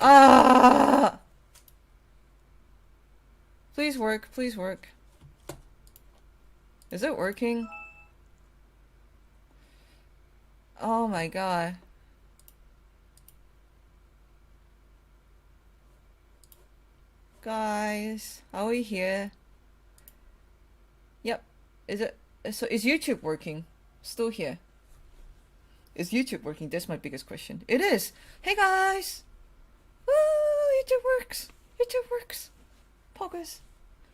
Ah! Please work, please work. Is it working? Oh my god. Guys, are we here? Yep. Is it? So is YouTube working? Still here. Is YouTube working? That's my biggest question. It is! Hey guys! Woo! YouTube works! YouTube works! Poggers.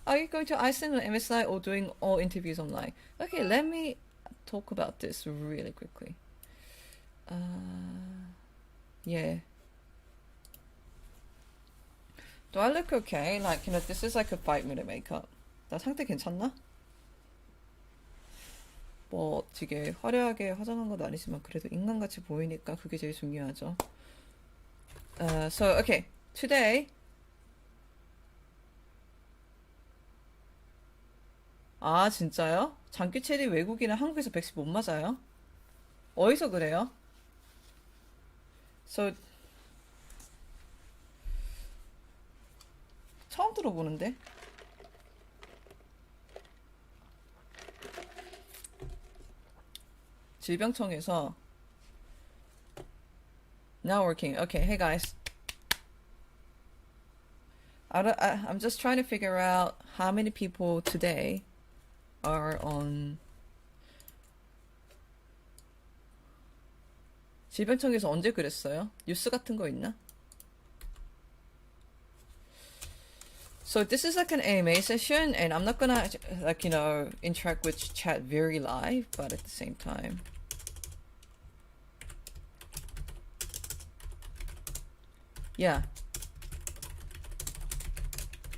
Are you going to Iceland or MSI or doing all interviews online? Okay, let me talk about this really quickly. Yeah. Do I look okay? Like, this is like a 5-minute makeup. 나 상태 괜찮나? 뭐 되게 화려하게 화장한 건 아니지만 그래도 인간같이 보이니까 그게 제일 중요하죠. So, okay. Today. 아, 진짜요? 장기 체리 외국인은 한국에서 백신 못 맞아요? 어디서 그래요? So, 처음 들어보는데? 질병청에서 Now working. Okay, hey guys. I'm just trying to figure out how many people today are on. 질병청에서 언제 그랬어요? 뉴스 같은 거 있나? So this is like an AMA session, and I'm not gonna like interact with chat very live, but at the same time. Yeah.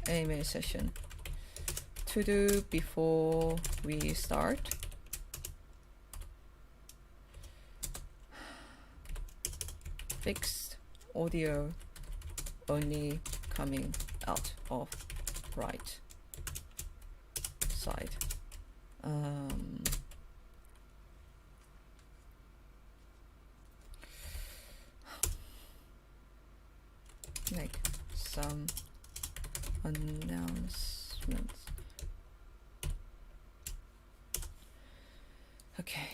AMA session. To do before we start. Fixed audio only coming out of right side. Make some announcements. Okay.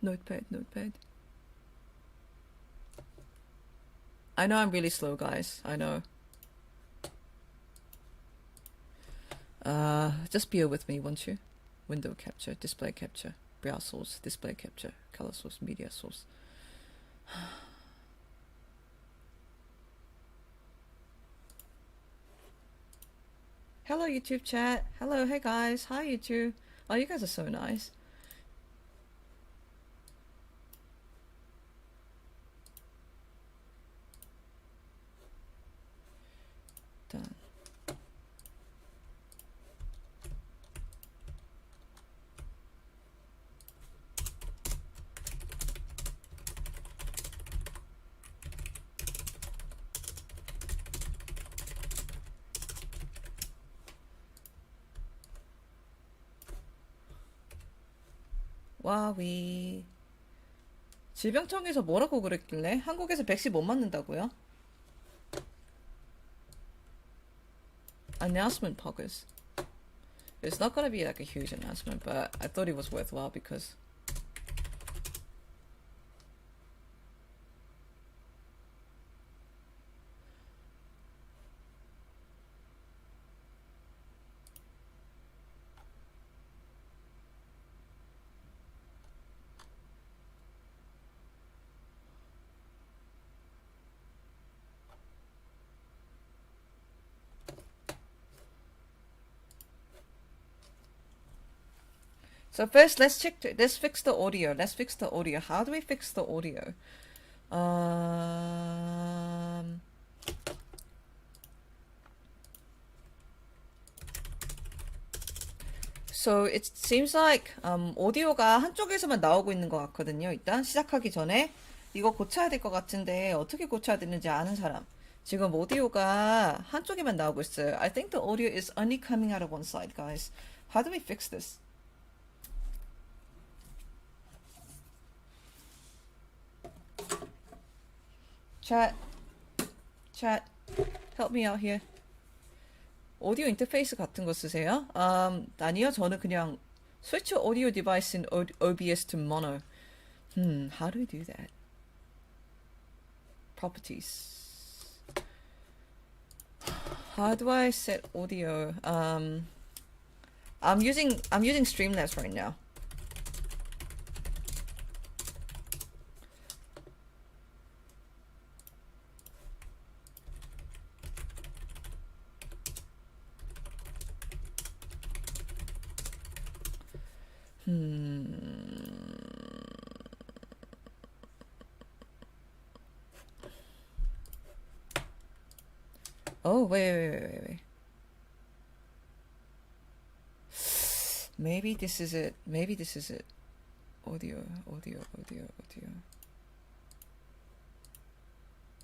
Notepad. I know I'm really slow, guys. I know. Just bear with me, won't you? Window capture, display capture, browse source, display capture, color source, media source. Hello, YouTube chat. Hello, hey guys. Hi, YouTube. Oh, you guys are so nice. Done. 와위. 질병청에서 뭐라고 그랬길래? 한국에서 백신 못 맞는다고요? Announcement poggers. It's not gonna be like a huge announcement, but I thought it was worthwhile because So first, let's fix the audio. How do we fix the audio? So it seems like 오디오가 한쪽에서만 나오고 있는 것 같거든요. 일단 시작하기 전에 이거 고쳐야 될 것 같은데 어떻게 고쳐야 되는지 아는 사람. 지금 오디오가 한쪽에만 나오고 있어요. I think the audio is only coming out of one side, guys. How do we fix this? Chat, chat, help me out here. 오디오 인터페이스 같은 거 쓰세요? 아니요, 저는 그냥 switch audio device in OBS to mono. How do we do that? Properties. How do I set audio? I'm using Streamlabs right now. Oh, wait. Maybe this is it. Audio.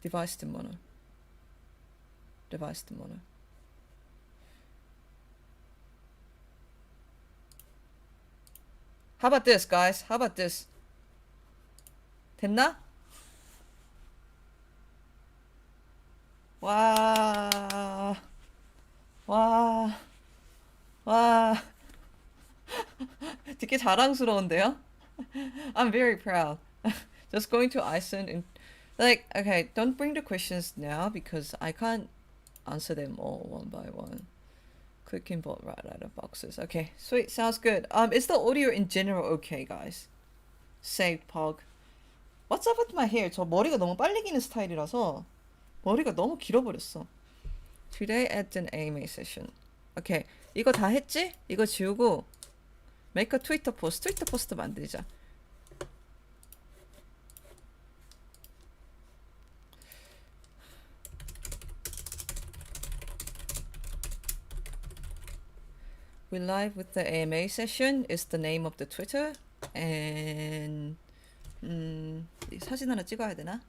Device to mono. How about this, guys? How about this? 됐나? 와. 되게 자랑스러운데요? I'm very proud. Just going to Iceland and like, okay, don't bring the questions now because I can't answer them all one by one. Click import right out of boxes. Okay, sweet, sounds good. Is the audio in general okay, guys? Saved pog. What's up with my hair? 저 머리가 너무 빨리 기는 스타일이라서 머리가 너무 길어버렸어. Today at an AMA session. Okay, 이거 다 했지? 이거 지우고 make a 트위터 포스트 만들자. We live with the AMA session is the name of the Twitter. And 사진 하나 찍어야 되나?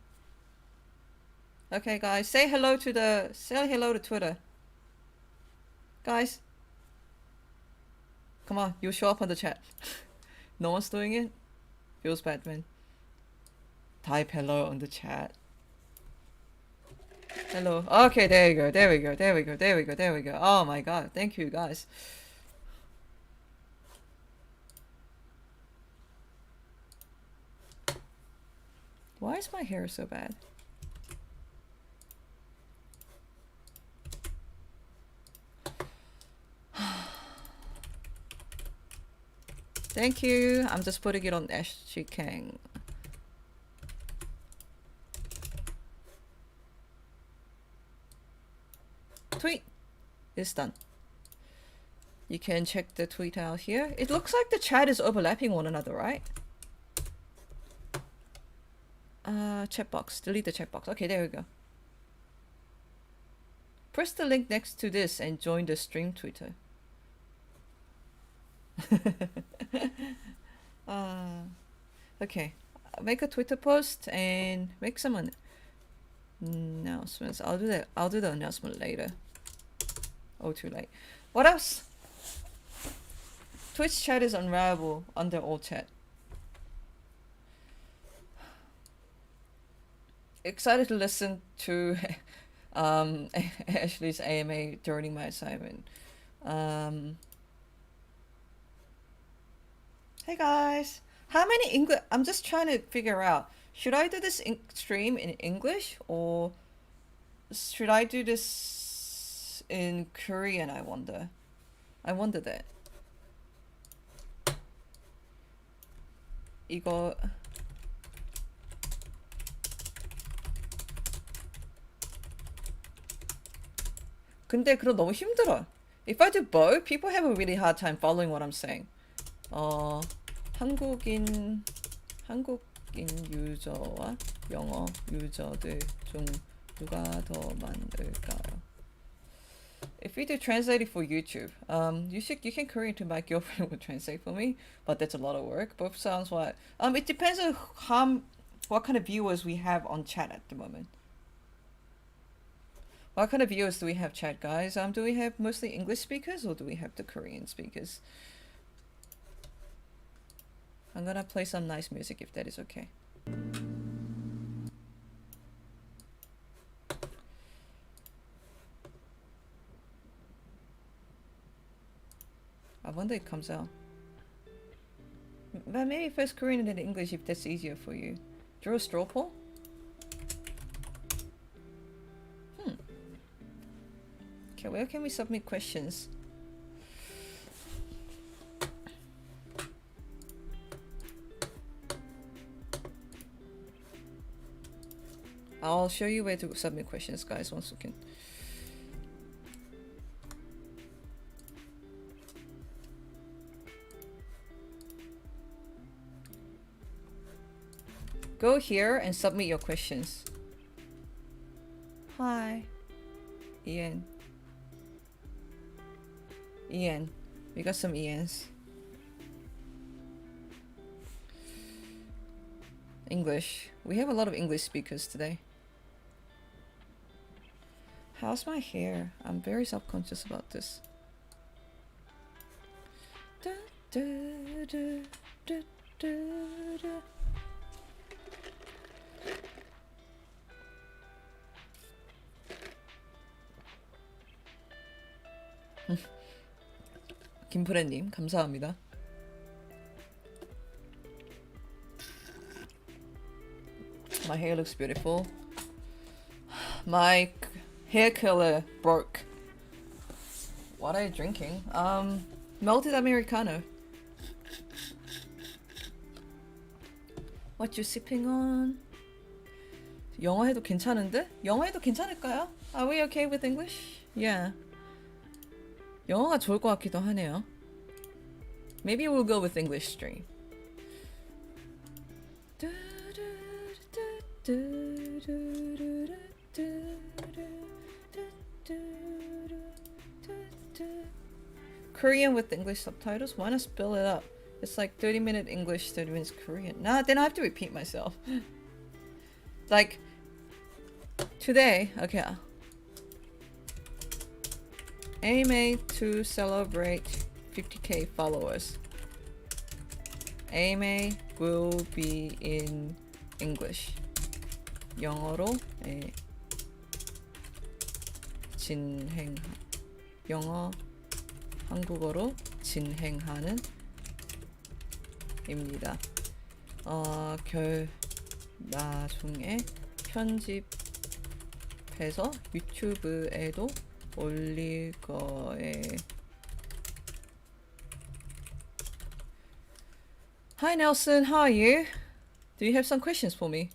Okay, guys, say hello to Twitter. Guys, come on, you show up on the chat. No one's doing it. Feels bad, man. Type hello on the chat. Hello. Okay, there we go. Oh my god, thank you, guys. Why is my hair so bad? Thank you. I'm just putting it on SG Kang. Tweet is done. You can check the tweet out here. It looks like the chat is overlapping one another, right? Chat box. Delete the chat box. Okay, there we go. Press the link next to this and join the stream Twitter. Okay. Make a Twitter post and make some announcements. I'll do that. I'll do the announcement later. Oh, too late. What else? Twitch chat is unravelable under all chat. Excited to listen to Ashley's AMA during my assignment. Hey guys, how many English? I'm just trying to figure out. Should I do this stream in English or should I do this in Korean? I wonder that. 이거 근데 그럼 너무 힘들어. If I do both, people have a really hard time following what I'm saying. 한국인 유저와 영어 유저들 중 누가 더 많을까요? If we do translating for YouTube, you can Korean to my girlfriend will translate for me, but that's a lot of work. Both sounds what? It depends on what kind of viewers we have on chat at the moment. What kind of viewers do we have, chat guys? Do we have mostly English speakers or do we have the Korean speakers? I'm gonna play some nice music if that is okay. wonder it comes out. But maybe first Korean and then English if that's easier for you. Draw a straw poll? Okay, where can we submit questions? I'll show you where to submit questions, guys. 1 second. Go here and submit your questions. Hi, Ian. Ian, we got some Ians. English. We have a lot of English speakers today. How's my hair? I'm very self-conscious about this. Da, da, da, da, da, da. 김프레님 감사합니다. My hair looks beautiful. My hair curler broke. What are you drinking? Melted Americano. What you sipping on? 영어 해도 괜찮은데? 영어 해도 괜찮을까요? Are we okay with English? Yeah. 영어가 좋을 것 같기도 하네요. Maybe we'll go with English stream. Korean with English subtitles? Why not spell it up? It's like 30-minute English, 30 minutes Korean. Nah, then I have to repeat myself. Like, today, okay. AMA to celebrate 50k followers. AMA will be in English. 영어로 진행. 영어 한국어로 진행하는 입니다. 나중에 편집해서 유튜브에도 올릴 거예요. Hi Nelson, how are you? Do you have some questions for me?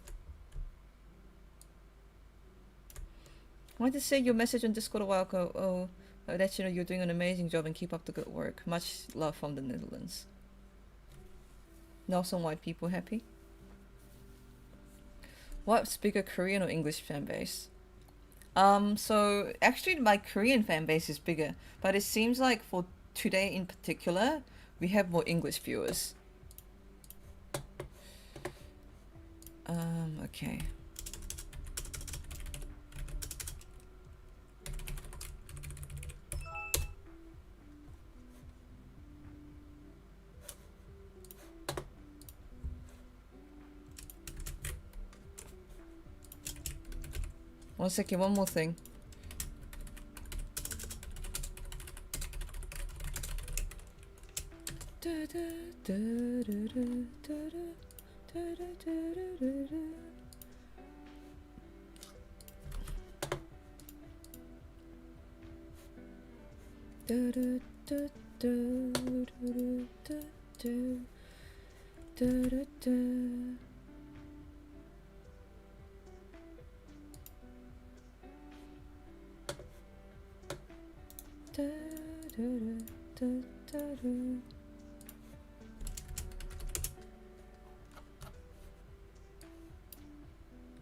I wanted to say your message on Discord a while ago. That you know you're doing an amazing job and keep up the good work. Much love from the Netherlands. Nelson, white people happy? What's bigger, Korean or English fan base? So actually my Korean fan base is bigger, but it seems like for today in particular, we have more English viewers. Okay. One second, one more thing.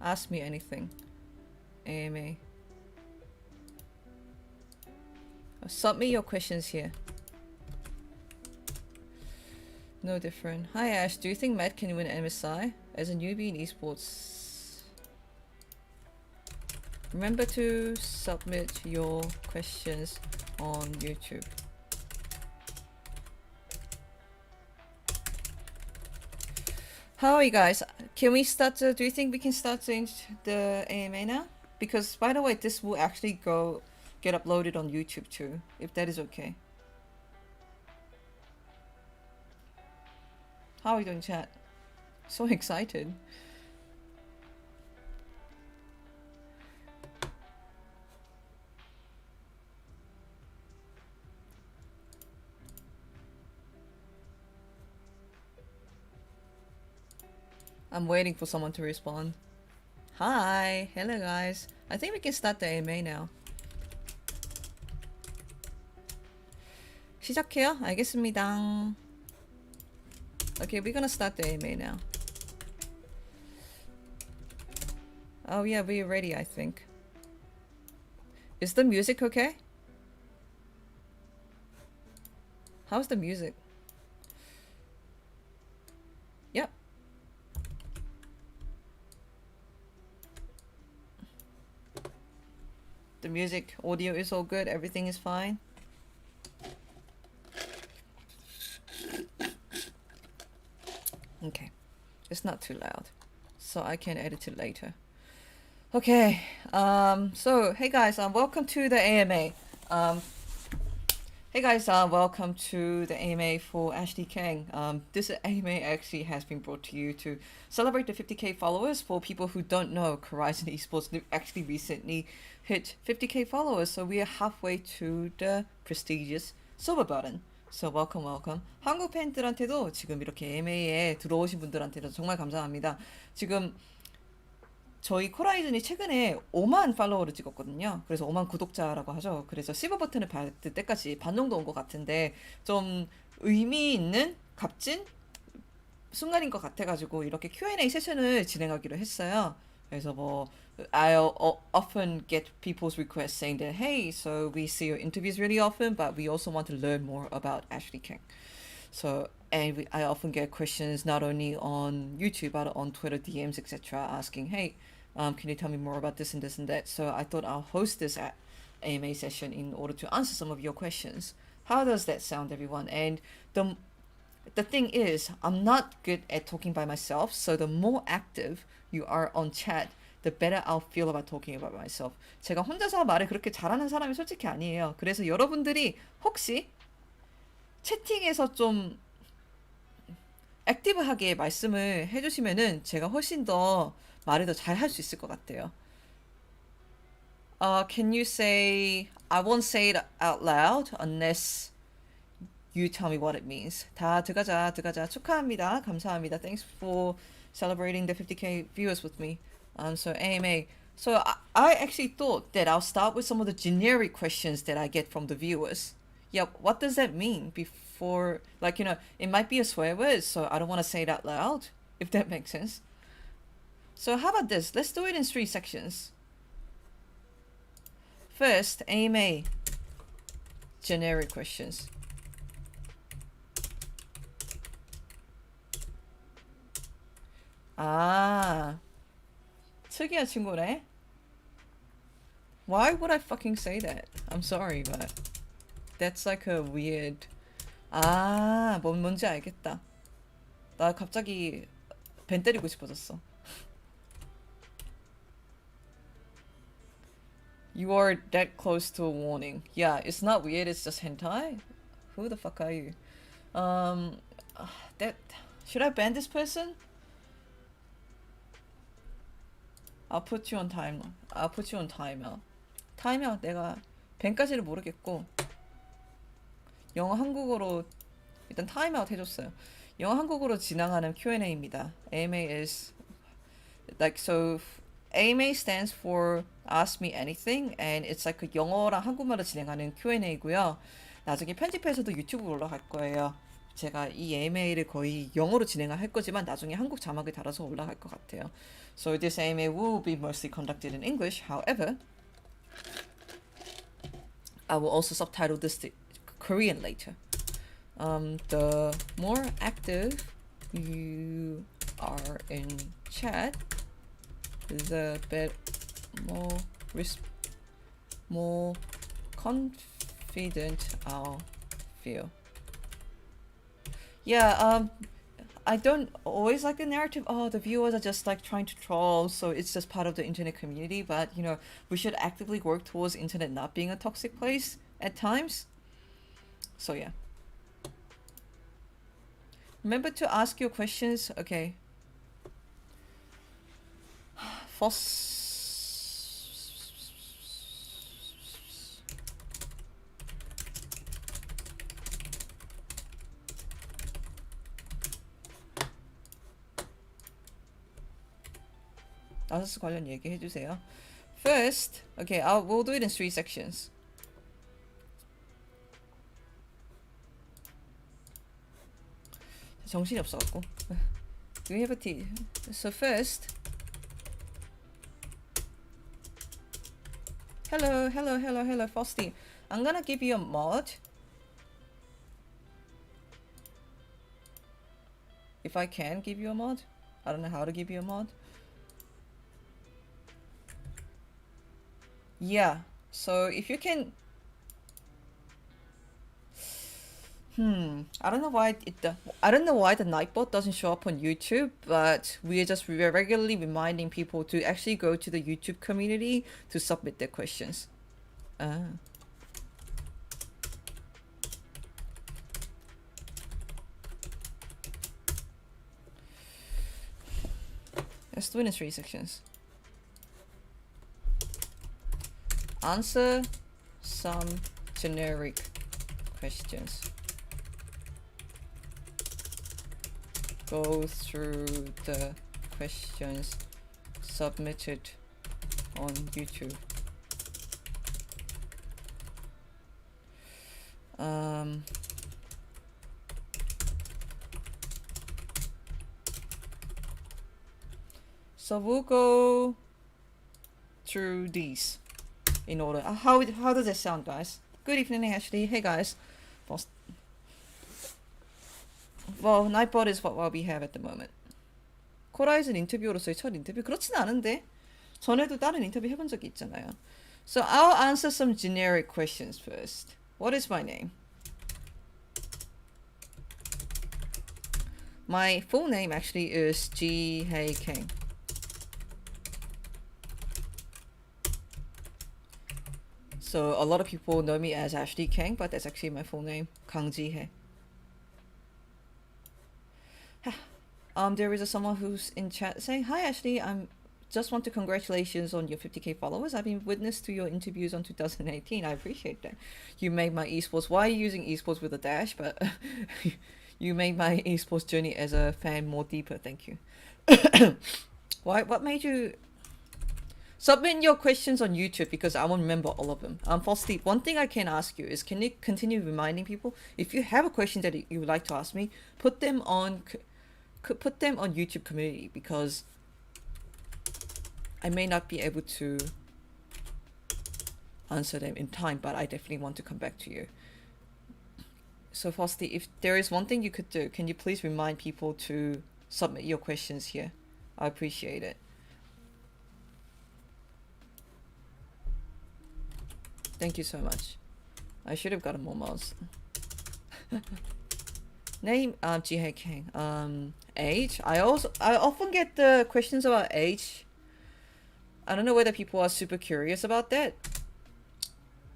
Ask me anything. AMA. Submit your questions here. No different. Hi Ash, do you think Matt can win MSI? As a newbie in esports, remember to submit your questions on YouTube. How are you guys? Can we start do you think we can start the AMA now? Because by the way, this will actually get uploaded on YouTube too, if that is okay. How are you doing, chat? So excited. I'm waiting for someone to respond. Hi, hello guys. I think we can start the AMA now. 시작해요? 알겠습니다. Okay, we're gonna start the AMA now. Oh yeah, we're ready, I think. Is the music okay? How's the music? Yep. The music, audio is all good, everything is fine. Okay, it's not too loud, so I can edit it later. Okay, so hey guys, welcome to the AMA. Hey guys, welcome to the AMA for Ashley Kang. This AMA actually has been brought to you to celebrate the 50k followers. For people who don't know, Horizon Esports actually recently hit 50k followers, so we are halfway to the prestigious silver button. So welcome, welcome. 한국 팬들한테도 지금 이렇게 AMA에 들어오신 분들한테도 정말 감사합니다. 지금 저희 코라이즌이 최근에 5만 팔로워를 찍었거든요. 그래서 5만 구독자라고 하죠. 그래서 실버 버튼을 받을 때까지 반 정도 온 것 같은데 좀 의미 있는 값진 순간인 것 같아가지고 이렇게 Q&A 세션을 진행하기로 했어요. 그래서 뭐 I often get people's requests saying that hey, so we see your interviews really often, but we also want to learn more about Ashley Kang. So and I often get questions not only on YouTube but on Twitter DMs etc. asking, hey, can you tell me more about this and this and that? So I thought I'll host this AMA session in order to answer some of your questions. How does that sound, everyone? And the thing is, I'm not good at talking by myself. So the more active you are on chat, the better I'll feel about talking about myself. 제가 혼자서 말을 그렇게 잘하는 사람이 솔직히 아니에요. 그래서 여러분들이 혹시 채팅에서 좀 액티브하게 말씀을 해주시면은 제가 훨씬 더 말을 더 잘 할 수 있을 것 같아요. Can you say, I won't say it out loud unless you tell me what it means. 다 들어가자. 축하합니다. 감사합니다. Thanks for celebrating the 50k viewers with me. So AMA. So I actually thought that I'll start with some of the generic questions that I get from the viewers. Yeah, what does that mean? Before, like, it might be a swear word, so I don't want to say it out loud, if that makes sense. So how about this? Let's do it in 3 sections. First, AMA. Generic questions. 아, 특이한 친구네. Why would I fucking say that? I'm sorry, but that's like a weird. 아, 뭔지 알겠다. 나 갑자기 벤 때리고 싶어졌어. You are that close to a warning. Yeah, it's not weird, it's just hentai. Who the fuck are you? That should I ban this person? I'll put you on timeout. I'll put you on timeout. 타임아웃 내가 밴까지를 모르겠고 영어 한국어로 일단 타임아웃 해줬어요. 영어 한국어로 진행하는 Q&A입니다. AMA is like so. AMA stands for Ask Me Anything, and it's like 영어랑 한국말로 진행하는 Q&A고요. 나중에 편집해서도 유튜브로 올라갈 거예요. 제가 이 AMA를 거의 영어로 진행을 할 거지만 나중에 한국 자막을 달아서 올라갈 것 같아요. So this AMA will be mostly conducted in English. However, I will also subtitle this to Korean later. The more active you are in chat, the more confident I'll feel. Yeah, I don't always like the narrative, oh, the viewers are just like trying to troll, so it's just part of the internet community, but we should actively work towards internet not being a toxic place at times. So yeah. Remember to ask your questions. Okay. Foss. 아서스 관련 얘기 해주세요. First, okay, we'll do it in 3 sections. 정신이 없어갖고. Do we have a tea? So first, hello, Frosty. I'm gonna give you a mod. If I can give you a mod, I don't know how to give you a mod. Yeah, so if you can. I don't know why the Nightbot doesn't show up on YouTube, but we're regularly reminding people to actually go to the YouTube community to submit their questions. Let's do it in 3 sections. Answer some generic questions. Go through the questions submitted on YouTube. So we'll go through these in order. How does it sound, guys? Good evening, Ashley. Hey, guys. Well, Nightbot is what we have at the moment. 코라이즌 인터뷰로서의 첫 인터뷰? 그렇진 않은데 전에도 다른 인터뷰 해본 적이 있잖아요. So I'll answer some generic questions first. What is my name? My full name actually is Ji-Hae Kang. So a lot of people know me as Ashley Kang, but that's actually my full name, Kang Ji-Hae. There is someone who's in chat saying, "Hi Ashley, just want to congratulations on your 50k followers. I've been witness to your interviews on 2018. I appreciate that. You made my esports. Why are you using esports with a dash? But you made my esports journey as a fan more deeper. Thank you." Why? What made you submit your questions on YouTube? Because I won't remember all of them. Falsely, one thing I can ask you is, can you continue reminding people if you have a question that you would like to ask me, put them on YouTube community, because I may not be able to answer them in time, but I definitely want to come back to you. So Frosty, if there is one thing you could do, can you please remind people to submit your questions here? I appreciate it. Thank you so much. I should have gotten more mods. Name, Ji-Hae Kang. Age, I often get the questions about age. I don't know whether people are super curious about that.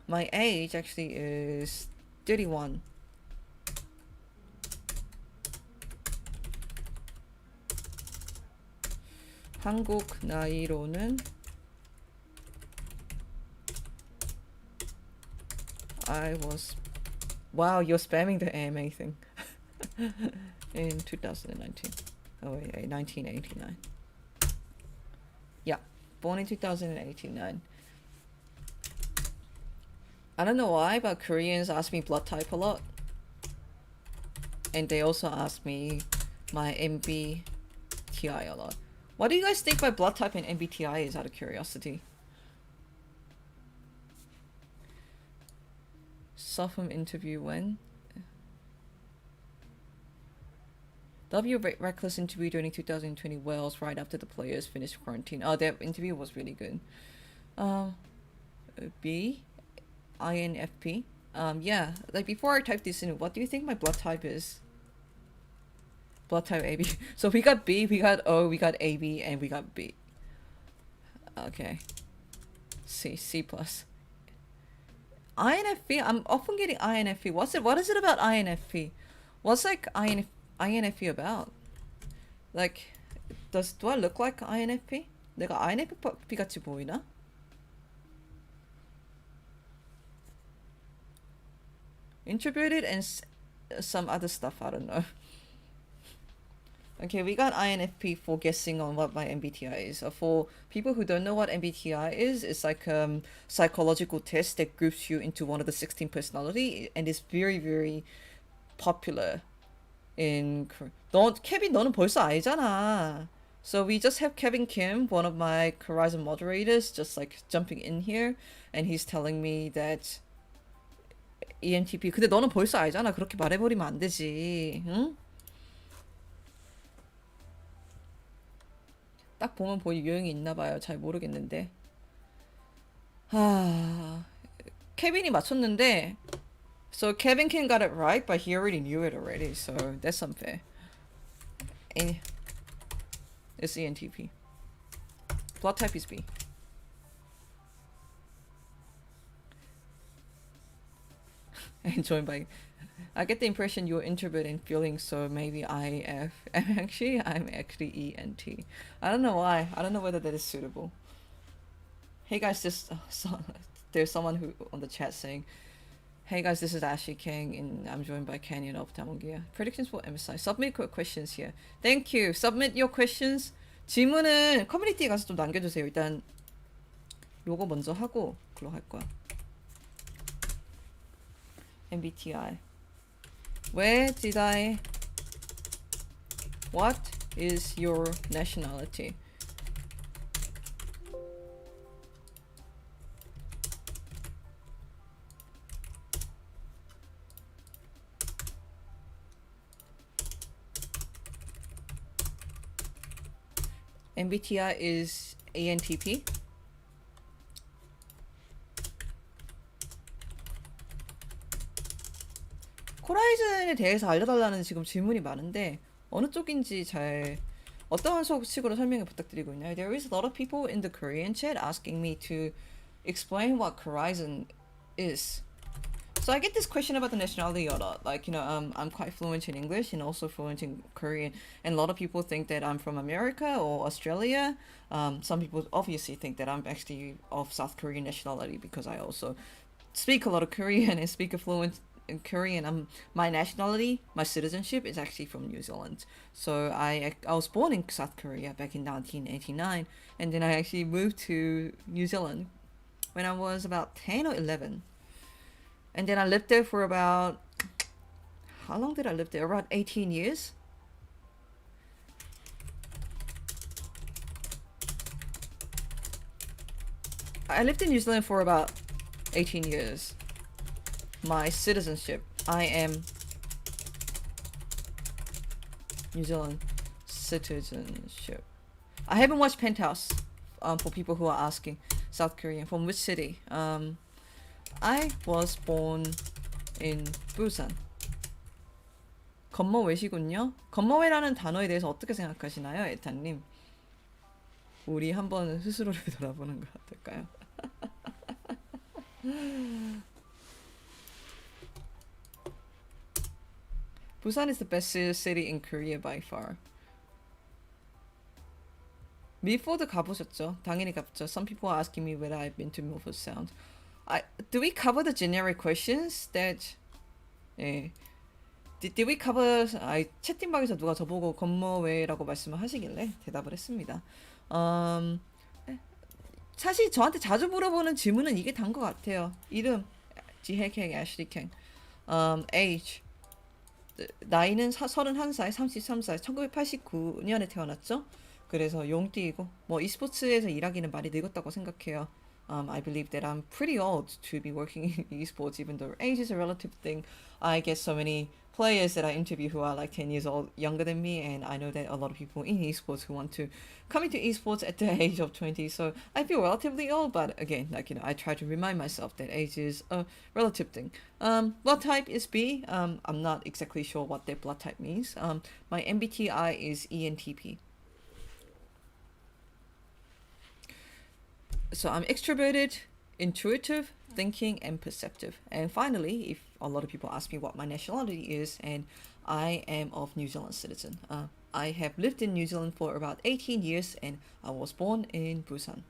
My age actually is 31. 한국 나이로는 I was... Wow, you're spamming the AMA thing. In 2019. Oh wait, 1989. Yeah, born in 2089. I don't know why, but Koreans ask me blood type a lot. And they also ask me my MBTI a lot. What do you guys think my blood type and MBTI is, out of curiosity? Saw from interview when? Reckless interview during 2020 Wales right after the players finished quarantine. Oh, that interview was really good. B, INFP. Yeah, like before I type this in, what do you think my blood type is? Blood type AB. So we got B, we got O, we got AB, and we got B. Okay. C plus. INFP, I'm often getting INFP. What is it about INFP? What's like INFP? INFP about? Like, do I look like INFP? 내가 INFP 같이 보이나? Introverted and some other stuff, I don't know. Okay, we got INFP for guessing on what my MBTI is. For people who don't know what MBTI is, it's like a psychological test that groups you into one of the 16 personality, and it's very, very popular in Kevin, 너는 벌써 알잖아. So we just have Kevin Kim, one of my Horizon moderators, just like jumping in here, and he's telling me that ENTP. 근데 너는 벌써 알잖아. 그렇게 말해버리면 안 되지. 응? 딱 보면 보이 유형이 있나 봐요. 잘 모르겠는데. 케빈이 맞췄는데 so Kevin Kim got it right, but he already knew it already, so that's unfair. It's ENTP. Blood type is B. And joined by I get the impression you're introverted and feeling, so maybe I'm actually ENT. I don't know why. I don't know whether that is suitable. Hey guys, there's someone who on the chat saying, "Hey guys, this is Ashley Kang, and I'm joined by Canyon of Tamongia. Predictions for MSI. Submit questions here. Thank you. Submit your questions. 질문은 커뮤니티에 가서 좀 남겨주세요. 일단 요거 먼저 하고 그걸로 할 거야. MBTI. Where did I? What is your nationality? MBTI is ENTP. 호라이즌에 대해서 알려달라는 지금 질문이 많은데 어느 쪽인지 잘 어떤 식으로 설명을 부탁드리고 있나요? There is a lot of people in the Korean chat asking me to explain what Horizon is. So I get this question about the nationality a lot. Like, you know, I'm quite fluent in English and also fluent in Korean. And a lot of people think that I'm from America or Australia. Some people obviously think that I'm actually of South Korean nationality because I also speak a lot of Korean and speak a fluent in Korean. My nationality, my citizenship is actually from New Zealand. So I was born in South Korea back in 1989. And then I actually moved to New Zealand when I was about 10 or 11. And then I lived there for about, how long did I live there? Around 18 years. I lived in New Zealand for about 18 years. My citizenship, I am New Zealand citizenship. I haven't watched Penthouse, for people who are asking. South Korean, from which city? I was born in Busan. 건머외시군요. 건머외라는 단어에 대해서 어떻게 생각하시나요, 에탄님? 우리 한번 스스로를 돌아보는 거 어떨까요? Busan is the best city in Korea by far. 밀포드 가보셨죠? 당연히 가봤죠. Some people are asking me whether I've been to Milford Sound. Do we cover the generic questions that? 예. Did we cover? 채팅방에서 누가 저보고 건머외라고 말씀을 하시길래 대답을 했습니다. 사실 저한테 자주 물어보는 질문은 이게 단 것 같아요. 이름, 지혜캥, 애슐리캥. Age. 나이는 31살, 33살, 1989년에 태어났죠. 그래서 용띠이고 뭐 e스포츠에서 일하기는 많이 늙었다고 생각해요. I believe that I'm pretty old to be working in esports, even though age is a relative thing. I get so many players that I interview who are like 10 years old younger than me, and I know that a lot of people in esports who want to come into esports at the age of 20. So I feel relatively old, but again, like, you know, I try to remind myself that age is a relative thing. Blood type is B. I'm not exactly sure what that blood type means. My MBTI is ENTP. So I'm extroverted, intuitive, thinking, and perceptive. And finally, if a lot of people ask me what my nationality is, and I am of New Zealand citizen. I have lived in New Zealand for about 18 years, and I was born in Busan.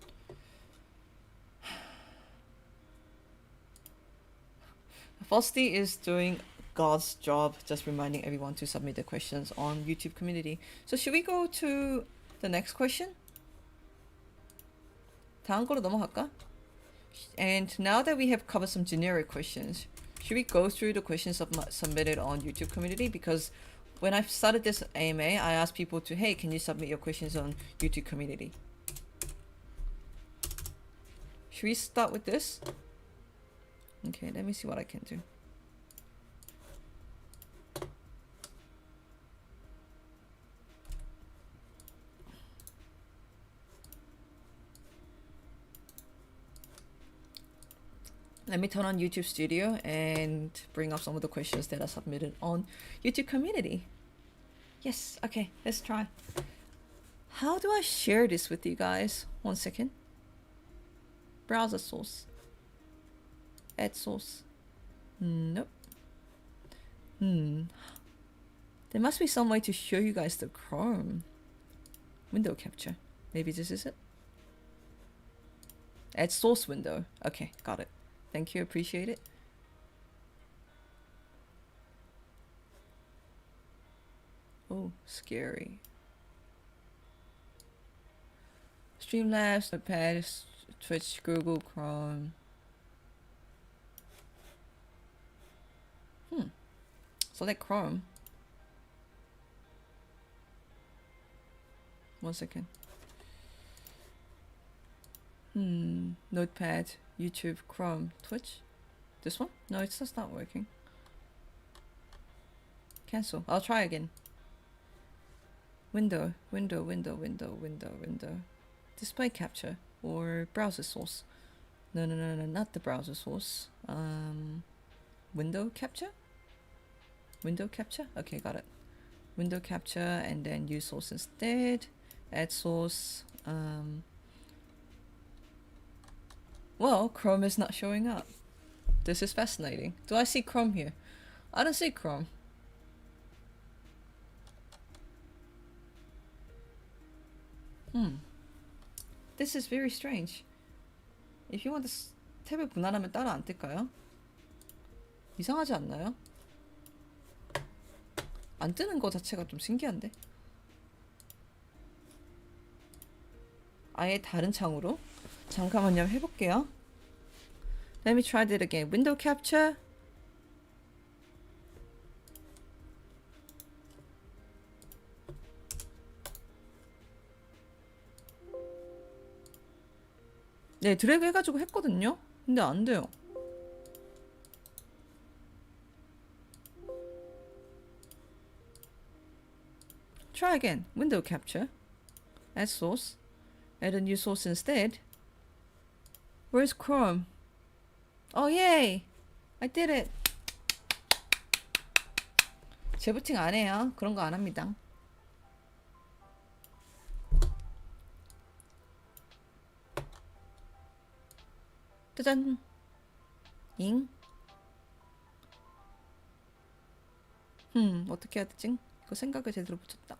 Fosty is doing God's job, just reminding everyone to submit the questions on YouTube community. So should we go to the next question? 다음 거로 넘어갈까? And now that we have covered some generic questions, should we go through the questions submitted on YouTube community? Because when I started this AMA, I asked people to, hey, can you submit your questions on YouTube community? Should we start with this? Okay, let me see what I can do. Let me turn on YouTube Studio and bring up some of the questions that are submitted on YouTube community. Yes, okay, let's try. How do I share this with you guys? 1 second. Browser source. Add source. Nope. There must be some way to show you guys the Chrome. Window capture. Maybe this is it. Add source window. Okay, got it. Thank you, appreciate it. Oh, scary. Streamlabs, Notepad, Twitch, Google Chrome. Select Chrome. 1 second. Notepad, YouTube, Chrome, Twitch. This one? No, it's just not working. Cancel. I'll try again. Window. Display capture or browser source. No, not the browser source. Window capture? Window capture? Okay, got it. Window capture and then use source instead. Add source. Well, Chrome is not showing up. This is fascinating. Do I see Chrome here? I don't see Chrome. This is very strange. If you want this 탭을 분할하면 따로 안 뜰까요? 이상하지 않나요? 안 뜨는 거 자체가 좀 신기한데? 아예 다른 창으로? 잠깐만요, 해볼게요. Let me try that again. Window capture. 네, 드래그 해가지고 했거든요? 근데 안 돼요. Try again. Window capture. Add source. Add a new source instead. Where's Chrome? Oh, yay! I did it! 재부팅 안 해요. 그런 거 안 합니다. 짜잔! 잉? 어떻게 해야 되지? 이거 생각을 제대로 붙였다.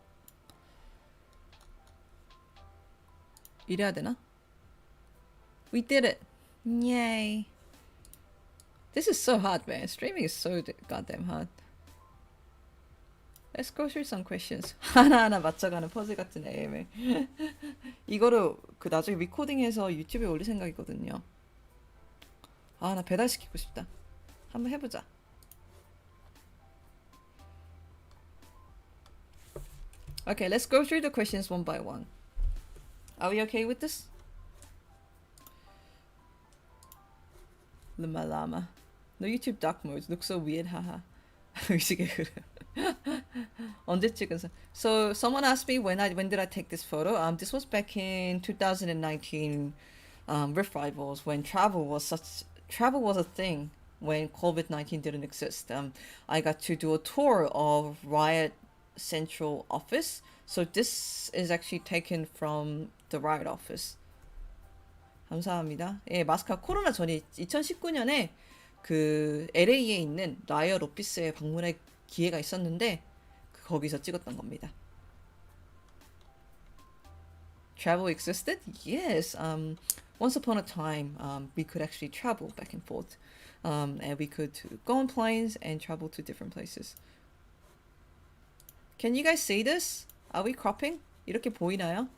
이래야 되나? We did it! Yay! This is so hard, man. Streaming is so goddamn hard. Let's go through some questions. 하나하나 맞춰가는 퍼즐 같은 AMA. 이거를 그 나중에 리코딩해서 유튜브에 올릴 생각이거든요. 아, 나 배달시키고 싶다. 한번 해보자. Okay, let's go through the questions one by one. Are we okay with this? Lama. No YouTube dark modes look so weird, haha. 의식의 흐름. 언제 찍은 So someone asked me when did I take this photo? This was back in 2019 Rift Rivals when travel was a thing when COVID-19 didn't exist. I got to do a tour of Riot Central office. So this is actually taken from the Riot office. 감사합니다. 예, 마스카 코로나 전에 2019년에 그 LA에 있는 라이엇 오피스에 방문할 기회가 있었는데 거기서 찍었던 겁니다. Travel existed? Yes. Once upon a time, we could actually travel back and forth, and we could go on planes and travel to different places. Can you guys see this? Are we cropping? 이렇게 보이나요?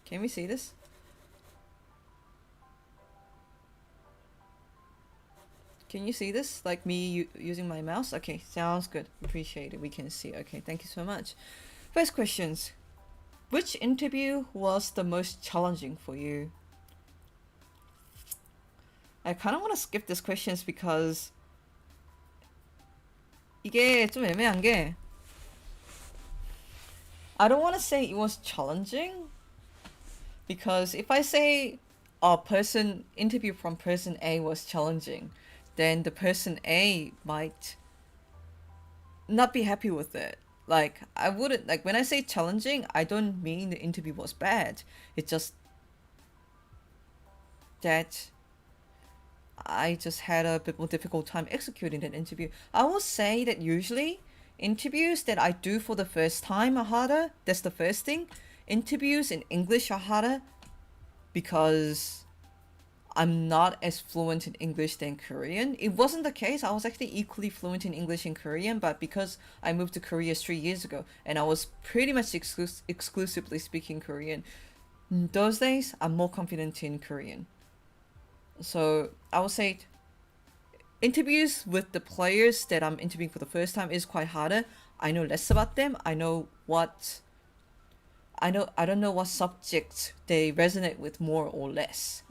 Can we see this? Can you see this? Like me using my mouse? Okay, sounds good. Appreciate it. We can see. Okay, thank you so much. First questions. Which interview was the most challenging for you? I kind of want to skip these questions because 이게 좀 애매한 게 I don't want to say it was challenging because if I say a person interview from person A was challenging, then the person A might not be happy with it. Like I wouldn't like when I say challenging, I don't mean the interview was bad. It's just that I just had a bit more difficult time executing that interview. I will say that usually interviews that I do for the first time are harder. That's the first thing. Interviews in English are harder because I'm not as fluent in English than Korean. It wasn't the case. I was actually equally fluent in English and Korean, but because I moved to Korea 3 years ago and I was pretty much exclusively speaking Korean, those days I'm more confident in Korean. So I would say interviews with the players that I'm interviewing for the first time is quite harder. I know less about them. I don't know what subjects they resonate with more or less.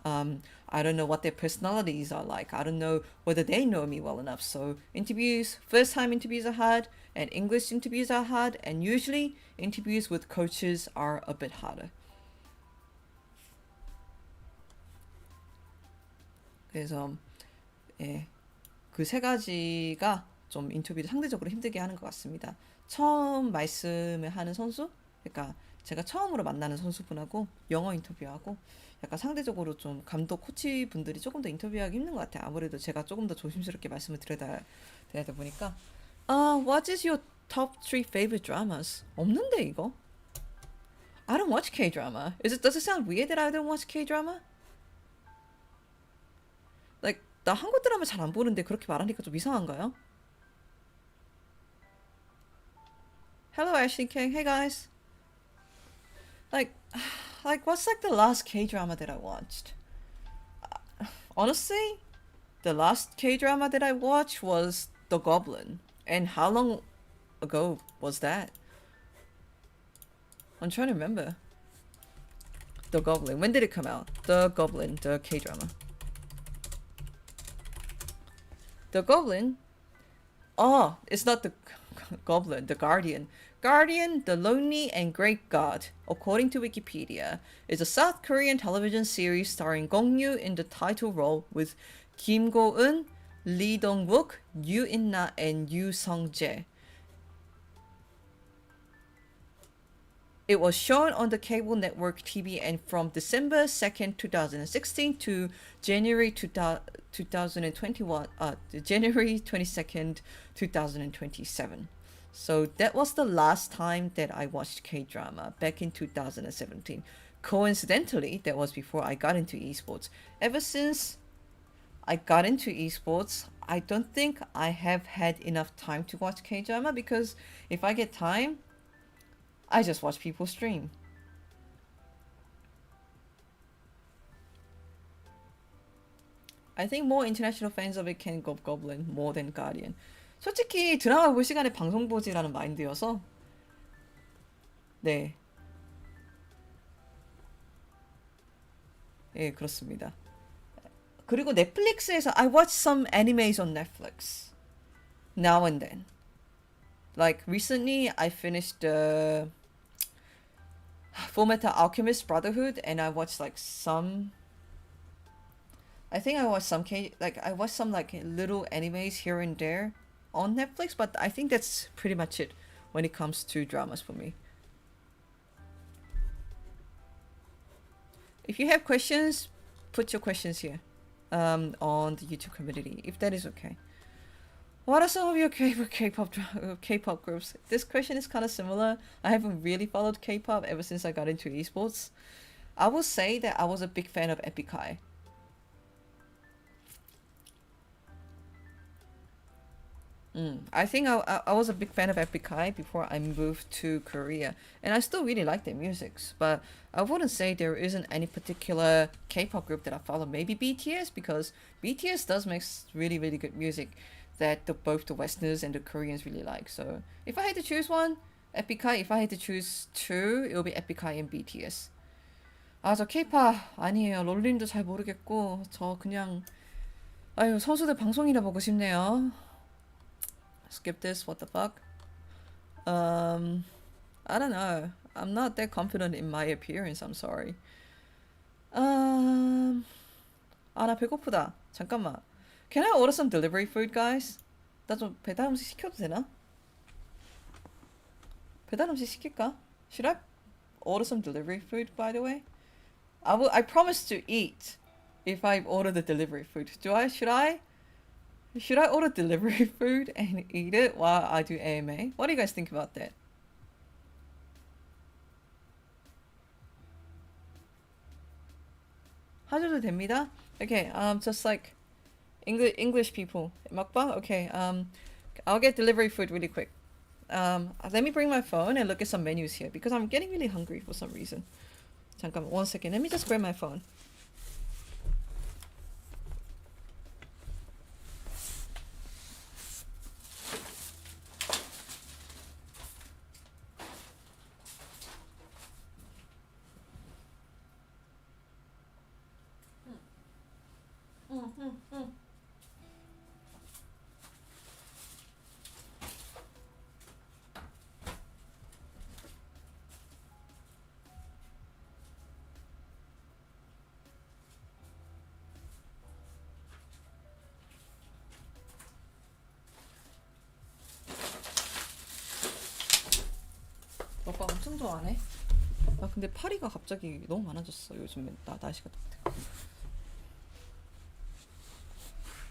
I don't know what their personalities are like. I don't know whether they know me well enough. So interviews, first time interviews are hard, and English interviews are hard, and usually interviews with coaches are a bit harder. 그래서 예, 그 세 가지가 좀 인터뷰를 상대적으로 힘들게 하는 것 같습니다. 처음 말씀을 하는 선수, 그러니까 제가 처음으로 만나는 선수분하고 영어 인터뷰하고 약간 상대적으로 좀 감독 코치 분들이 조금 더 인터뷰하기 힘든 것 같아요. 아무래도 제가 조금 더 조심스럽게 말씀을 드려야 보니까. What is your top 3 favorite dramas? 없는데 이거? I don't watch K-drama. Does it sound weird that I don't watch K-drama? Like 나 한국 드라마 잘 안 보는데 그렇게 말하니까 좀 이상한가요? Hello Ashley King. Hey guys. Like what's like the last K-drama that I watched? Honestly, the last K-drama that I watched was The Goblin. And how long ago was that? I'm trying to remember. The Goblin. When did it come out? The Goblin, the K-drama. The Goblin? Oh, it's not the Goblin, the Guardian. Guardian, the Lonely and Great God, according to Wikipedia, is a South Korean television series starring Gong Yoo in the title role with Kim Go-eun, Lee Dong-wook, Yoo In-na, and Yoo Sung-jae. It was shown on the cable network TV and from December 2nd, 2016 to January 2021, January 22nd, 2027. So that was the last time that I watched K-drama back in 2017. Coincidentally, that was before I got into esports. Ever since I got into esports, I don't think I have had enough time to watch K-drama because if I get time, I just watch people stream. I think more international fans of it can go Goblin more than Guardian. 솔직히 드라마 볼 시간에 방송 보지라는 마인드여서 네. 예, 그렇습니다. 그리고 넷플릭스에서 I watch some animes on Netflix now and then. Like recently I finished the Fullmetal Alchemist Brotherhood and I watched like some I think I watched some I watched some like little animes here and there on Netflix, but I think that's pretty much it when it comes to dramas for me. if you have questions, put your questions here on the YouTube community, if that is okay. What are some of your favorite K-pop groups? This question is kind of similar. I haven't really followed K-pop ever since I got into esports. I will say that I was a big fan of Epic High. I think I was a big fan of Epic High before I moved to Korea, and I still really like their musics. But I wouldn't say there isn't any particular K-pop group that I follow. Maybe BTS, because BTS does make really good music that both the Westerners and the Koreans really like. So if I had to choose one, Epic High. If I had to choose two, it will be Epic High and BTS. 아, 저 K-pop 아니에요. 롤림도 잘 모르겠고 저 그냥 아유 선수들 방송이나 보고 싶네요. Skip this. What the fuck? I don't know. I'm not that confident in my appearance. I'm sorry. 나 배고프다. 잠깐만. Can I order some delivery food, guys? 나 좀 배달 음식 시켜도 되나? 배달 음식 시킬까? Should I order some delivery food, by the way? I promise to eat if I order the delivery food. Should I order delivery food and eat it while I do AMA? What do you guys think about that? 하셔도 됩니다. Okay, just like English people. 먹방? Okay, I'll get delivery food really quick. Let me bring my phone and look at some menus here because I'm getting really hungry for some reason. 잠깐만, 1 second. Let me just grab my phone. 오빠 엄청 좋아하네. 아 근데 파리가 갑자기 너무 많아졌어 요즘에 날씨가 따뜻해.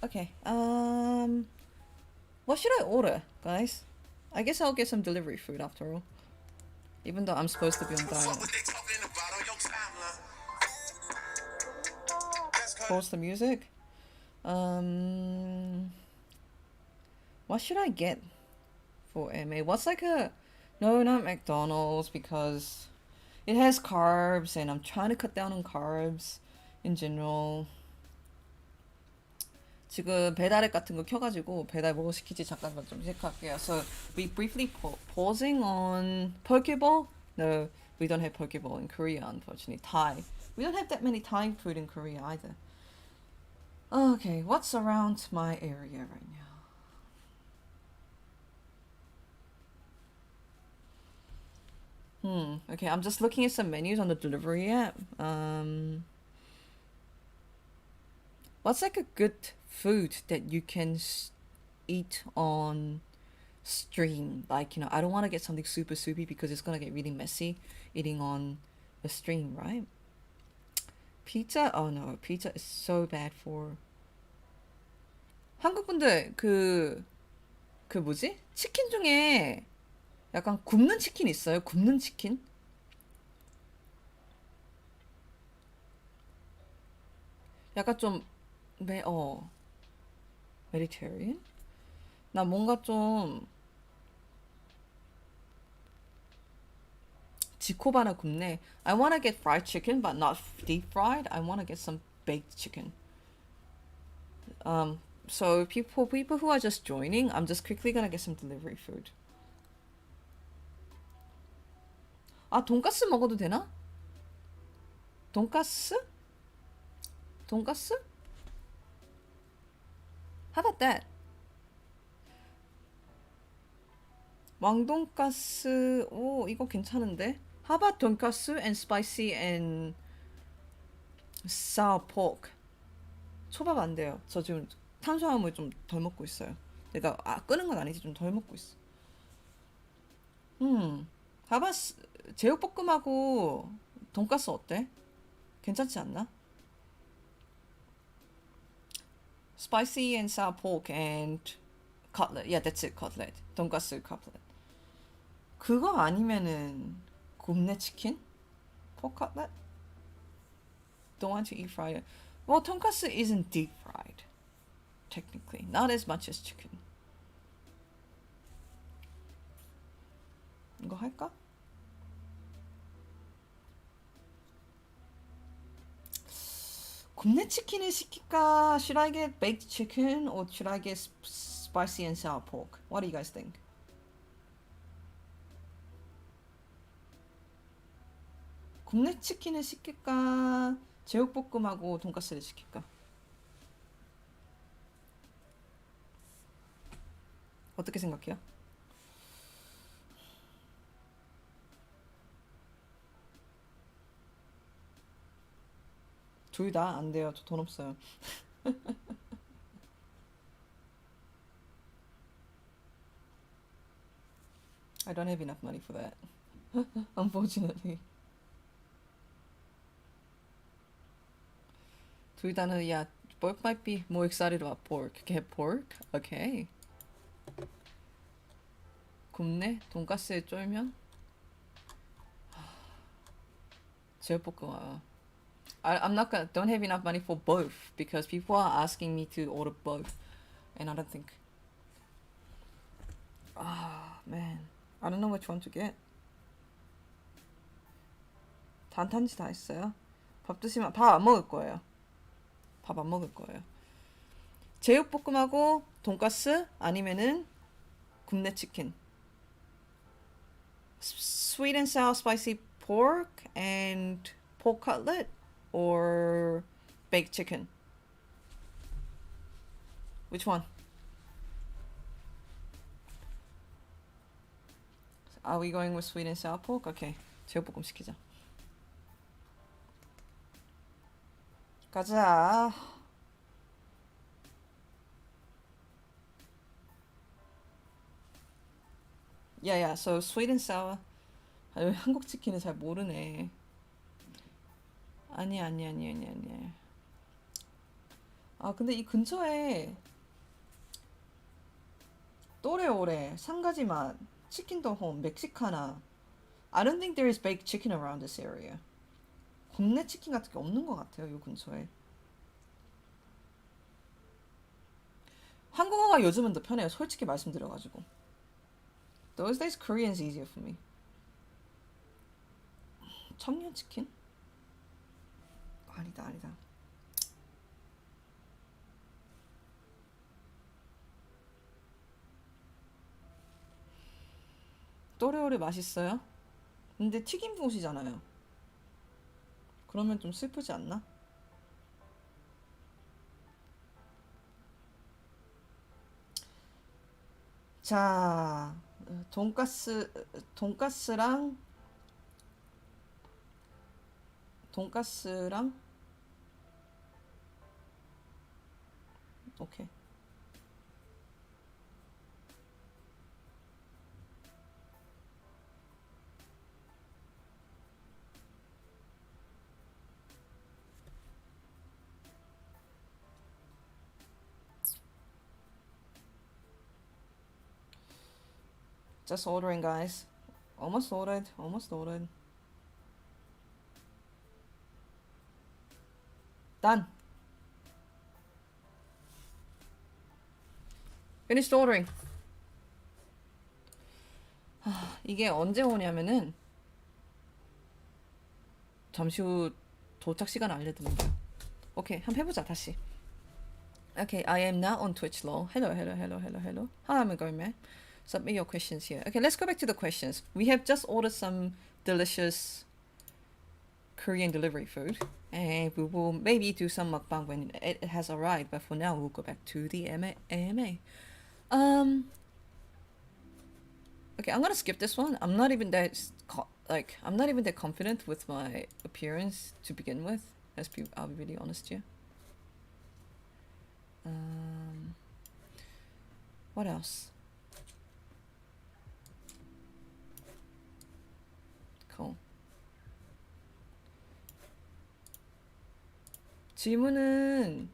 Okay. What should I order, guys? I guess I'll get some delivery food after all. Even though I'm supposed to be on diet. Pause the music. What should I get for MA? What's like a... No, not McDonald's because it has carbs and I'm trying to cut down on carbs in general. 지금 배달앱 같은 거 켜가지고 배달 뭐 시키지 잠깐만 좀 체크할게요. So we briefly pausing on Pokeball. No, we don't have Pokeball in Korea, unfortunately. Thai. We don't have that many Thai food in Korea either. Okay, what's around my area right now? Okay, I'm just looking at some menus on the delivery app. What's like a good food that you can eat on stream? Like, you know, I don't want to get something super soupy because it's gonna get really messy eating on the stream, right? Pizza? Oh no, pizza is so bad for. 한국 분들 그 뭐지? 치킨 중에 약간 굽는 치킨 있어요? 굽는 치킨? 약간 좀 메디테리언? 나 뭔가 좀 지코바나 굽네. I wanna get fried chicken, but not deep fried. I wanna get some baked chicken. So people who are just joining, I'm just quickly gonna get some delivery food. 아, 돈까스 먹어도 되나? 돈까스? 돈까스? How about that? 왕돈까스, 오, 이거 괜찮은데? How about 돈까스 and spicy and sour pork? 초밥 안 돼요. 저 지금 탄수화물 좀 덜 먹고 있어요. 내가 끄는 건 아니지, 좀 덜 먹고 있어. How about 제육볶음하고 돈까스 어때? 괜찮지 않나? Spicy and sour pork and cutlet. Yeah, that's it. cutlet. 돈가스 cutlet. 그거 아니면은 굽네 치킨? pork cutlet? Don't want to eat fried. Well, 돈가스 isn't deep fried. Technically, not as much as chicken. 이거 할까? 굽네 치킨을 시킬까? Should I get baked chicken or should I get spicy and sour pork? What do you guys think? 굽네 치킨을 시킬까? 제육볶음하고 돈가스를 시킬까? 어떻게 생각해요? 둘 다 안 돼요. 저 돈 없어요. I don't have enough money for that. Unfortunately. 둘 다는 yeah, both might be more excited about pork. Get pork? Okay. 굽네? 돈가스에 쫄면? 제육볶음. I'm not gonna don't have enough money for both because people are asking me to order both, and I don't think. Ah man, I don't know which one to get. 단탄지 다 했어요. 밥 드시면 밥 안 먹을 거예요. 밥 안 먹을 거예요. 제육볶음하고 돈가스 아니면은 굽네 치킨. Sweet and sour spicy pork and pork cutlet or baked chicken. Which one? Are we going with sweet and sour pork? Okay. 제육볶음 시키자. 가자. Yeah, so sweet and sour. 한국 치킨을 잘 모르네. 아니. 아, 근데 이 근처에 또레오레, 상가지맛, 치킨 더 홈, 멕시카나. I don't think there is baked chicken around this area. 굽네 치킨 같은 게 없는 것 같아요, 이 근처에. 한국어가 요즘은 더 편해요, 솔직히 말씀드려가지고. Those days Korean's easier for me. 청년치킨? 아니다. 또레오레 맛있어요? 근데 튀김옷이잖아요. 그러면 좀 슬프지 않나? 자, 돈가스랑 오케이. Just ordering, guys. Almost ordered. Done. Finished ordering. 이게 언제 오냐면은 잠시 후 도착 시간 알려드릴게요. 오케이, 한번 해보자 다시. Okay, I am now on Twitch lol. Hello. Hi, I'm going, man. Submit your questions here. Okay, let's go back to the questions. We have just ordered some delicious Korean delivery food, and we will maybe do some mukbang when it has arrived. But for now, we'll go back to the AMA. Okay, I'm gonna skip this one. I'm not even that confident with my appearance to begin with. I'll be really honest here. What else? Cool. 질문은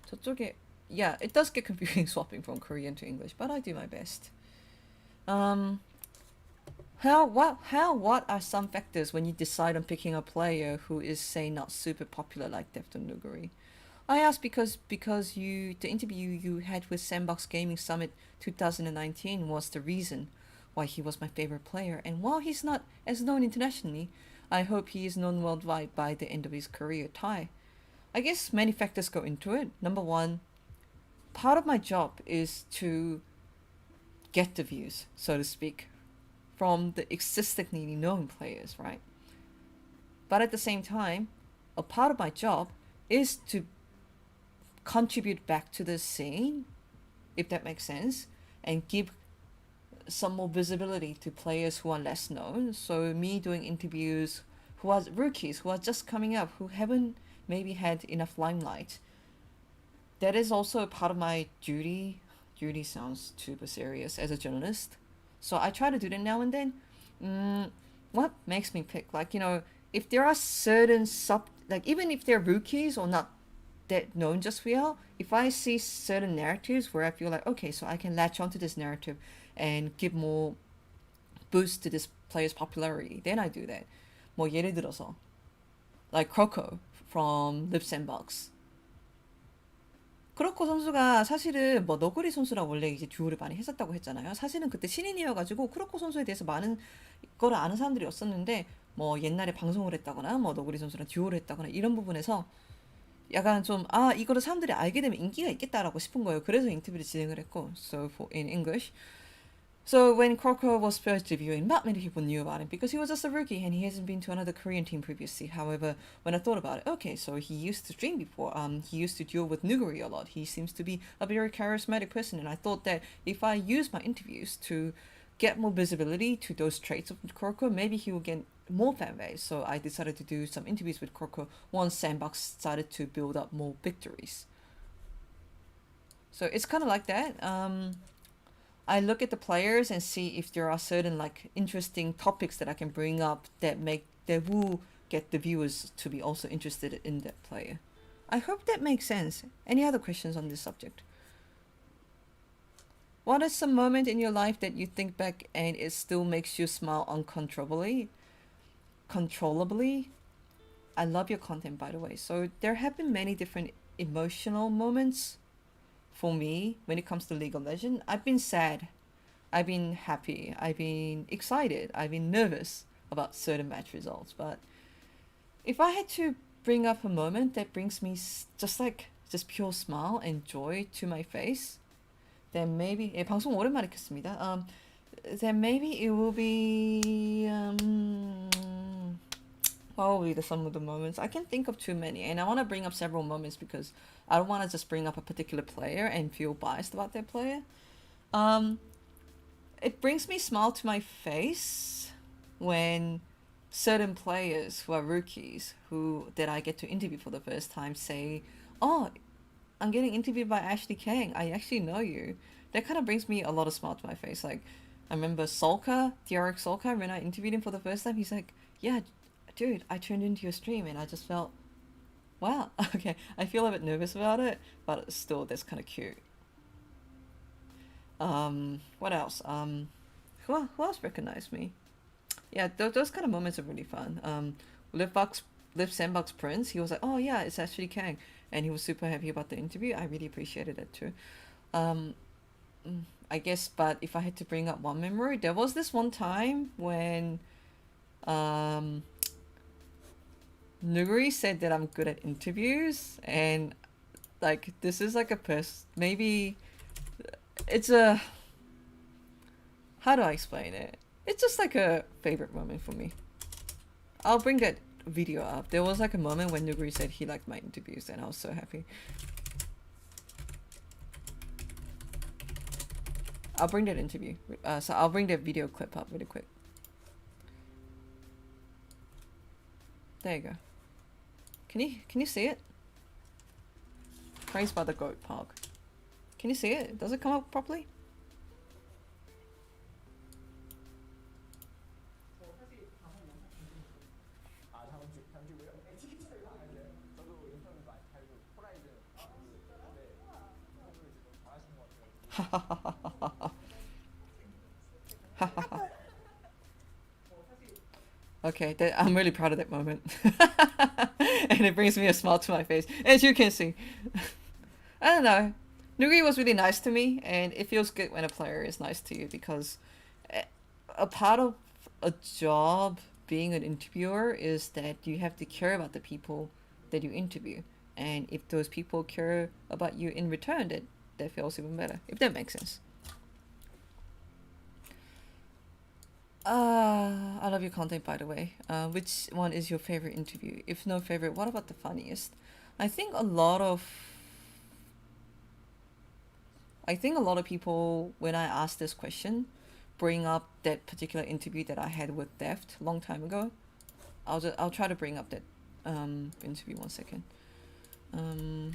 저쪽에 yeah, it does get confusing swapping from Korean to English, but I do my best. Um, what are some factors when you decide on picking a player who is, say, not super popular like Defton Nuguri? I asked because the interview you had with Sandbox Gaming Summit 2019 was the reason why he was my favorite player, and while he's not as known internationally, I hope he is known worldwide by the end of his career. Thai. I guess many factors go into it. Number one, part of my job is to get the views, so to speak, from the existingly known players, right? But at the same time, a part of my job is to contribute back to the scene, if that makes sense, and give some more visibility to players who are less known. So me doing interviews who are rookies, who are just coming up, who haven't maybe had enough limelight. That is also a part of my duty. Duty sounds super serious as a journalist. So I try to do that now and then. What makes me pick? Like, if there are certain like even if they're rookies or not that known just well, if I see certain narratives where I feel like, okay, so I can latch onto this narrative and give more boost to this player's popularity, then I do that. 뭐 예를 들어서 like Croco from Lip Sandbox. 크로코 선수가 사실은 뭐 너구리 선수랑 원래 이제 듀오를 많이 했었다고 했잖아요. 사실은 그때 신인이어가지고 크로코 선수에 대해서 많은 거를 아는 사람들이었었는데 뭐 옛날에 방송을 했다거나 뭐 너구리 선수랑 듀오를 했다거나 이런 부분에서 약간 좀 이거를 사람들이 알게 되면 인기가 있겠다라고 싶은 거예요. 그래서 인터뷰를 진행을 했고 so in English. So when Korko was first debuting, not many people knew about him because he was just a rookie and he hasn't been to another Korean team previously. However, when I thought about it, okay, so he used to stream before. He used to duel with Nuguri a lot. He seems to be a very charismatic person, and I thought that if I use my interviews to get more visibility to those traits of Korko, maybe he will get more fan base. So I decided to do some interviews with Korko once Sandbox started to build up more victories. So it's kind of like that. I look at the players and see if there are certain like interesting topics that I can bring up that will get the viewers to be also interested in that player. I hope that makes sense. Any other questions on this subject? What is some moment in your life that you think back and it still makes you smile uncontrollably? Controllably? I love your content, by the way. So there have been many different emotional moments for me when it comes to League of Legends. I've been sad, I've been happy, I've been excited, I've been nervous about certain match results. But if I had to bring up a moment that brings me just pure smile and joy to my face, then maybe 방송 오랜만에 켰습니다. Then maybe it will be probably some of the moments. I can think of too many, and I want to bring up several moments because I don't want to just bring up a particular player and feel biased about that player. It brings me smile to my face when certain players who are rookies that I get to interview for the first time say, "Oh, I'm getting interviewed by Ashley Kang. I actually know you." That kind of brings me a lot of smile to my face. Like I remember Solka, Derek Solka, when I interviewed him for the first time, he's like, "Yeah, dude, I tuned into your stream and I just felt, wow." Okay, I feel a bit nervous about it, but still, that's kind of cute. What else? Who else recognized me? Yeah, those kind of moments are really fun. Live Sandbox Prince, he was like, "Oh yeah, it's actually Kang," and he was super happy about the interview. I really appreciated it too. I guess, but if I had to bring up one memory, there was this one time when Nuguri said that I'm good at interviews, and like this is like maybe it's how do I explain it? It's just like a favorite moment for me. I'll bring that video up. There was like a moment when Nuguri said he liked my interviews, and I was so happy. I'll bring that interview. So I'll bring that video clip up really quick. There you go. Can you see it? Praised by the Goat Park. Can you see it? Does it come up properly? Okay, I'm really proud of that moment. And it brings me a smile to my face, as you can see. I don't know. Nuri was really nice to me, and it feels good when a player is nice to you because a part of a job being an interviewer is that you have to care about the people that you interview. And if those people care about you in return, that feels even better, if that makes sense. I love your content, by the way. Which one is your favorite interview? If no favorite, what about the funniest? I think a lot of I think a lot of people, when I ask this question, bring up that particular interview that I had with Deft a long time ago. I'll try to bring up that interview 1 second. Um,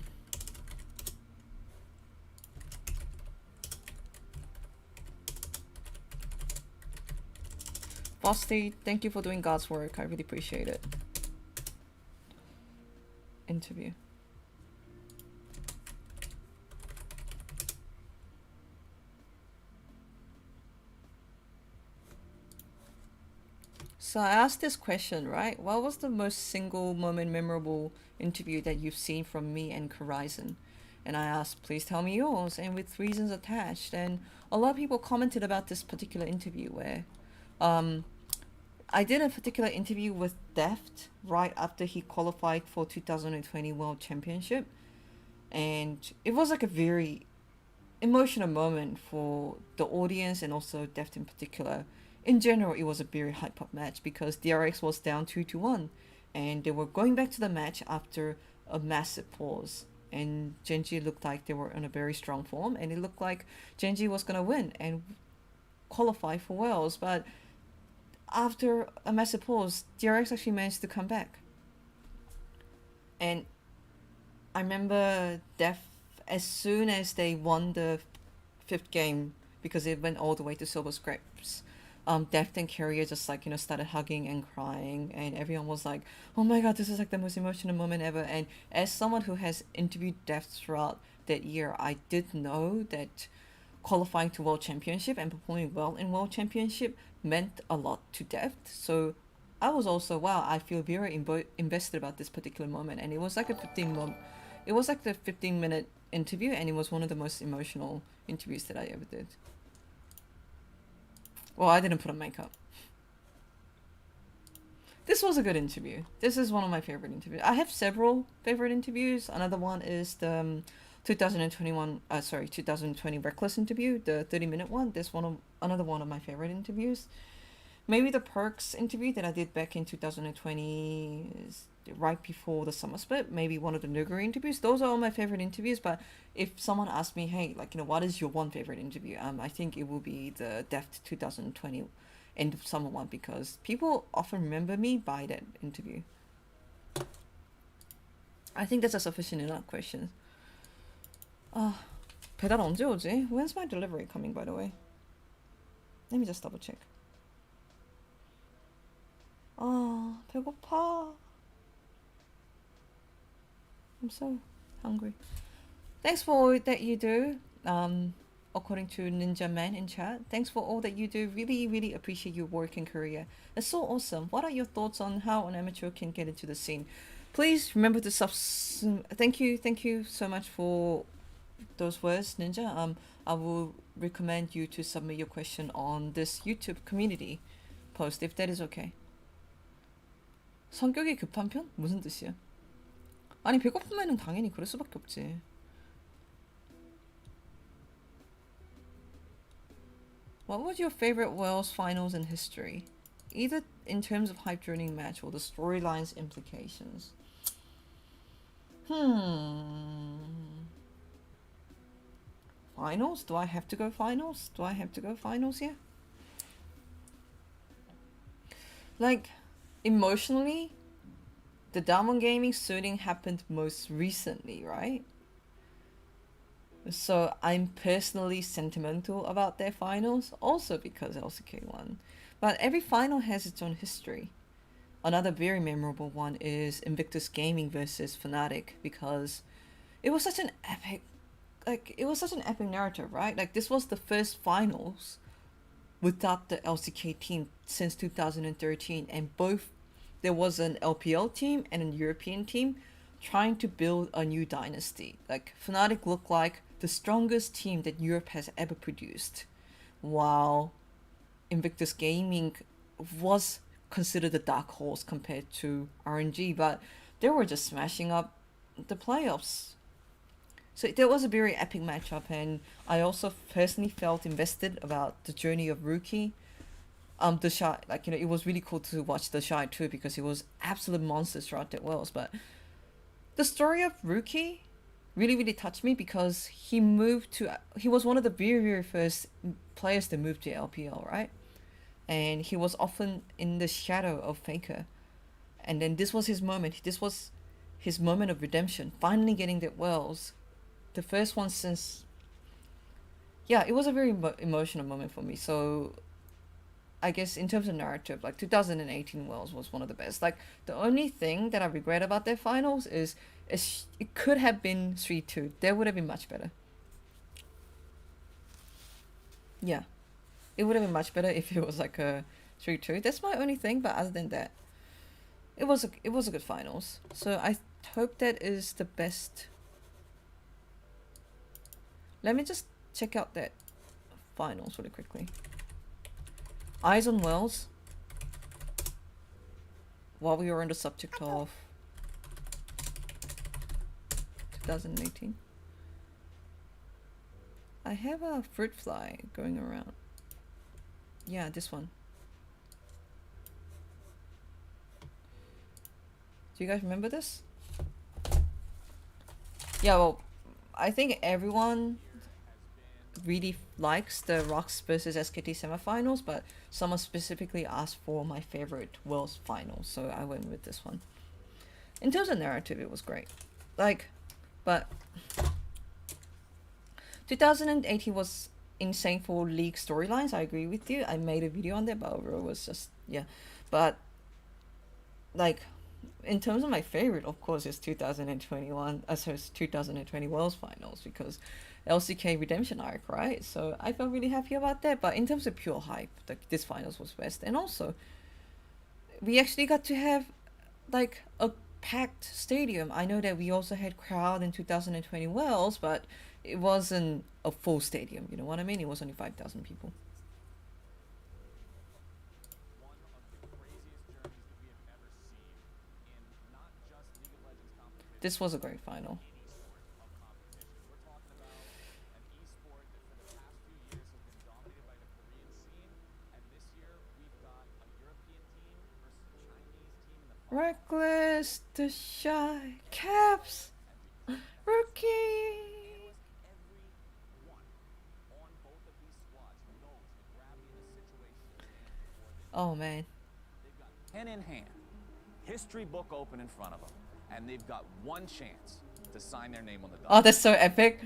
Fosti, thank you for doing God's work. I really appreciate it. Interview. So I asked this question, right? What was the most single moment memorable interview that you've seen from me and Horizon? And I asked, please tell me yours, and with reasons attached. And a lot of people commented about this particular interview where um, I did a particular interview with Deft right after he qualified for 2020 World Championship. And it was like a very emotional moment for the audience and also Deft in particular. In general, it was a very hype up match because DRX was down 2-1 and they were going back to the match after a massive pause. And Genji looked like they were in a very strong form, and it looked like Genji was gonna win and qualify for Worlds. But after a massive pause, DRX actually managed to come back. And I remember Def, as soon as they won the fifth game, because it went all the way to silver scraps, Deft and Carrier just like, started hugging and crying, and everyone was like, oh my god, this is like the most emotional moment ever. And as someone who has interviewed Deft throughout that year, I did know that qualifying to World Championship and performing well in World Championship meant a lot to Deft. So I was also, wow, I feel very invested about this particular moment. And it was like it was like the 15-minute interview, and it was one of the most emotional interviews that I ever did. Well, I didn't put on makeup. This was a good interview. This is one of my favorite interviews. I have several favorite interviews. Another one is the 2020 Reckless interview, the 30-minute one. This another one of my favorite interviews. Maybe the Perks interview that I did back in 2020, right before the summer split. Maybe one of the Nuguri interviews. Those are all my favorite interviews. But if someone asked me, hey, like, what is your one favorite interview? I think it will be the Deft 2020 end of summer one, because people often remember me by that interview. I think that's a sufficient enough question. 배달 언제 오지? When's my delivery coming, by the way? Let me just double check. 배고파. I'm so hungry. Thanks for all that you do. According to Ninja Man in chat, thanks for all that you do. Really, really appreciate your work in Korea. It's so awesome. What are your thoughts on how an amateur can get into the scene? Please remember to thank you so much for those words, Ninja. I will recommend you to submit your question on this YouTube community post, if that is okay. 성격이 급한 편? 무슨 뜻이야? 아니, 배고프면은 당연히 그럴 수밖에 없지. What was your favorite Worlds finals in history? Either in terms of hype during match or the storyline's implications. Finals? Do I have to go finals? Yeah? Like, emotionally, the Diamond Gaming suiting happened most recently, right? So I'm personally sentimental about their finals, also because LCK won. But every final has its own history. Another very memorable one is Invictus Gaming versus Fnatic, because it was such an like it was such an epic narrative, right? Like this was the first finals without the LCK team since 2013, and both there was an LPL team and a European team trying to build a new dynasty. Like Fnatic looked like the strongest team that Europe has ever produced, while Invictus Gaming was considered the dark horse compared to RNG, but they were just smashing up the playoffs. So there was a very epic matchup, and I also personally felt invested about the journey of Rookie. The Shy, like, you know, it was really cool to watch the Shy too, because he was absolute monsters throughout that Worlds. But the story of Rookie really, really touched me, because he was one of the very, very first players to move to LPL, right? And he was often in the shadow of Faker. And then this was his moment. This was his moment of redemption, finally getting that Worlds. The first one since... Yeah, it was a very emotional moment for me. So I guess in terms of narrative, like 2018 Worlds was one of the best. Like the only thing that I regret about their finals is it could have been 3-2. That would have been much better. Yeah, it would have been much better if it was like a 3-2. That's my only thing. But other than that, it was a good finals. So I hope that is the best. Let me just check out that finals really quickly. Eyes on Wells. While we were on the subject of 2018. I have a fruit fly going around. Yeah, this one. Do you guys remember this? Yeah, well, I think everyone really likes the Rocks versus SKT semifinals, but someone specifically asked for my favorite Worlds final, so I went with this one. In terms of narrative, it was great. Like, but 2018 was insane for league storylines. I agree with you. I made a video on that, but overall it was just, yeah. But like, in terms of my favorite, of course, is 2021. So it's 2020 Worlds finals, because LCK redemption arc, right? So I felt really happy about that. But in terms of pure hype, like this finals was best, and also we actually got to have like a packed stadium. I know that we also had crowd in 2020 Worlds, but it wasn't a full stadium. You know what I mean? It was only 5,000 people. This was a great final. Reckless, the Shy, Caps, Rookie. Oh man. Pen in hand, history book open in front of them, and they've got one chance to sign their name on the document. Oh, that's so epic.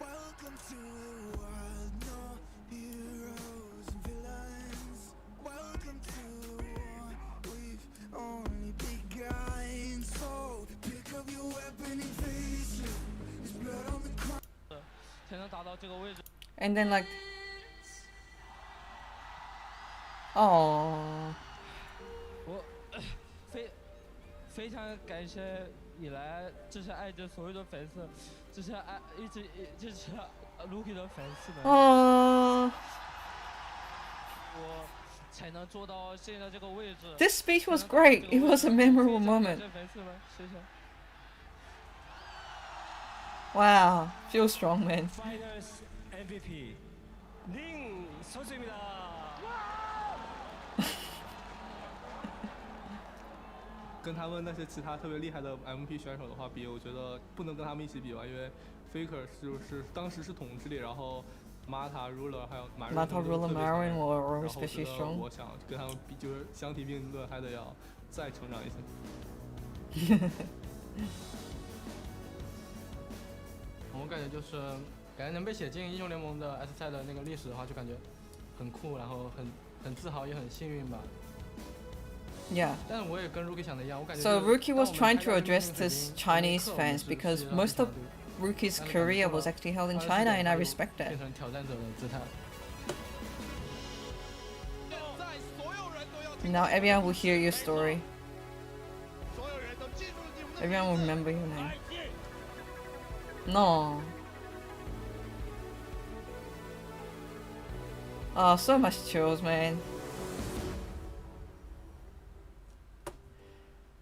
Welcome to a world, no heroes and villains. Welcome to one we've only begun. So pick up your weapon and face it. There's blood on the ground. And then like, oh. 我非常感谢以来支持爱的所有的粉丝，支持爱一直支持 Lucky 的粉丝们，Oh. 我才能做到现在这个位置。 This speech was great. It was a memorable moment. 粉丝们，谢谢。 Wow, feel strong, man. Finals MVP 링 선수입니다. 跟他们那些其他特别厉害的 MP 选手的话比，我觉得不能跟他们一起比吧，因为 Faker 就是当时是统治力，然后 Mata Ruler 还有 Mata Ruler Marin were especially 然后 strong. 我想跟他们比，就是相提并论，还得要再成长一些。我感觉就是感觉能被写进英雄联盟的 S 赛的那个历史的话，就感觉很酷，然后很自豪，也很幸运吧。 Yeah. 但是我也跟 Rookie 想的一样，我感觉。 So Rookie was trying to address this Chinese fans, because most of Rookie's 让人感觉 career 出了 was actually held in 他的视 China, 点 and I 有 respect that. 变成挑战者的姿态。 Now everyone will hear your story. Everyone will remember your name. No. Oh, so much chills, man.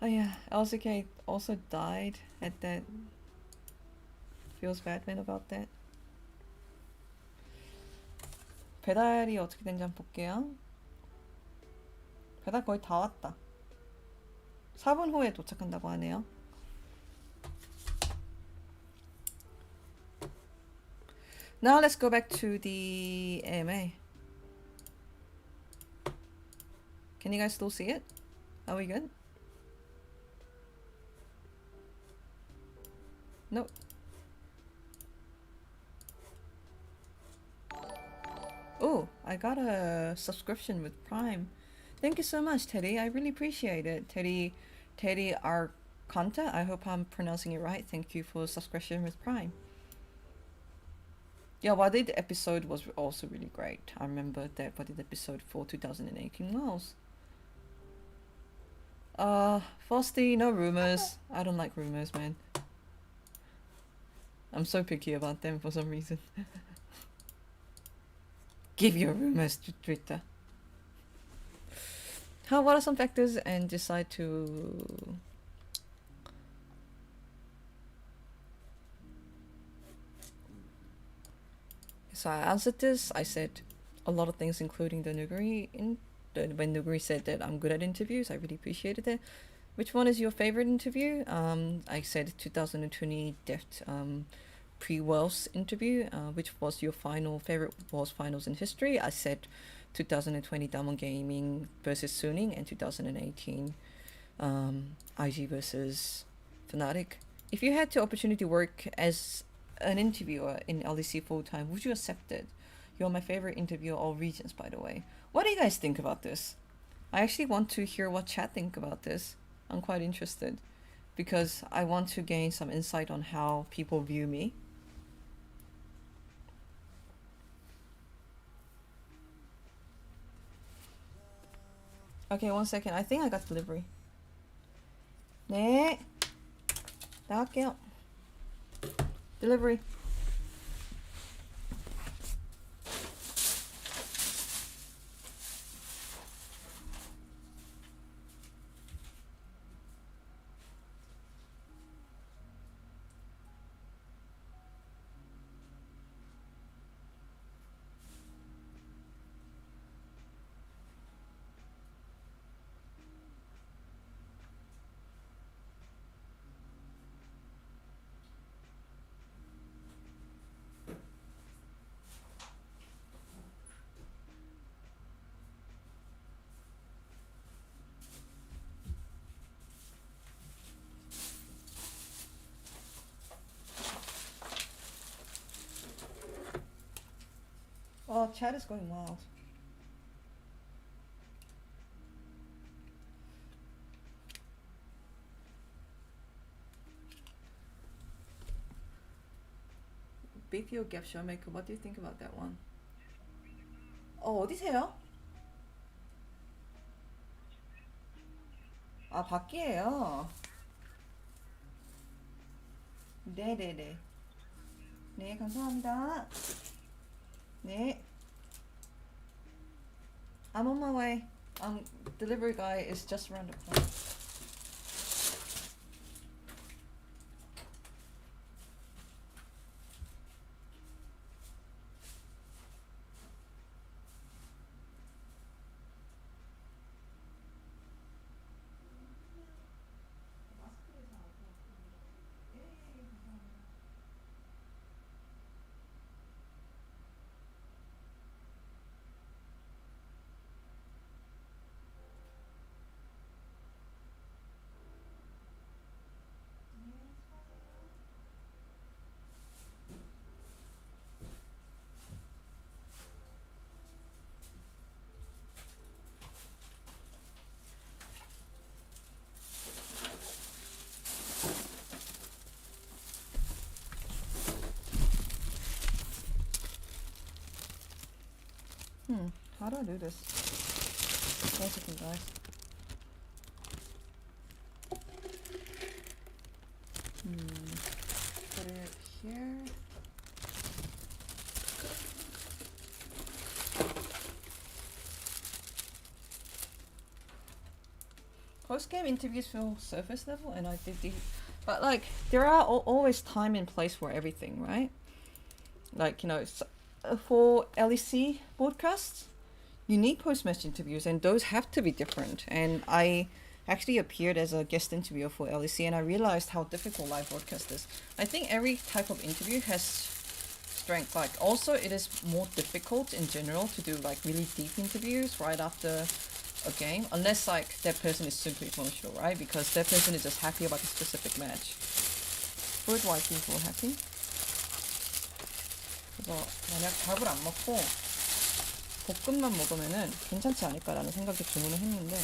Oh yeah, LCK also died at that. Feels bad, man, about that. 배달이 어떻게 된지 한번 볼게요. 배달 거의 다 왔다. 4분 후에 도착한다고 하네요. Now let's go back to the AMA. Can you guys still see it? Are we good? Nope. Oh, I got a subscription with Prime. Thank you so much, Teddy. I really appreciate it. Teddy Arconta. I hope I'm pronouncing it right. Thank you for subscription with Prime. Yeah, Wadid episode was also really great. I remember that Wadid episode for 2018 was. Frosty, no rumors. I don't like rumors, man. I'm so picky about them for some reason. Give your rumors to Twitter. What are some factors and decide to... So I answered this. I said a lot of things, including the Nuguri. When Nuguri said that I'm good at interviews, I really appreciated it. Which one is your favorite interview? I said 2020 Deft pre-Worlds interview. Which was your favorite Worlds finals in history? I said 2020 Diamond Gaming versus Suning, and 2018 IG versus Fnatic. If you had the opportunity to work as an interviewer in LEC full time, would you accept it? You're my favorite interviewer all regions, by the way. What do you guys think about this? I actually want to hear what chat think about this. I'm quite interested because I want to gain some insight on how people view me. Okay, 1 second. I think I got delivery. 네. 나갈게요. Delivery. Oh, chat is going wild. BPO Gap Showmaker, what do you think about that one? 어디세요? 아, 밖이에요. 네네네. 네, 감사합니다. 네. I'm on my way. Delivery guy is just around the corner. How do I do this? One second, guys. Put it here. Post-game interviews feel surface level, and I did the, but like there are always time and place for everything, right? Like, you know, for LEC broadcasts, you need post-match interviews, and those have to be different. And I actually appeared as a guest interviewer for LEC, and I realized how difficult live broadcast is. I think every type of interview has strength. Like, also it is more difficult in general to do like really deep interviews right after a game, unless like that person is simply emotional, right? Because that person is just happy about the specific match. Bird white people happy. 그래서 만약 밥을 안 먹고 볶음만 먹으면은 괜찮지 않을까라는 생각에 주문을 했는데.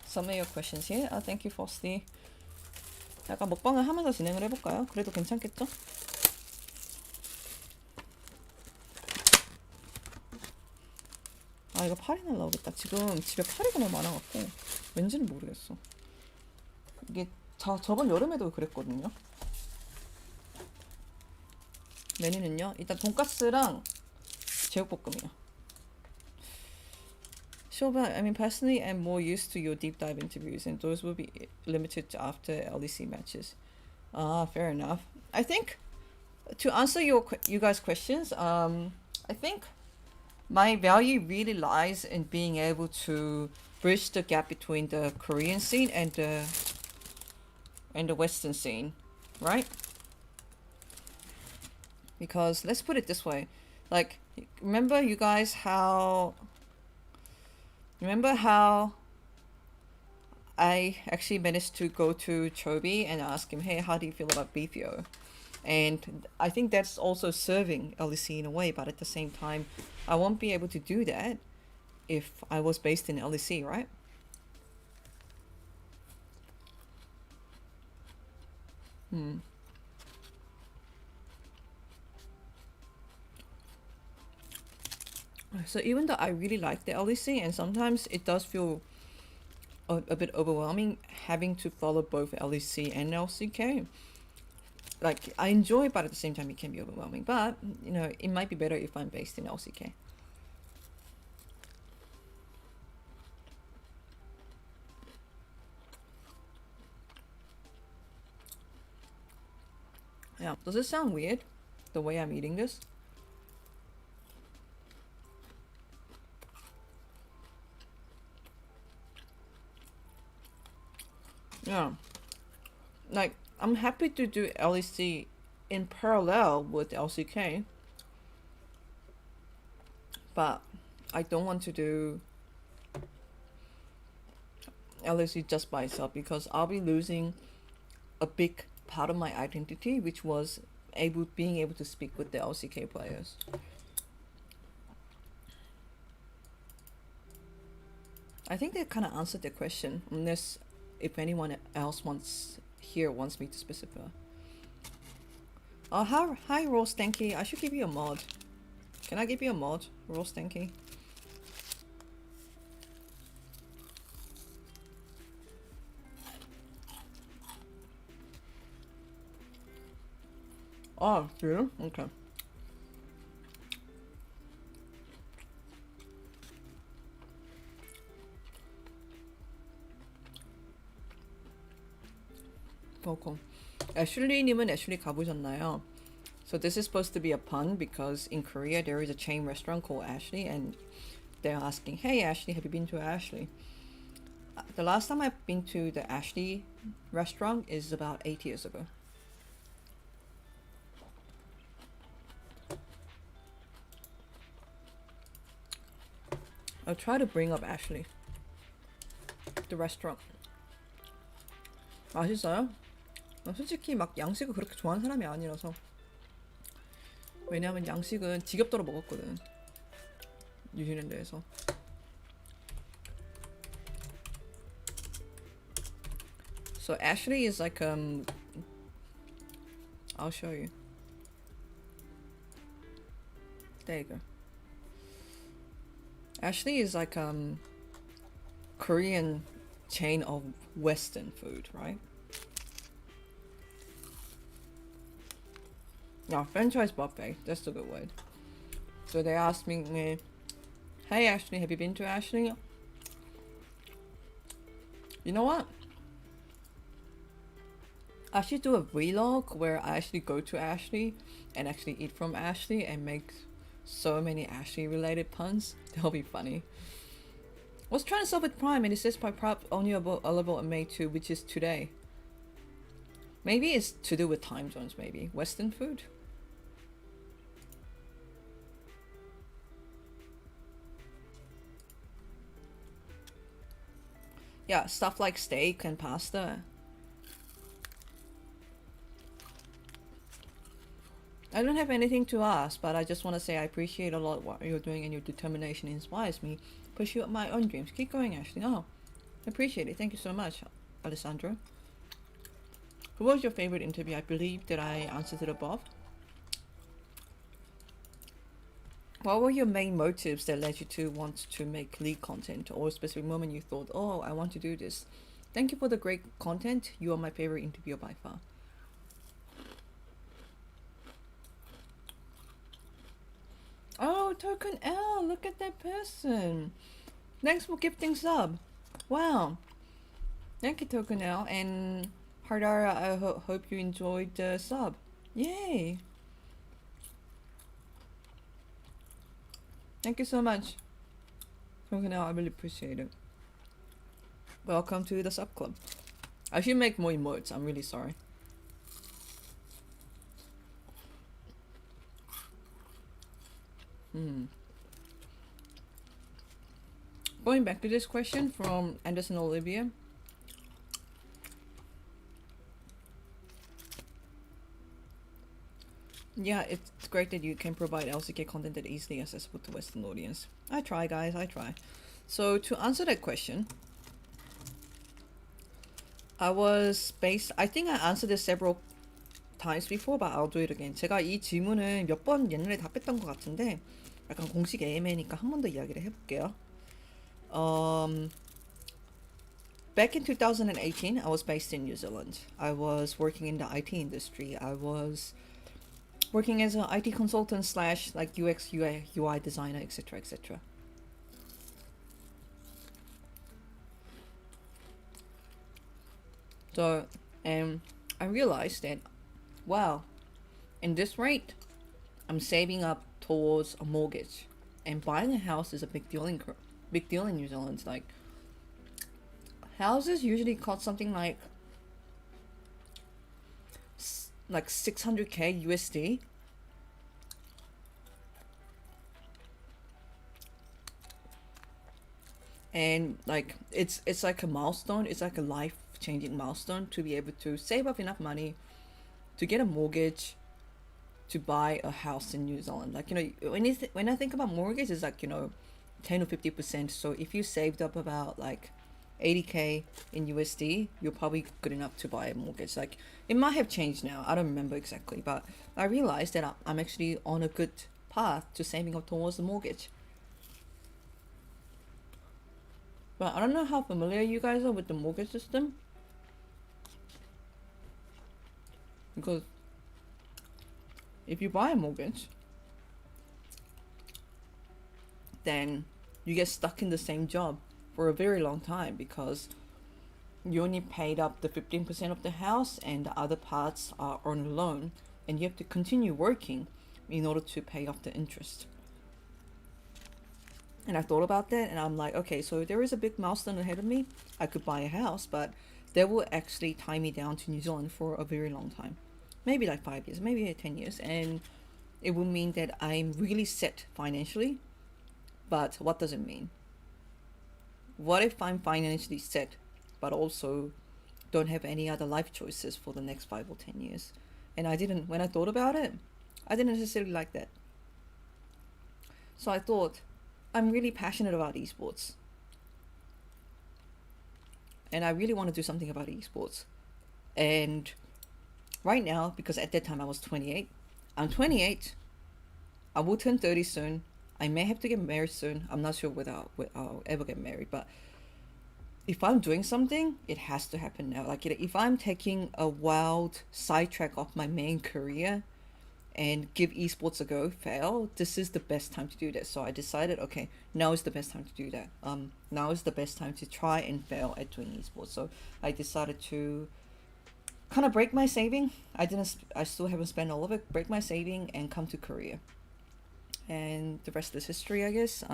Some of your questions here. Thank you, Frosty. 약간 먹방을 하면서 진행을 해볼까요? 그래도 괜찮겠죠? 아, 이거 팔이 날라오겠다. 지금 집에 파리가 너무 많아갖고 왠지는 모르겠어. 이게 저번 여름에도 그랬거든요. 메뉴는요, 일단 돈까스랑 제육볶음이요. Sure, but I mean, personally, I'm more used to your deep dive interviews, and those will be limited to after LEC matches. Fair enough. I think to answer you guys' questions, I think my value really lies in being able to bridge the gap between the Korean scene and the Western scene, right? Because let's put it this way, like, remember how I actually managed to go to Chobi and ask him, hey, how do you feel about BPO? And I think that's also serving LEC in a way, but at the same time, I won't be able to do that if I was based in LEC, right? So even though I really like the LEC, and sometimes it does feel a bit overwhelming having to follow both LEC and LCK. Like, I enjoy it, but at the same time it can be overwhelming. But, you know, it might be better if I'm based in LCK. Yeah, does it sound weird, the way I'm eating this? Yeah, like, I'm happy to do LEC in parallel with LCK, but I don't want to do LEC just by itself, because I'll be losing a big part of my identity, which was being able to speak with the LCK players. I think that kind of answered the question, unless if anyone else wants me to specify. Oh, hi Rose Stanky. I should give you a mod. Can I give you a mod, Rose Stanky? Oh, yeah? Okay. cool. 애슐리님은 애슐리 가보셨나요? So this is supposed to be a pun because in Korea there is a chain restaurant called Ashley, and they're asking, hey Ashley, have you been to Ashley? The last time I've been to the Ashley restaurant is about 8 years ago. I'll try to bring up Ashley, the restaurant. 맛있어요? 나 솔직히 막 양식을 그렇게 좋아하는 사람이 아니라서. 왜냐면 양식은 지겹도록 먹었거든, 뉴질랜드에서. So Ashley is like I'll show you. There you go. Ashley is like Korean chain of Western food, right? No, franchise buffet. That's the good word. So they asked me, "Hey Ashley, have you been to Ashley?" You know what? I should do a vlog where I actually go to Ashley and actually eat from Ashley and make so many Ashley related puns. That'll be funny. Was trying to solve with Prime and it says my prop only available on May 2, which is today. Maybe it's to do with time zones, maybe. Western food? Yeah, stuff like steak and pasta. I don't have anything to ask, but I just want to say I appreciate a lot what you're doing and your determination inspires me. Pursue my own dreams. Keep going, Ashley. Oh, I appreciate it. Thank you so much, Alessandro. Who was your favorite interview? I believe that I answered it above. What were your main motives that led you to want to make league content, or a specific moment you thought, oh, I want to do this? Thank you for the great content. You are my favorite interviewer by far. Oh, Token L, look at that person. Thanks for gifting sub. Wow. Thank you, Token L. And Hardara, I hope you enjoyed the sub. Yay. Thank you so much. Token L, I really appreciate it. Welcome to the sub club. I should make more emotes, I'm really sorry. Going back to this question from Anderson Olivia. Yeah, it's great that you can provide LCK content that easily accessible to Western audience. I try, guys, I try. So to answer that question, I think I answered this several times before, but I'll do it again. 제가 이 질문을 몇 번 옛날에 답했던 것 같은데 약간 공식 AMA니까 한 번 더 이야기를 해볼게요. Back in 2018, I was based in New Zealand. I was working in the IT industry. I was working as an IT consultant slash like UX, UI designer, etc., etc. So, I realized that, wow, in this rate, I'm saving up towards a mortgage, and buying a house is a big deal in New Zealand. Like, houses usually cost something like 600k USD. And like it's like a milestone, it's like a life-changing milestone to be able to save up enough money to get a mortgage to buy a house in New Zealand. Like, you know, when I think about mortgage, it's like, you know, 10 or 50%. So if you saved up about like 80k in USD, you're probably good enough to buy a mortgage. Like, it might have changed now, I don't remember exactly, but I realized that I'm actually on a good path to saving up towards the mortgage. But I don't know how familiar you guys are with the mortgage system, because if you buy a mortgage, then you get stuck in the same job for a very long time, because you only paid up the 15% of the house and the other parts are on loan, and you have to continue working in order to pay off the interest. And I thought about that, and I'm like, okay, so there is a big milestone ahead of me. I could buy a house, but that will actually tie me down to New Zealand for a very long time. Maybe like 5 years, maybe 10 years. And it will mean that I'm really set financially. But what does it mean? What if I'm financially set, but also don't have any other life choices for the next 5 or 10 years? And when I thought about it, I didn't necessarily like that. So I thought, I'm really passionate about esports. And I really want to do something about esports. And right now, because at that time I was 28, I'm 28. I will turn 30 soon. I may have to get married soon. I'm not sure whether I'll ever get married, but if I'm doing something, it has to happen now. Like if I'm taking a wild sidetrack of my main career and give esports a go, fail, this is the best time to do that. So I decided, okay, now is the best time to do that. Now is the best time to try and fail at doing esports. So I decided to kind of break my saving. I still haven't spent all of it. Break my saving and come to Korea. And the rest is history, I guess.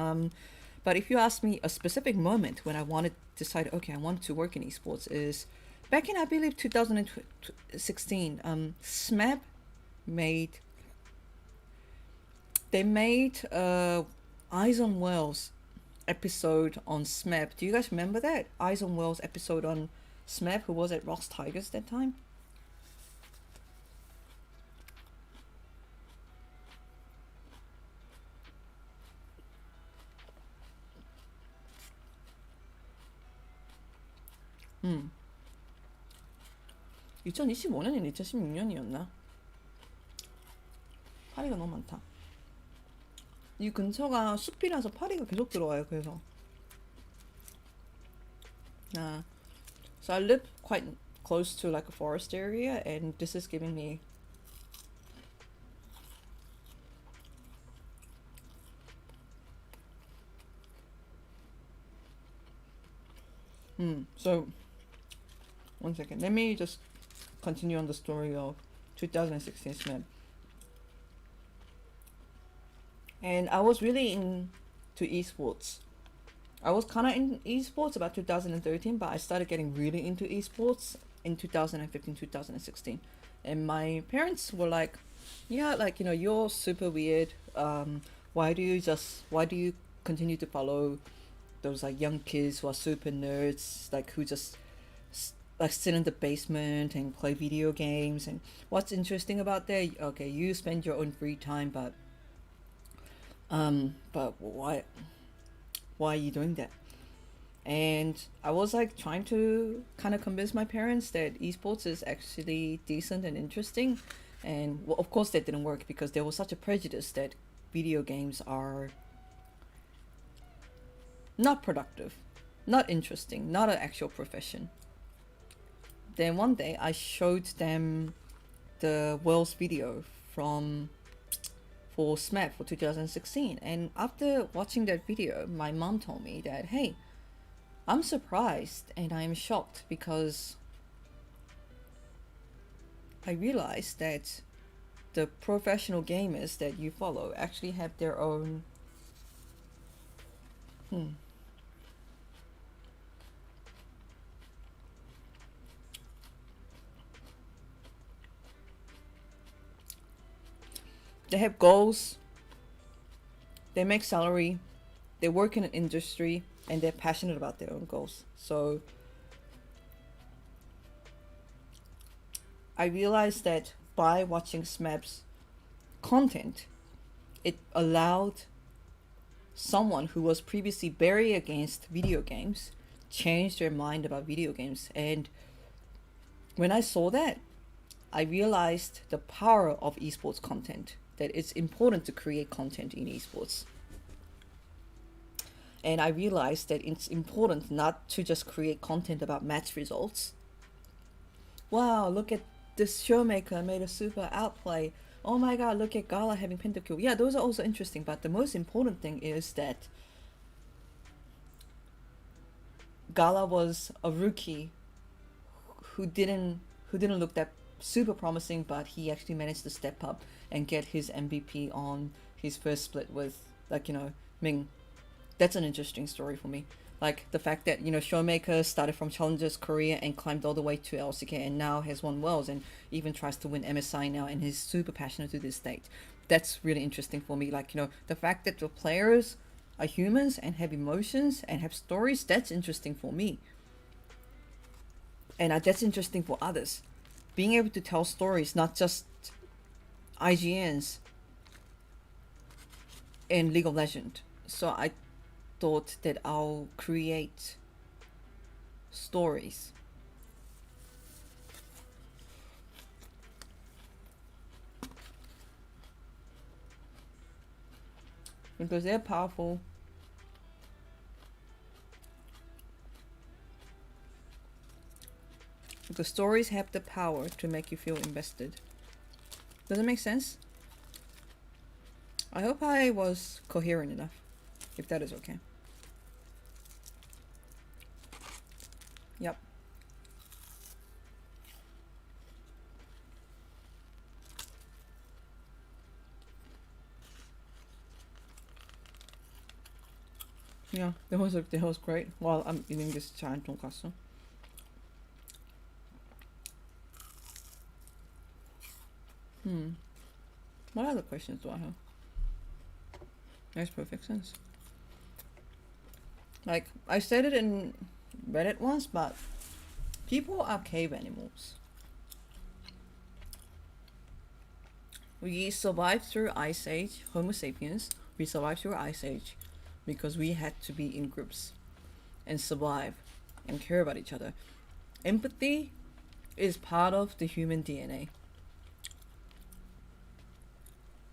But if you ask me a specific moment when I wanted to decide, okay, I want to work in esports, is back in, I believe, 2016. SMAP made Eyes on Wells episode on SMAP. Do you guys remember that Eyes on Wells episode on SMAP? Who was at Rox Tigers that time? 음. 2025년이나 2016년이었나? 파리가 너무 많다. 이 근처가 숲이라서 파리가 계속 들어와요. 그래서 so I live quite close to like a forest area, and this is giving me so one second, let me just continue on the story of 2016 SMAP. And I was really into esports. I was kind of in esports about 2013, but I started getting really into esports in 2015, 2016. And my parents were like, yeah, like, you know, you're super weird. Why do you continue to follow those like young kids who are super nerds, like who just like sit in the basement and play video games? And what's interesting about that? Okay, you spend your own free time, but why are you doing that? And I was like trying to kind of convince my parents that esports is actually decent and interesting. And well, of course that didn't work, because there was such a prejudice that video games are not productive, not interesting, not an actual profession. Then one day I showed them the Wells video for SMAP for 2016, and after watching that video, my mom told me that, hey, I'm surprised and I'm shocked, because I realized that the professional gamers that you follow actually have their own they have goals, they make salary, they work in an industry, and they're passionate about their own goals. So I realized that by watching SMAP's content, it allowed someone who was previously very against video games change their mind about video games. And when I saw that, I realized the power of esports content, that it's important to create content in esports. And I realized that it's important not to just create content about match results. Wow, look at this Showmaker made a super outplay. Oh my god, look at Gala having pentakill. Yeah, those are also interesting, but the most important thing is that Gala was a rookie who didn't look that super promising, but he actually managed to step up and get his MVP on his first split with, like, you know, Ming. That's an interesting story for me. Like the fact that, you know, Showmaker started from Challengers Korea and climbed all the way to LCK and now has won Worlds and even tries to win MSI now, and he's super passionate to this date. That's really interesting for me. Like, you know, the fact that the players are humans and have emotions and have stories, that's interesting for me. And that's interesting for others. Being able to tell stories, not just IGNs in League of Legends. So I thought that I'll create stories. Because they're powerful. Because stories have the power to make you feel invested. Does it make sense? I hope I was coherent enough, if that is okay. Yep. Yeah, that was great. While I'm eating this giant tonkatsu. What other questions do I have? Makes perfect sense. Like, I said it in Reddit once, but people are cave animals. We survived through Ice Age, Homo sapiens. We survived through Ice Age because we had to be in groups and survive and care about each other. Empathy is part of the human DNA.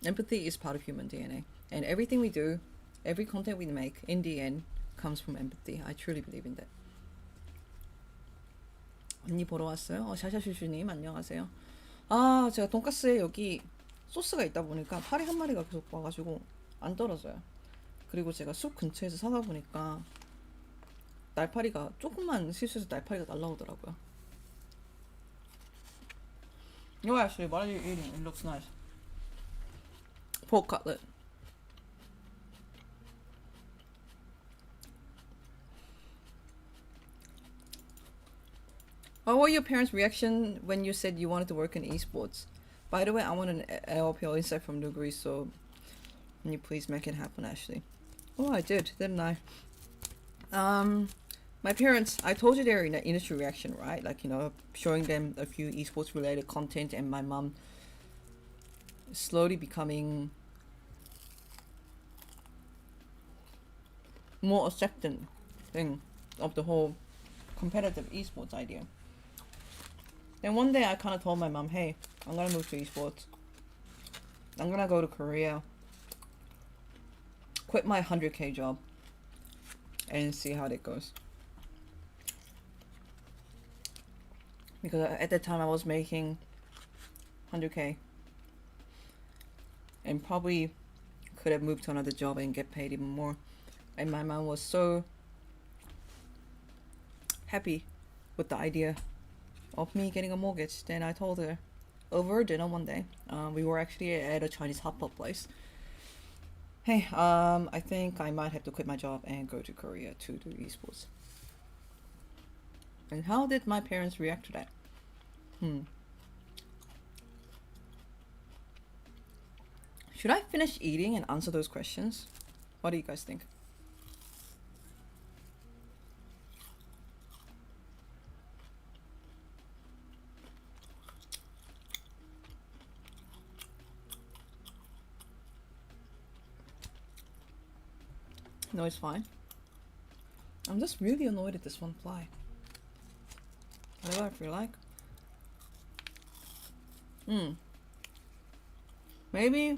Empathy is part of human DNA. And everything we do, every content we make, in the end, comes from empathy. I truly believe in that. 언니 보러 왔어요? 샤샤슈슈님 안녕하세요. 아, 제가 돈가스에 여기 소스가 있다 보니까 파리 한 마리가 계속 와가지고 안 떨어져요. 그리고 제가 숲 근처에서 사다 보니까 날파리가 조금만 실수해서 날파리가 날라오더라고요. No, actually, what are you eating? It looks nice. Pork cutlet. What were your parents' reaction when you said you wanted to work in esports? By the way, I want an LPL insight from Nuguri, so can you please make it happen, Ashley? Oh, I did, didn't I? My parents, I told you their initial reaction, right? Like, you know, showing them a few esports related content and my mom slowly becoming more accepting thing of the whole competitive esports idea. Then one day I kind of told my mom, hey, I'm gonna move to esports. I'm gonna go to Korea, quit my 100k job, and see how that goes. Because at that time I was making 100k and probably could have moved to another job and get paid even more. And my mom was so happy with the idea of me getting a mortgage. Then I told her over dinner one day, we were actually at a Chinese hotpot place. Hey, I think I might have to quit my job and go to Korea to do esports. And how did my parents react to that? Should I finish eating and answer those questions? What do you guys think? No, it's fine. I'm just really annoyed at this one fly. Whatever I feel like. Maybe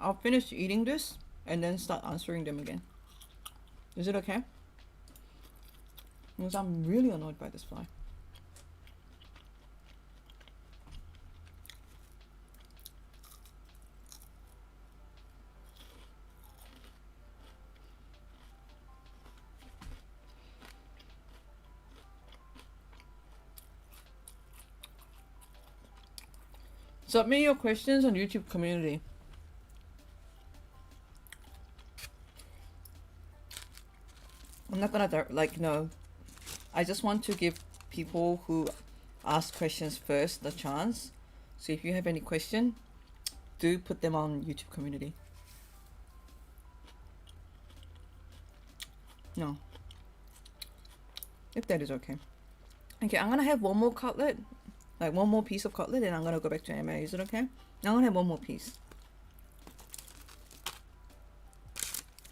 I'll finish eating this and then start answering them again. Is it okay? Because I'm really annoyed by this fly. Submit your questions on YouTube community. I'm not gonna no. I just want to give people who ask questions first the chance. So if you have any question, do put them on YouTube community. No. If that is okay. Okay, I'm gonna have one more cutlet. Like one more piece of cutlet, and I'm gonna go back to AMA. Is it okay? I'm gonna have one more piece.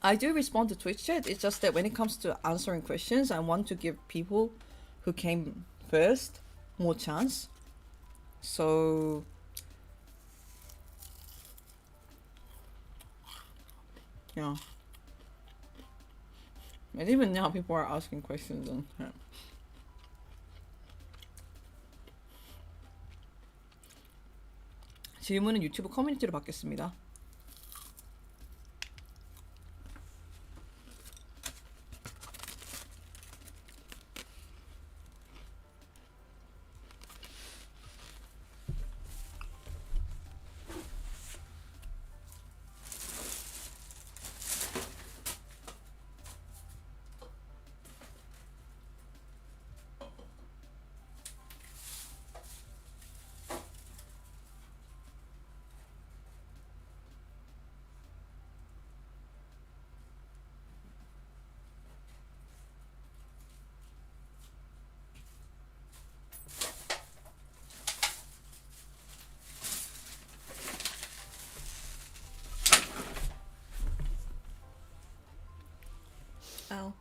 I do respond to Twitch chat. It's just that when it comes to answering questions, I want to give people who came first more chance. So Yeah. And even now, people are asking questions on her. 질문은 유튜브 커뮤니티로 받겠습니다. Ow.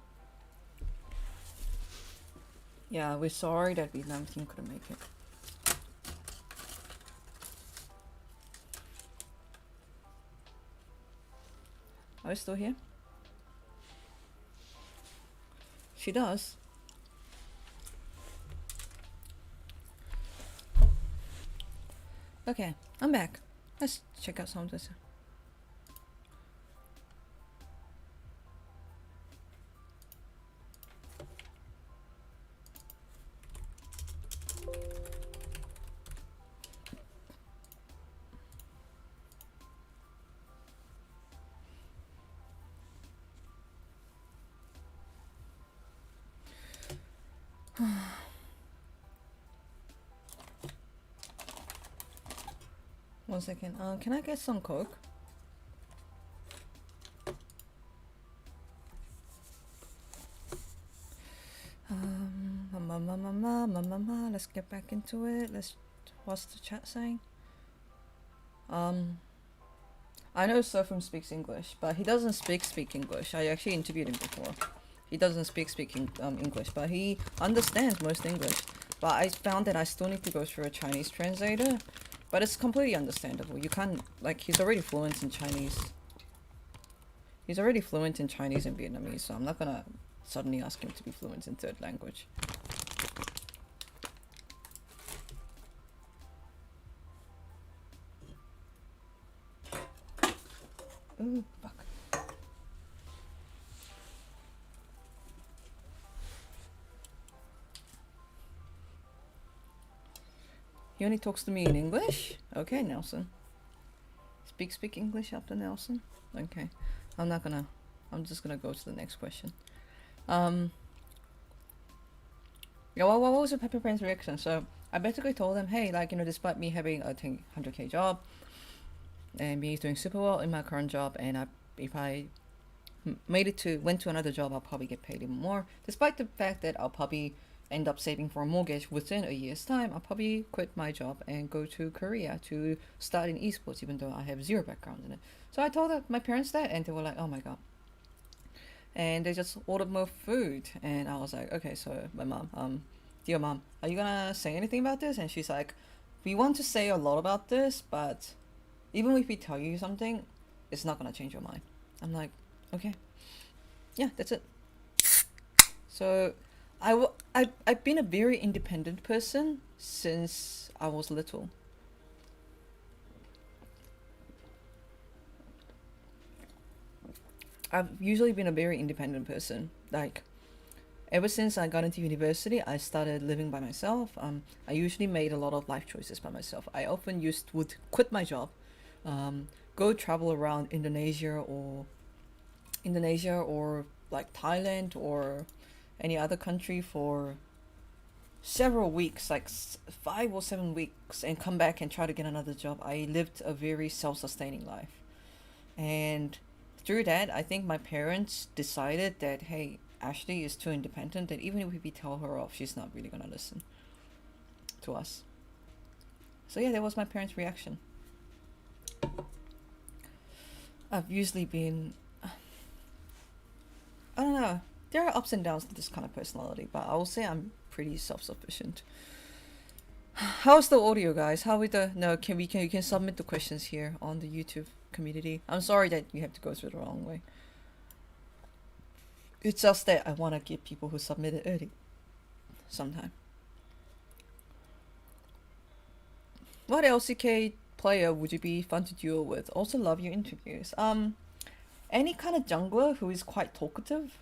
Yeah, we're sorry that Vietnam team couldn't make it. Are we still here? She does. Okay, I'm back. Let's check out some of this. One second. Can I get some Coke? Let's get back into it. What's the chat saying? I know Surfum speaks English, but he doesn't speak English. I actually interviewed him before. He doesn't speak English, but he understands most English. But I found that I still need to go through a Chinese translator. But it's completely understandable. You can't, like, he's already fluent in Chinese. He's already fluent in Chinese and Vietnamese, so I'm not gonna suddenly ask him to be fluent in third language. Ooh, fuck. He only talks to me in English? Okay, Nelson. Speak English after Nelson? Okay. I'm just gonna go to the next question. Yeah, what was the Pepper Prince reaction? So I basically told him, hey, like, you know, despite me having a 100k job and me doing super well in my current job, and if I went to another job, I'll probably get paid even more. Despite the fact that I'll probably end up saving for a mortgage within a year's time, I'll probably quit my job and go to Korea to start in esports, even though I have zero background in it. So I told my parents that, and they were like, oh my god. And they just ordered more food, and I was like, okay. So my mom, dear mom, are you gonna say anything about this? And she's like, we want to say a lot about this, but even if we tell you something, it's not gonna change your mind. I'm like, okay, yeah, that's it. So I've been a very independent person since I was little. I've usually been a very independent person. Like, ever since I got into university, I started living by myself. I usually made a lot of life choices by myself. I often would quit my job, go travel around Indonesia or like Thailand or any other country for several weeks, like 5 or 7 weeks, and come back and try to get another job. I lived a very self-sustaining life, and through that, I think my parents decided that, hey, Ashley is too independent, and even if we tell her off, she's not really gonna listen to us. So yeah, that was my parents' reaction. I've usually been, I don't know, there are ups and downs to this kind of personality, but I will say I'm pretty self-sufficient. How's the audio, guys? How with the, no, you can submit the questions here on the YouTube community. I'm sorry that you have to go through the wrong way. It's just that I want to give people who submitted early sometime. What LCK player would you be fun to duel with? Also love your interviews. Any kind of jungler who is quite talkative.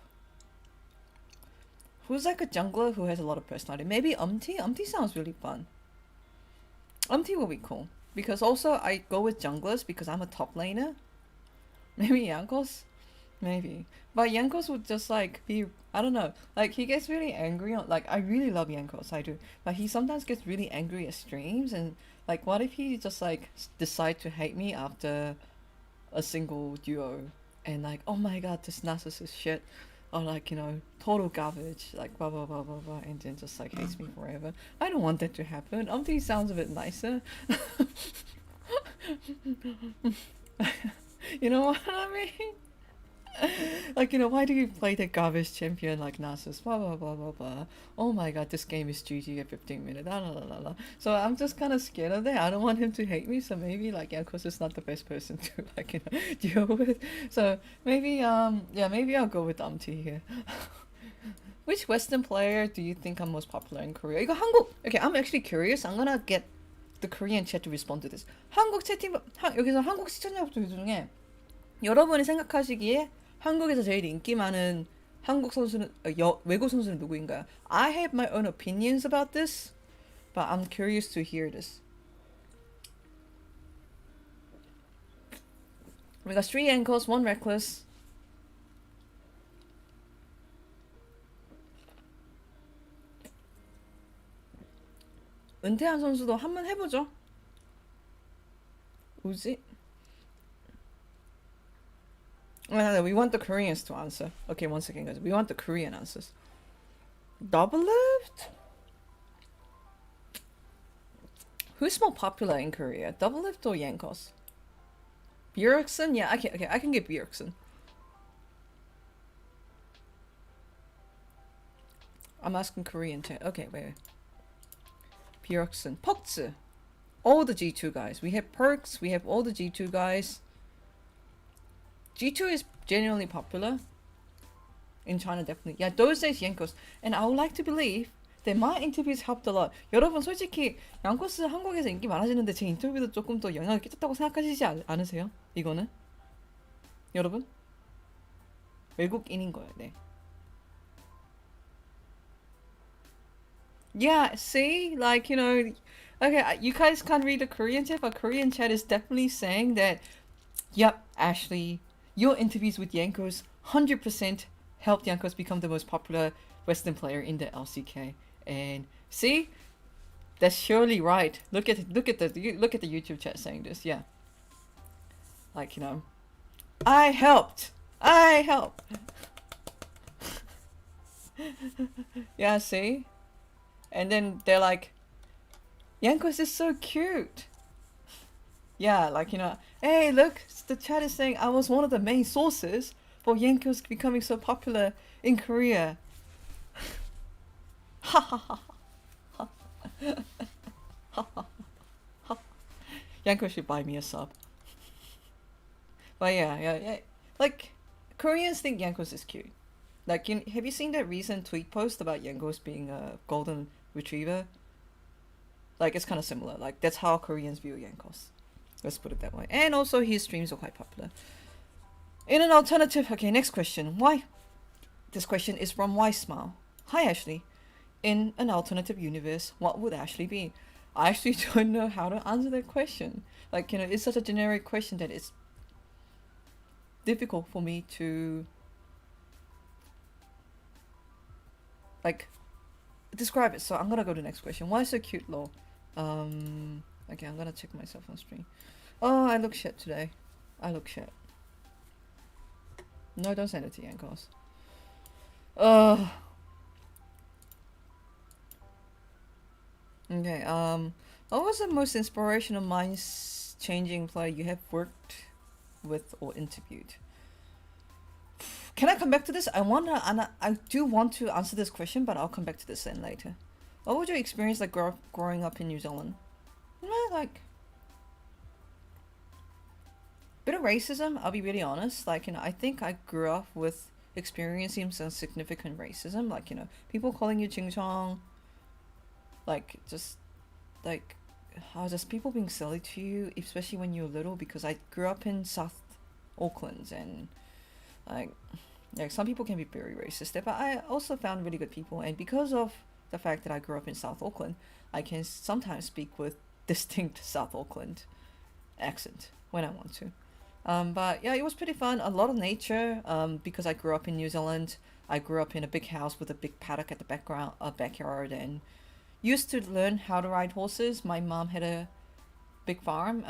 Who's like a jungler who has a lot of personality? Maybe Umti? Umti sounds really fun. Umti will be cool. Because also I go with junglers because I'm a top laner. Maybe Yankos? Maybe. But Yankos would just like be, I don't know, like he gets really angry on, like I really love Yankos, I do. But he sometimes gets really angry at streams and like what if he just like decide to hate me after a single duo and like, oh my god, this narcissist shit. Or like, you know, total garbage, like blah blah blah blah blah, and then just like hates me forever. I don't want that to happen. Umti sounds a bit nicer. You know what I mean? Like, you know, why do you play the garbage champion like Nasus? Blah blah blah blah blah. Oh my god, this game is GG at 15 minutes. La, la, la, la, la. So I'm just kind of scared of that. I don't want him to hate me. So maybe like Yankos is not the best person to like, you know, deal with. So maybe yeah, maybe I'll go with Umti here. Which Western player do you think are most popular in Korea? 이거 한국. Okay, I'm actually curious. I'm gonna get the Korean chat to respond to this. 한국 채팅 여기서 한국 시청자분들 중에 여러분이 생각하시기에 한국에서 제일 인기 많은 한국 선수는 외국 선수는 누구인가요? I have my own opinions about this, but I'm curious to hear this. We got 3 ankles, 1 reckless. 은퇴한 선수도 한번 해보죠. 우지? No, we want the Koreans to answer. Okay, one second, guys. We want the Korean answers. Double lift? Who's more popular in Korea? Double lift or Yankos? Bjergsen? Yeah, I can get Bjergsen. I'm asking Korean too. Okay, wait. Bjergsen. Pokzu. All the G2 guys. We have Perks. We have all the G2 guys. G2 is genuinely popular. In China, definitely. Yeah, those days, Yankos. And I would like to believe that my interviews helped a lot. 여러분, 솔직히, 양코스 한국에서 인기 많아지는데 제 인터뷰도 조금 더 영향을 끼쳤다고 생각하시지 않으세요? 이거는? 여러분? 외국인인 거예요, 네. Yeah, see? Like, you know, okay, you guys can't read the Korean chat, but Korean chat is definitely saying that, yep, Ashley, your interviews with Yankos 100% helped Yankos become the most popular Western player in the LCK. And see, that's surely right. Look at the YouTube chat saying this. Yeah, like, you know, I helped. Yeah, see, and then they're like, Yankos is so cute. Yeah, like, you know, hey, look, the chat is saying I was one of the main sources for Yankos becoming so popular in Korea. Ha ha ha ha. Ha ha ha. Yankos should buy me a sub. But yeah. Like, Koreans think Yankos is cute. Like, have you seen that recent tweet post about Yankos being a golden retriever? Like, it's kind of similar. Like, that's how Koreans view Yankos. Let's put it that way. And also his streams are quite popular. In an alternative, okay, next question. Why? This question is from Why Smile. Hi Ashley. In an alternative universe, what would Ashley be? I actually don't know how to answer that question. Like, you know, it's such a generic question that it's difficult for me to like describe it. So I'm gonna go to the next question. Why so cute, lol? Okay, I'm gonna check myself on stream. Oh, I look shit today. I look shit. No, don't send it to Yankos. Okay, what was the most inspirational mind-changing player you have worked with or interviewed? Can I come back to this? I do want to answer this question, but I'll come back to this then later. What was your experience like growing up in New Zealand? Like, bit of racism, I'll be really honest. Like, I think I grew up with experiencing some significant racism. Like, people calling you ching chong. Like, just, like, how just people being silly to you, especially when you're little, because I grew up in South Auckland, and, like, some people can be very racist there, but I also found really good people, and because of the fact that I grew up in South Auckland, I can sometimes speak with distinct South Auckland accent when I want to. But yeah, it was pretty fun. A lot of nature. Because I grew up in New Zealand, I grew up in a big house with a big paddock at the backyard, and used to learn how to ride horses. My mom had a big farm.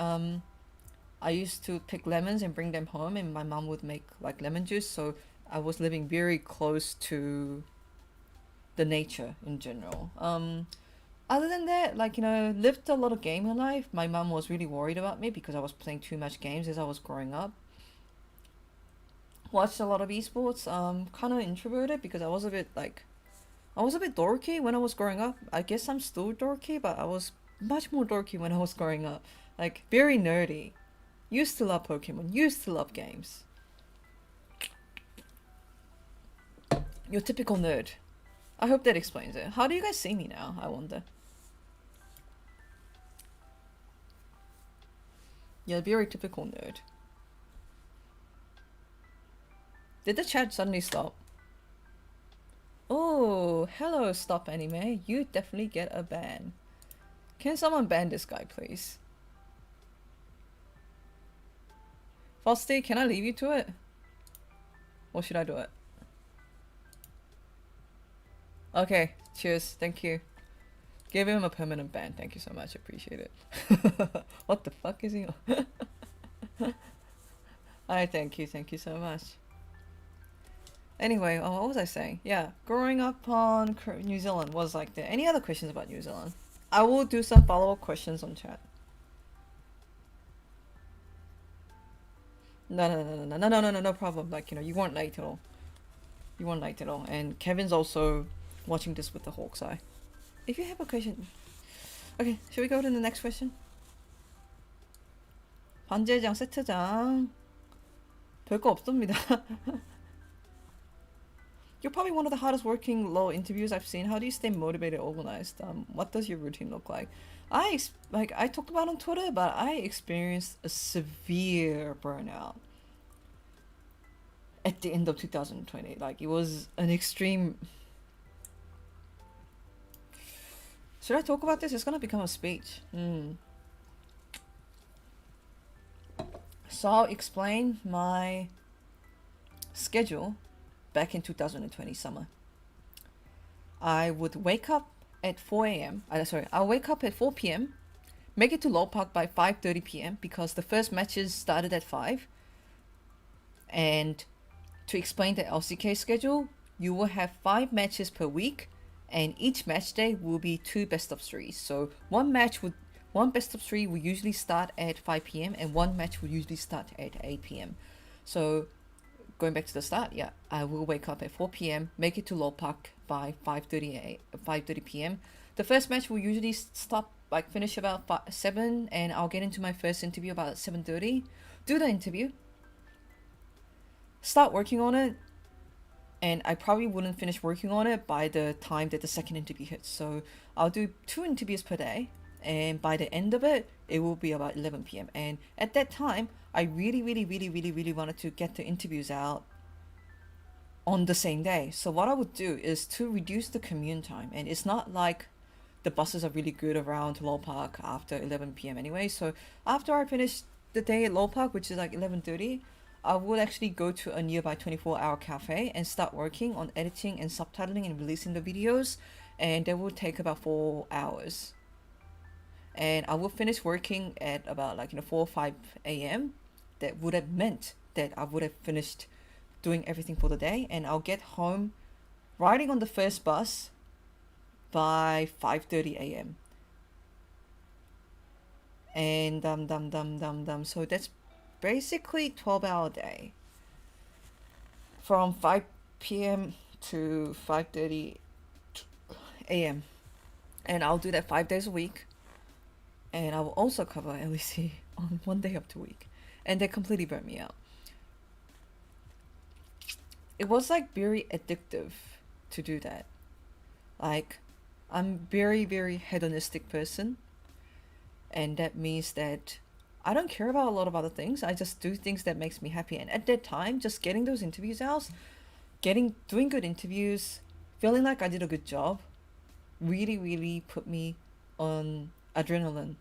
I used to pick lemons and bring them home, and my mom would make like lemon juice. So I was living very close to the nature in general. Other than that, like, lived a lot of gaming life. My mom was really worried about me because I was playing too much games as I was growing up. Watched a lot of esports. Kind of introverted because I was a bit dorky when I was growing up. I guess I'm still dorky, but I was much more dorky when I was growing up. Like, very nerdy. Used to love Pokemon. Used to love games. Your typical nerd. I hope that explains it. How do you guys see me now, I wonder? Yeah, very typical nerd. Did the chat suddenly stop? Oh, hello, Stop Anime. You definitely get a ban. Can someone ban this guy, please? Frosty, can I leave you to it? Or should I do it? Okay, cheers. Thank you. Give him a permanent ban. Thank you so much. Appreciate it. What the fuck is he on? Alright, thank you. Thank you so much. Anyway, what was I saying? Yeah, growing up on New Zealand was like that. Any other questions about New Zealand? I will do some follow-up questions on chat. No problem. Like, you weren't late at all. You weren't late at all. And Kevin's also watching this with the hawk's eye. If you have a question... Okay, should we go to the next question? 반제장, 세트장. 별거 없습니다. You're probably one of the hardest working law interviews I've seen. How do you stay motivated, organized? What does your routine look like? I talked about on Twitter, but I experienced a severe burnout at the end of 2020. Like, it was an extreme... Should I talk about this? It's gonna become a speech. So I'll explain my schedule back in 2020 summer. I would wake up at 4 a.m. I'll wake up at 4 p.m. Make it to Law Park by 5:30 p.m. because the first matches started at 5. And to explain the LCK schedule, you will have 5 matches per week, and each match day will be 2 best of 3s. So one best of 3 will usually start at 5 p.m. and one match will usually start at 8 p.m. So going back to the start, yeah, I will wake up at 4 p.m., make it to Law Park by 5:30 p.m. The first match will usually finish about 7, and I'll get into my first interview about 7:30. Do the interview, start working on it, and I probably wouldn't finish working on it by the time that the second interview hits. So I'll do 2 interviews per day, and by the end of it, it will be about 11 p.m. And at that time, I really wanted to get the interviews out on the same day. So what I would do is to reduce the commute time, and it's not like the buses are really good around Law Park after 11 p.m. anyway. So after I finish the day at Law Park, which is like 11:30, I would actually go to a nearby 24-hour cafe and start working on editing and subtitling and releasing the videos, and that would take about 4 hours. And I will finish working at about 4 or 5 a.m. That would have meant that I would have finished doing everything for the day, and I'll get home riding on the first bus by 5:30 a.m. And so that's basically 12-hour day from 5 p.m. to 5:30 a.m. and I'll do that 5 days a week, and I will also cover LEC on one day of the week. and they completely burnt me out. It was like very addictive to do that. Like, I'm very, very hedonistic person, and that means that I don't care about a lot of other things. I just do things that makes me happy. And at that time, just getting those interviews out, doing good interviews, feeling like I did a good job, really, really put me on adrenaline,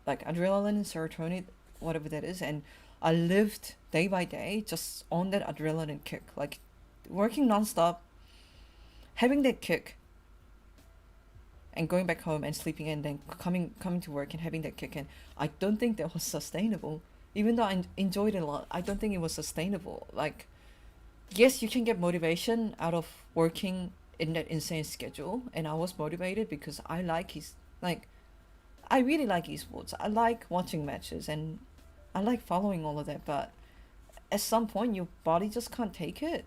like adrenaline and serotonin, whatever that is. And I lived day by day just on that adrenaline kick, like working nonstop, having that kick, and going back home and sleeping, and then coming to work and having that kick. And I don't think that was sustainable. Even though I enjoyed it a lot, I don't think it was sustainable. Like, yes, you can get motivation out of working in that insane schedule, and I was motivated because I really like esports. I like watching matches, and I like following all of that. But at some point, your body just can't take it.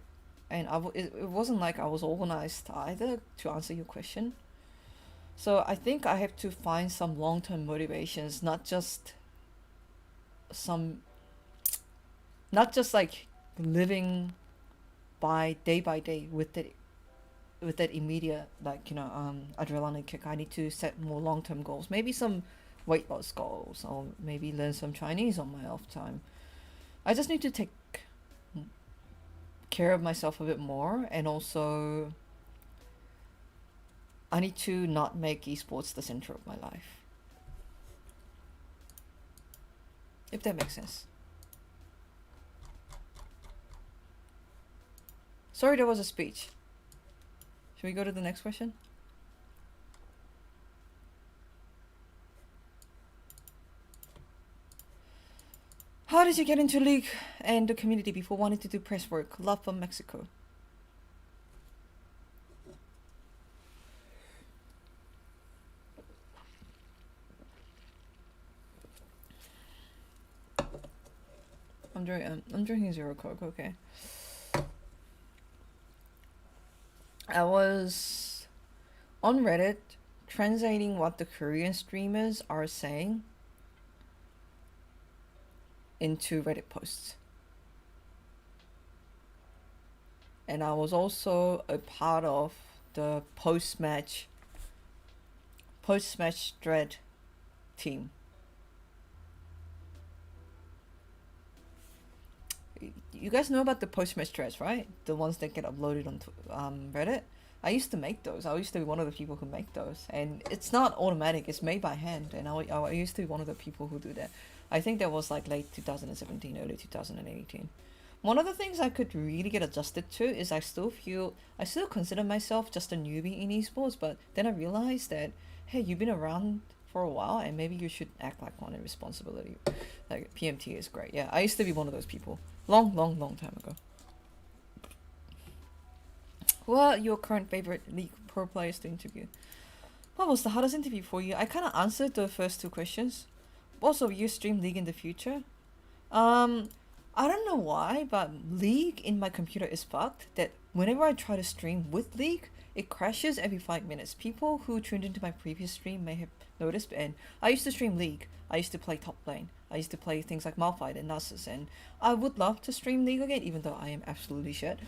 And it wasn't like I was organized either, to answer your question. So I think I have to find some long-term motivations, not just like living by day with that immediate, like, adrenaline kick. I need to set more long-term goals, maybe some weight loss goals, or maybe learn some Chinese on my off time. I just need to take care of myself a bit more, and also I need to not make esports the center of my life, if that makes sense. Sorry, that was a speech. Should we go to the next question? How did you get into League and the community before wanting to do press work? Love from Mexico. I'm drinking Zero Coke, okay. I was on Reddit translating what the Korean streamers are saying into Reddit posts. And I was also a part of the post-match thread team. You guys know about the post-match threads, right? The ones that get uploaded onto Reddit. I used to make those. I used to be one of the people who make those, and it's not automatic. It's made by hand, and I used to be one of the people who do that. I think that was like late 2017, early 2018. One of the things I could really get adjusted to is I still consider myself just a newbie in esports, but then I realized that, hey, you've been around for a while, and maybe you should act like one in responsibility. Like, PMT is great. Yeah, I used to be one of those people. Long time ago. What are your current favorite League Pro players to interview? What was the hardest interview for you? I kind of answered the first two questions. Also, will you stream League in the future? I don't know why, but League in my computer is fucked. That whenever I try to stream with League, it crashes every 5 minutes. People who tuned into my previous stream may have noticed, and I used to stream League. I used to play top lane. I used to play things like Malphite and Nasus, and I would love to stream League again, even though I am absolutely shit.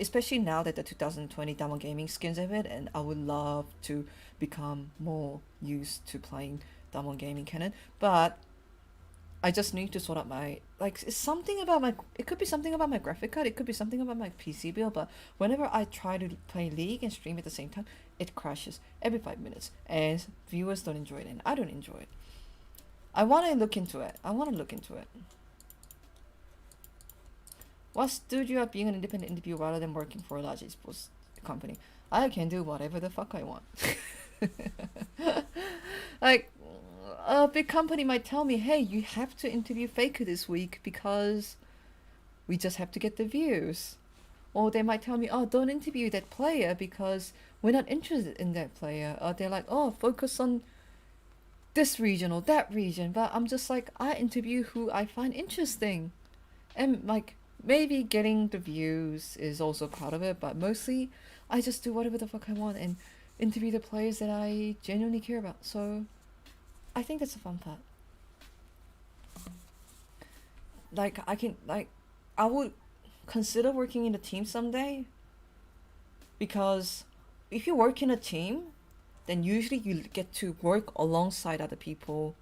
Especially now that the 2020 Diamond Gaming skins have it, and I would love to become more used to playing Diamond Gaming canon, but I just need to sort out my, like, it's something about my, it could be something about my graphic card, it could be something about my PC build, but whenever I try to play League and stream at the same time, it crashes every 5 minutes, and viewers don't enjoy it, and I don't enjoy it. I want to look into it. What stood you up being an independent interviewer rather than working for a large esports company? I can do whatever the fuck I want. Like, a big company might tell me, hey, you have to interview Faker this week because we just have to get the views. Or they might tell me, oh, don't interview that player because we're not interested in that player. Or they're like, oh, focus on this region or that region. But I'm just like, I interview who I find interesting. And like, maybe getting the views is also part of it, but mostly I just do whatever the fuck I want and interview the players that I genuinely care about. So I think that's a fun part. like I can like I would consider working in a team someday, because if you work in a team, then usually you get to work alongside other people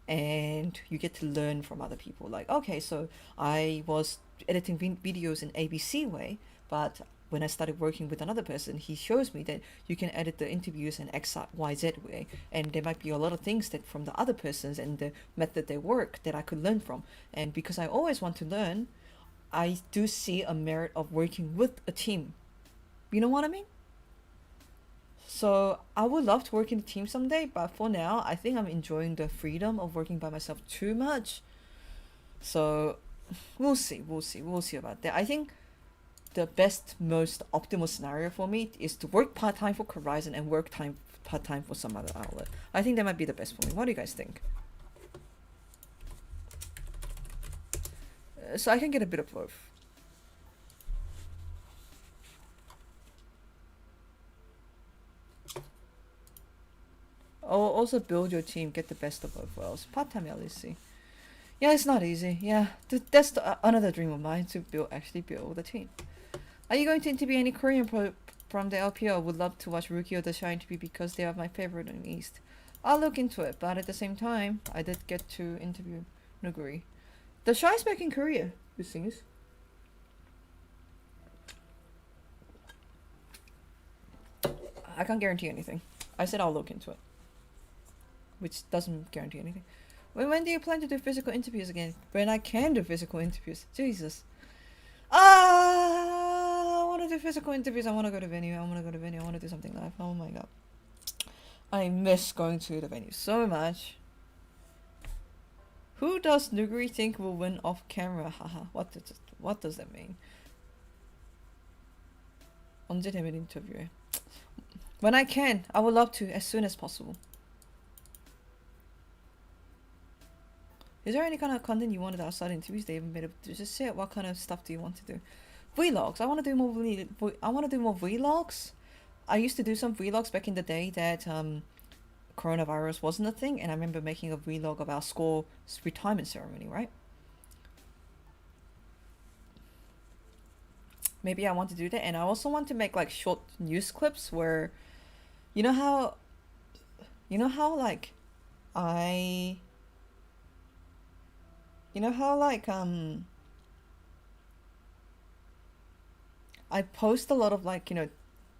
and you get to learn from other people. Like, okay, so I was editing videos in ABC way, but when I started working with another person, he shows me that you can edit the interviews in XYZ way, and there might be a lot of things that from the other persons and the method they work that I could learn from. And because I always want to learn, I do see a merit of working with a team. You know what I mean? So I would love to work in a team someday, but for now, I think I'm enjoying the freedom of working by myself too much. So we'll see about that. I think the best, most optimal scenario for me is to work part-time for Horizon and work part-time for some other outlet. I think that might be the best for me. What do you guys think? So I can get a bit of both. Oh, also build your team, get the best of both worlds. Part-time LEC. Yeah, it's not easy. Yeah, that's another dream of mine, to actually build a team. Are you going to interview any Korean from the LPL? Would love to watch Rookie or the Shy interview because they are my favorite in the East. I'll look into it, but at the same time, I did get to interview Nuguri. The Shy's back in Korea, it seems. I can't guarantee anything. I said I'll look into it, which doesn't guarantee anything. When do you plan to do physical interviews again? When I can do physical interviews. Jesus. I want to do physical interviews. I want to go to venue. I want to do something live. Oh my god. I miss going to the venue so much. Who does Nuguri think will win off camera? Haha. What does that mean? 언제 되면 인터뷰해? When I can. I would love to as soon as possible. Is there any kind of content you wanted outside interviews they haven't been able to just say? What kind of stuff do you want to do? Vlogs. I want to do more vlogs. I used to do some vlogs back in the day that coronavirus wasn't a thing, and I remember making a vlog of our school's retirement ceremony, right? Maybe I want to do that, and I also want to make like short news clips where, you know how like I post a lot of like,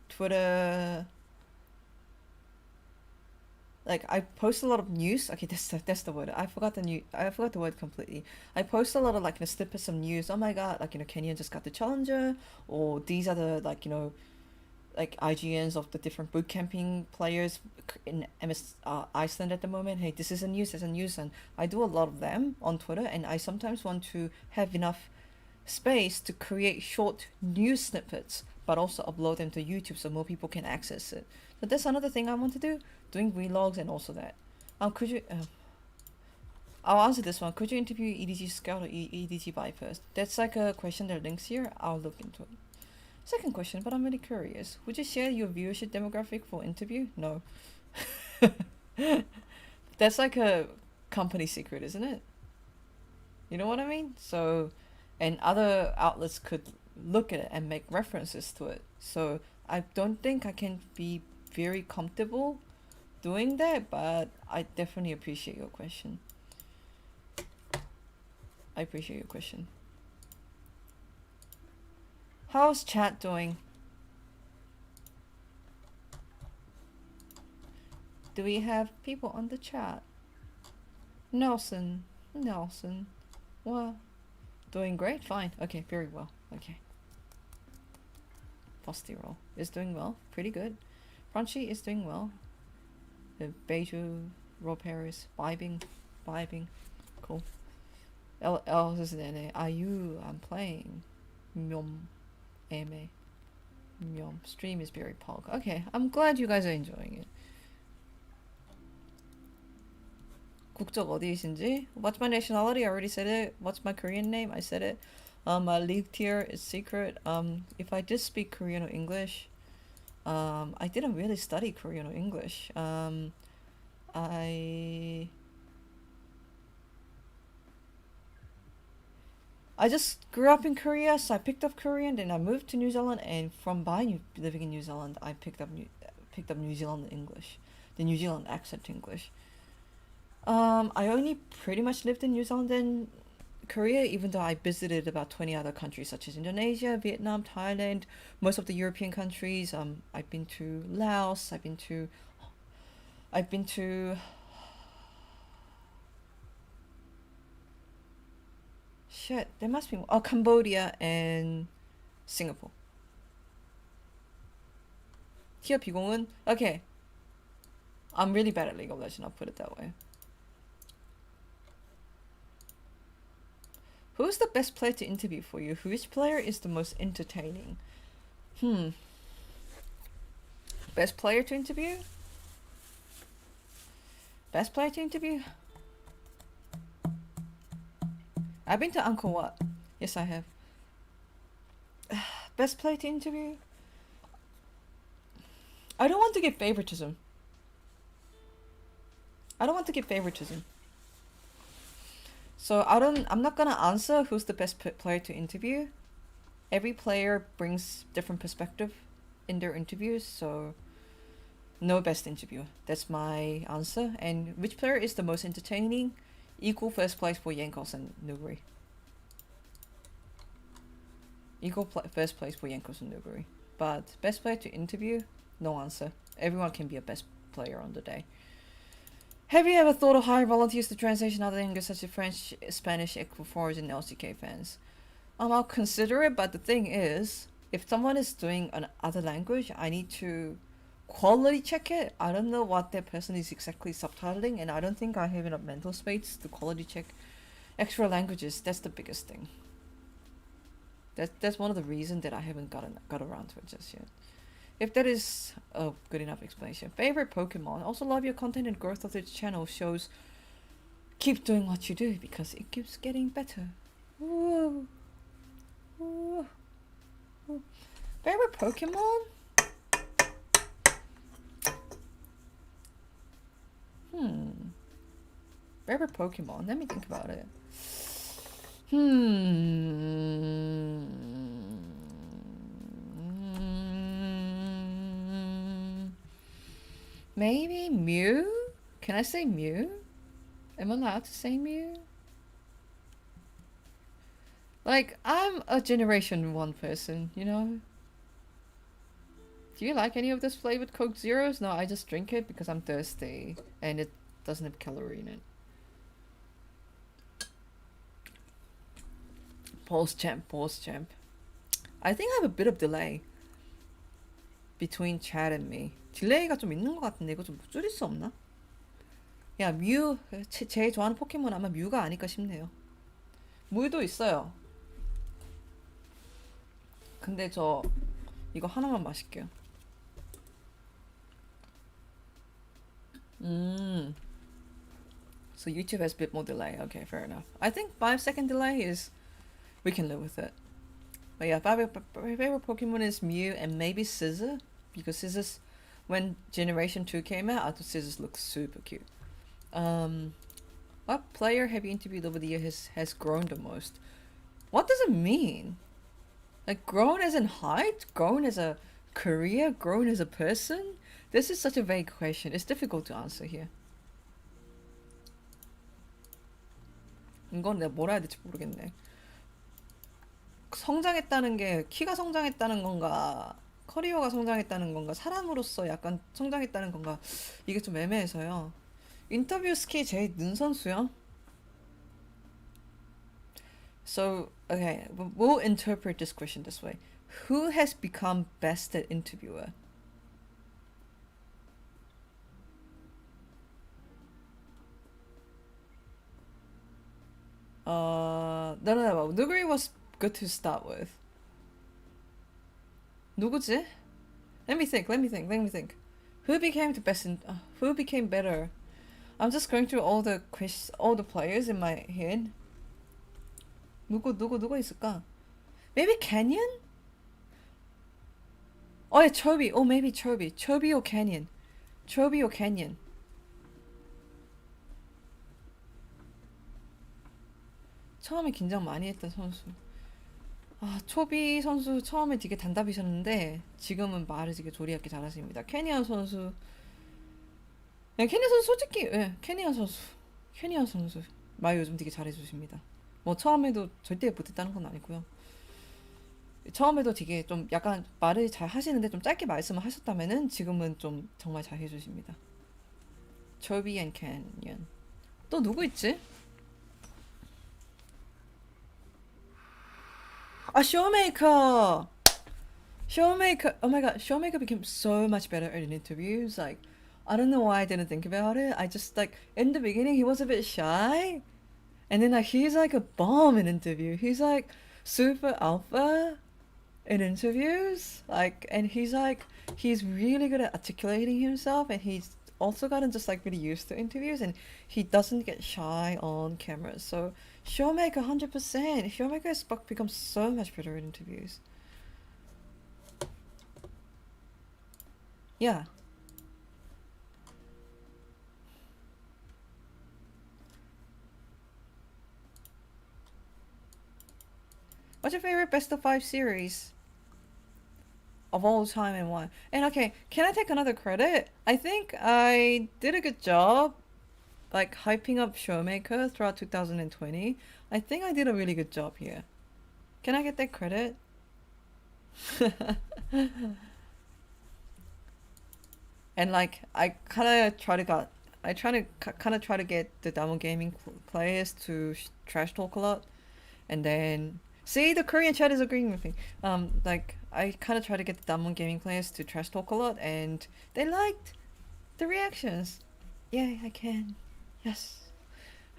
Twitter, like I post a lot of news. Okay, that's the word. I forgot the word completely. I post a lot of like snippets of news. Oh my god, like Kenya just got the challenger, or these are the like like IGNs of the different boot camping players in Iceland at the moment. Hey, this is a news, and I do a lot of them on Twitter, and I sometimes want to have enough space to create short news snippets, but also upload them to YouTube so more people can access it. So that's another thing I want to do, doing vlogs and also that. Could you? I'll answer this one. Could you interview EDG Scout or EDG Vipers? That's like a question that links here. I'll look into it. Second question, but I'm really curious. Would you share your viewership demographic for interview? No. That's like a company secret, isn't it? You know what I mean? So, and other outlets could look at it and make references to it. So I don't think I can be very comfortable doing that, but I definitely appreciate your question. I appreciate your question. How's chat doing? Do we have people on the chat? Nelson. What? Doing great? Fine. Okay, very well. Okay. Postirol is doing well. Pretty good. Crunchy is doing well. The Beiju, Raw Paris, vibing. Cool. L is in IU, I'm playing. AMA. Stream is very pog. Okay, I'm glad you guys are enjoying it. 국적 어디이신지? What's my nationality? I already said it. What's my Korean name? I said it. My league tier is secret. If I did speak Korean or English, I didn't really study Korean or English. I just grew up in Korea, so I picked up Korean. Then I moved to New Zealand, and from living in New Zealand, I picked up New Zealand English, the New Zealand accent English. I only pretty much lived in New Zealand and Korea, even though I visited about 20 other countries such as Indonesia, Vietnam, Thailand, most of the European countries. I've been to Laos. I've been to shit, there must be more. Oh, Cambodia and Singapore. Here, 비공은 okay. I'm really bad at League of Legends, I'll put it that way. Who's the best player to interview for you? Which player is the most entertaining? Best player to interview? Best player to interview? I've been to Angkor Wat. Yes, I have. Best player to interview? I don't want to give favoritism. So I'm not gonna answer who's the best player to interview. Every player brings different perspective in their interviews, so no best interviewer. That's my answer. And which player is the most entertaining? Equal first place for Yankos and Newbury. First place for Yankos and Newbury. But best player to interview? No answer. Everyone can be a best player on the day. Have you ever thought of hiring volunteers to translation other languages such as French, Spanish, for and LCK fans? I'll consider it, but the thing is, if someone is doing another language, I need to quality check it. I don't know what that person is exactly subtitling, and I don't think I have enough mental space to quality check extra languages. That's the biggest thing. That's one of the reasons that I haven't got around to it just yet. If that is a good enough explanation. Favorite Pokemon. Also love your content and growth of the channel shows keep doing what you do because it keeps getting better. Woo. Woo. Woo. Favorite Pokemon? Favorite Pokemon? Let me think about it. Maybe Mew? Can I say Mew? Am I allowed to say Mew? Like, I'm a Generation 1 person, you know? Do you like any of this flavored Coke Zeros? No, I just drink it because I'm thirsty and it doesn't have calorie in it. Pulse champ. I think I have a bit of delay between Chad and me. 딜레이가 좀 있는 것 같은데 이거 좀 줄일 수 없나? 야, 뮤 제일 좋아하는 포켓몬 아마 뮤가 아닐까 싶네요. 무도 있어요. 근데 저 이거 하나만 마실게요. So YouTube has a bit more delay. Okay, fair enough. I think 5-second delay is we can live with it. But yeah, my favorite Pokemon is Mew and maybe Scizor because Scizzor's when Generation 2 came out, I thought Scissors looked super cute. What player have you interviewed over the year has grown the most? What does it mean? Like grown as in height? Grown as a career? Grown as a person? This is such a vague question. It's difficult to answer here. 이건 내가 뭐라 해야 될지 모르겠네. 성장했다는 게 키가 성장했다는 건가? 커리어가 성장했다는 건가? 사람으로서 약간 성장했다는 건가? 이게 좀 애매해서요. 인터뷰 스킬 제일 는 선수요? So, okay, we'll interpret this question this way. Who has become best at interviewer? No. Nuguri was good to start with. 누구지? Let me think. Who became the best who became better? I'm just going through all the players in my head. 누가 있을까? Maybe Canyon? Oh yeah, Chobi. Oh, maybe Chobi. Chobi or Canyon. 처음에 긴장 많이 했던 선수. 아, 초비 선수 처음에 되게 단답이셨는데 지금은 말을 되게 조리하게 잘하십니다. 케니안 선수. 네, 케니안 선수 솔직히 케니안 선수 말 요즘 되게 잘해주십니다. 뭐 처음에도 절대 못했다는 건 아니고요. 처음에도 되게 좀 약간 말을 잘 하시는데 좀 짧게 말씀을 하셨다면은 지금은 좀 정말 잘 해주십니다. 초비 앤 케니안. 또 누구 있지? 아, Showmaker! Showmaker! Oh my god, Showmaker became so much better in interviews. Like, I don't know why I didn't think about it. I just, like, in the beginning, he was a bit shy. And then, like, he's like a bomb in interview. He's like super alpha in interviews. Like, and he's really good at articulating himself. And he's also gotten just, like, really used to interviews. And he doesn't get shy on camera. So, Showmaker 100%. Showmaker has become so much better in interviews. Yeah. What's your favorite best of 5 series of all time and why? And okay, can I take another credit? I think I did a good job like hyping up Showmaker throughout 2020. I think I did a really good job here. Can I get that credit? And like I kind of try to get the Diamond Gaming players to trash talk a lot, and then see the Korean chat is agreeing with me. Like I kind of try to get the Diamond Gaming players to trash talk a lot, and they liked the reactions. Yeah, I can. Yes.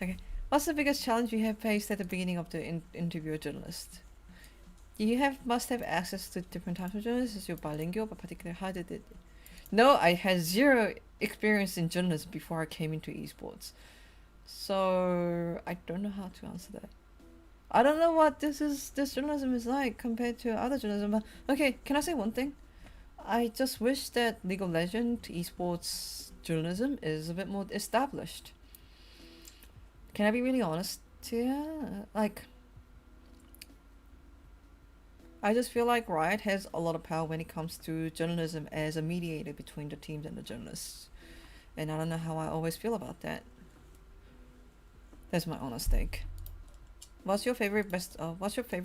Okay. What's the biggest challenge you have faced at the beginning of the interview a journalist? You must have access to different types of journalists as you're bilingual, but particularly how did it? No, I had zero experience in journalism before I came into esports. So I don't know how to answer that. I don't know what this journalism is like compared to other journalism. But okay, can I say one thing? I just wish that League of Legends esports journalism is a bit more established. Can I be really honest here? Like, I just feel like Riot has a lot of power when it comes to journalism as a mediator between the teams and the journalists. And I don't know how I always feel about that. That's my honest take. What's your favorite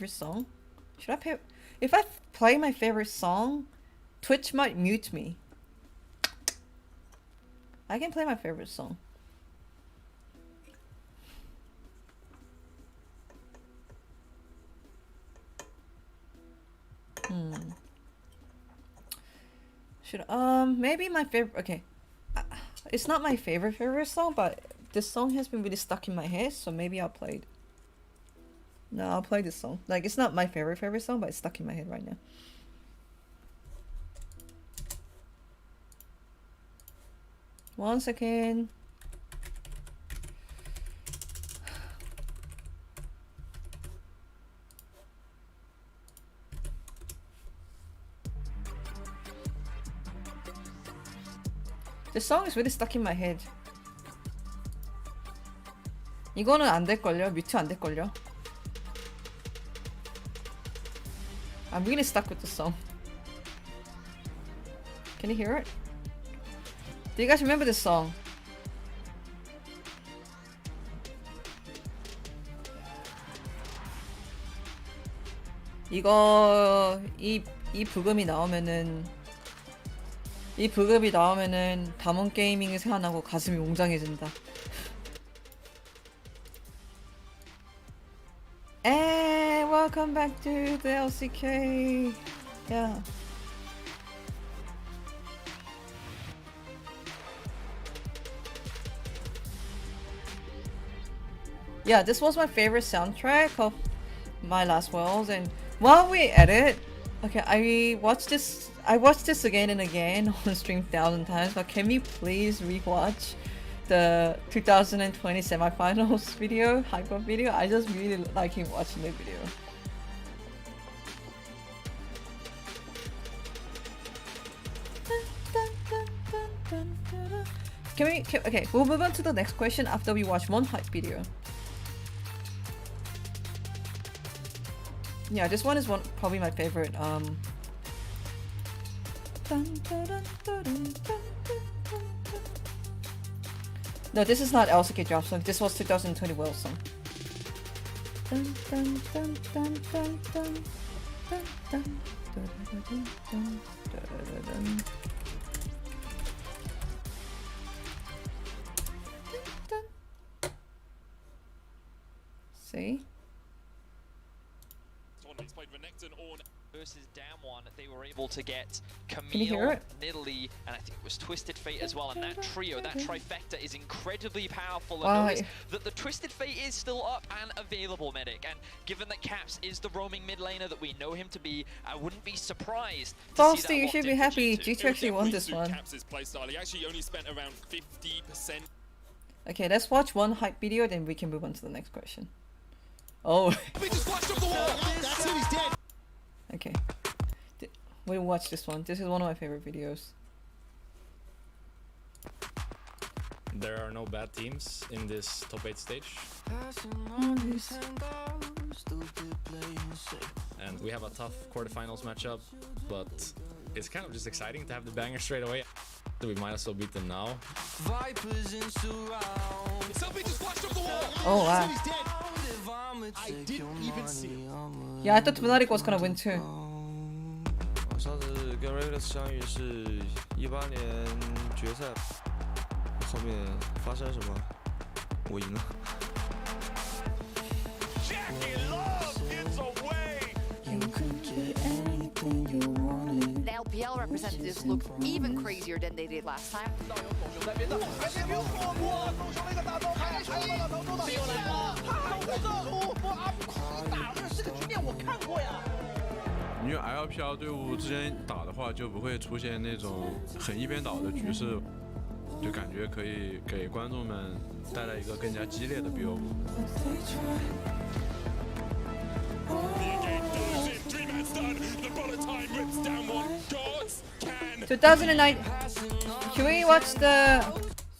song? Should I play? If I play my favorite song, Twitch might mute me. I can play my favorite song. Should maybe my favorite. Okay, it's not my favorite song, but this song has been really stuck in my head, so maybe I'll play it. No, I'll play this song. Like, it's not my favorite song, but it's stuck in my head right now. One second. The song is really stuck in my head. 이거는 안 될걸요? 뮤트 안 될걸요? I'm really stuck with the song. Can you hear it? Do you guys remember this song? 이거 이 부금이 나오면은 담원 게이밍이 생각나고 가슴이 웅장해진다. And welcome back to the LCK. Yeah. Yeah, this was my favorite soundtrack of my last Worlds, and while we edit, okay, I watched this again and again on stream 1,000 times, but can we please rewatch the 2020 semifinals video, hype-up video? I just really like him watching the video. Okay, we'll move on to the next question after we watch one hype video. Yeah, this one is probably my favorite. No, this is not LCK drop song. This was 2020 World song. See? Versus Damwon, they were able to get Can you hear Camille, it? Nidalee, and I think it was Twisted Fate as well. And that trio, that trifecta, is incredibly powerful. And Why? notice that the Twisted Fate is still up and available, Medic. And given that Caps is the roaming mid laner that we know him to be, I wouldn't be surprised to see Frosty, that you locked should be in for happy. G2. G2 actually won this one. Caps's playstyle. He actually only spent around 50%. Okay, let's watch one hype video, then we can move on to the next question. Oh. We just flashed up the wall. That's it. He's dead. Okay. We'll watch this one. This is one of my favorite videos. There are no bad teams in this top 8 stage. And we have a tough quarterfinals matchup, but it's kind of just exciting to have the banger straight away. We might as well beat them now. Somebody just flashed up the wall. Oh wow. He's dead. I didn't even see it. Yeah, I thought Fnatic was gonna win too. 上次跟 Regulus 相遇是18年决赛，后面发生什么？我赢了。 The LPL representatives look even crazier than they did last time. 因为 LPL 队伍之间打的话，就不会出现那种很一边倒的局势，就感觉可以给观众们带来一个更加激烈的 BO。 2009. Should we watch the?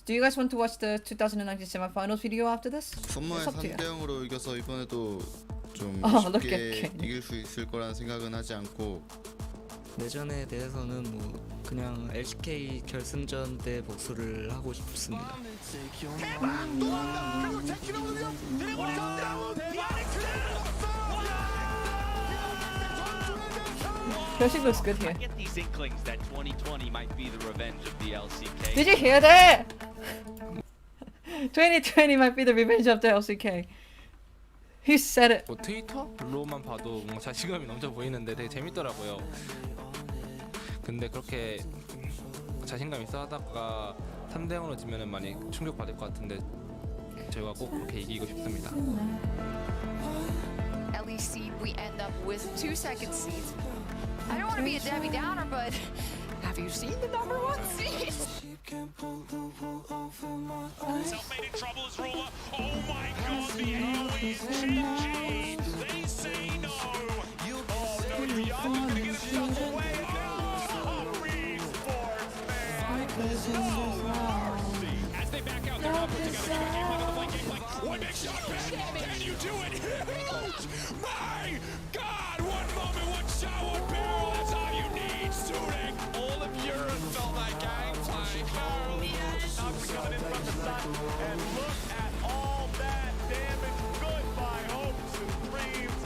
Do you guys want to watch the 2019 semifinals video after this? 선머에 It's up to you. 3대 0으로 이겨서 이번에도 좀 look 쉽게 at Ken. 이길 수 있을 거라는 생각은 하지 않고 내전에 대해서는 뭐 그냥 LCK 결승전 때 복수를 하고 싶습니다. Pershing looks good here. I get these inklings that 2020 might be the revenge of the LCK. Did you hear that? 2020 might be the revenge of the LCK. He said it. 뭐 트위터로만 봐도 뭔가 자신감이 넘쳐 보이는데 되게 재밌더라고요. 근데 그렇게 자신감 있어 하다가 3대 0으로 지면은 많이 충격 받을 것 같은데 저희가 꼭 그렇게 이기고 싶습니다. LEC, we end up with 2 second seeds. I don't want to be a Debbie Downer, but have you seen the number 1 seed? Self-made in trouble is ruler. Oh my god, the AoE's GG. They say no. Oh no, you're young. You're gonna get yourself away. Oh, Resports, man. Oh, mercy. As they back out, they're not put together. They're gonna game plan on the flank, game plan. One big shot, Ben. Can you do it? My god, one moment, one shot, one barrel. That's all you need, Sudik. All of Europe felt that gang plank. Knocks coming in from the side. And look at all that damage. Goodbye, hopes and dreams.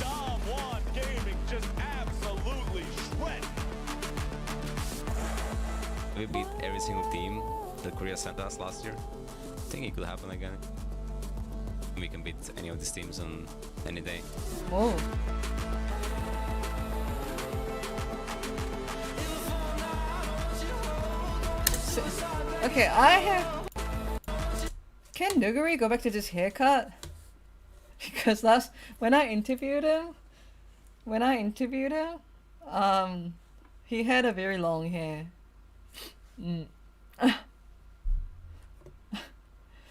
Dom 1 Gaming just absolutely shredded. We beat every single team that Korea sent us last year. I think it could happen again. We can beat any of these teams on any day. Whoa. Okay, I have. Can Nuguri go back to this haircut? Because when I interviewed him, he had a very long hair.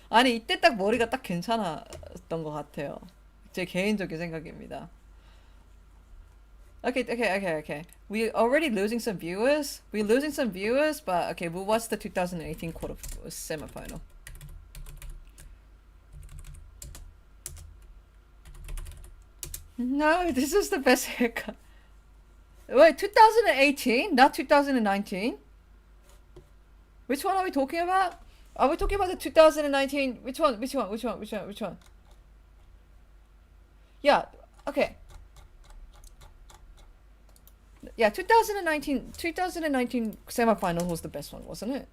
아니 이때 딱 머리가 딱 괜찮았던 것 같아요. 제 개인적인 생각입니다. Okay. We're already losing some viewers. We're losing some viewers, but okay, we'll watch the 2018 quarter semifinal. No, this is the best haircut. Wait, 2018, not 2019. Which one are we talking about? Are we talking about the 2019? Which one? Which one? Which one? Which one? Which one? Yeah. Okay. Yeah, 2019 semifinal was the best one, wasn't it?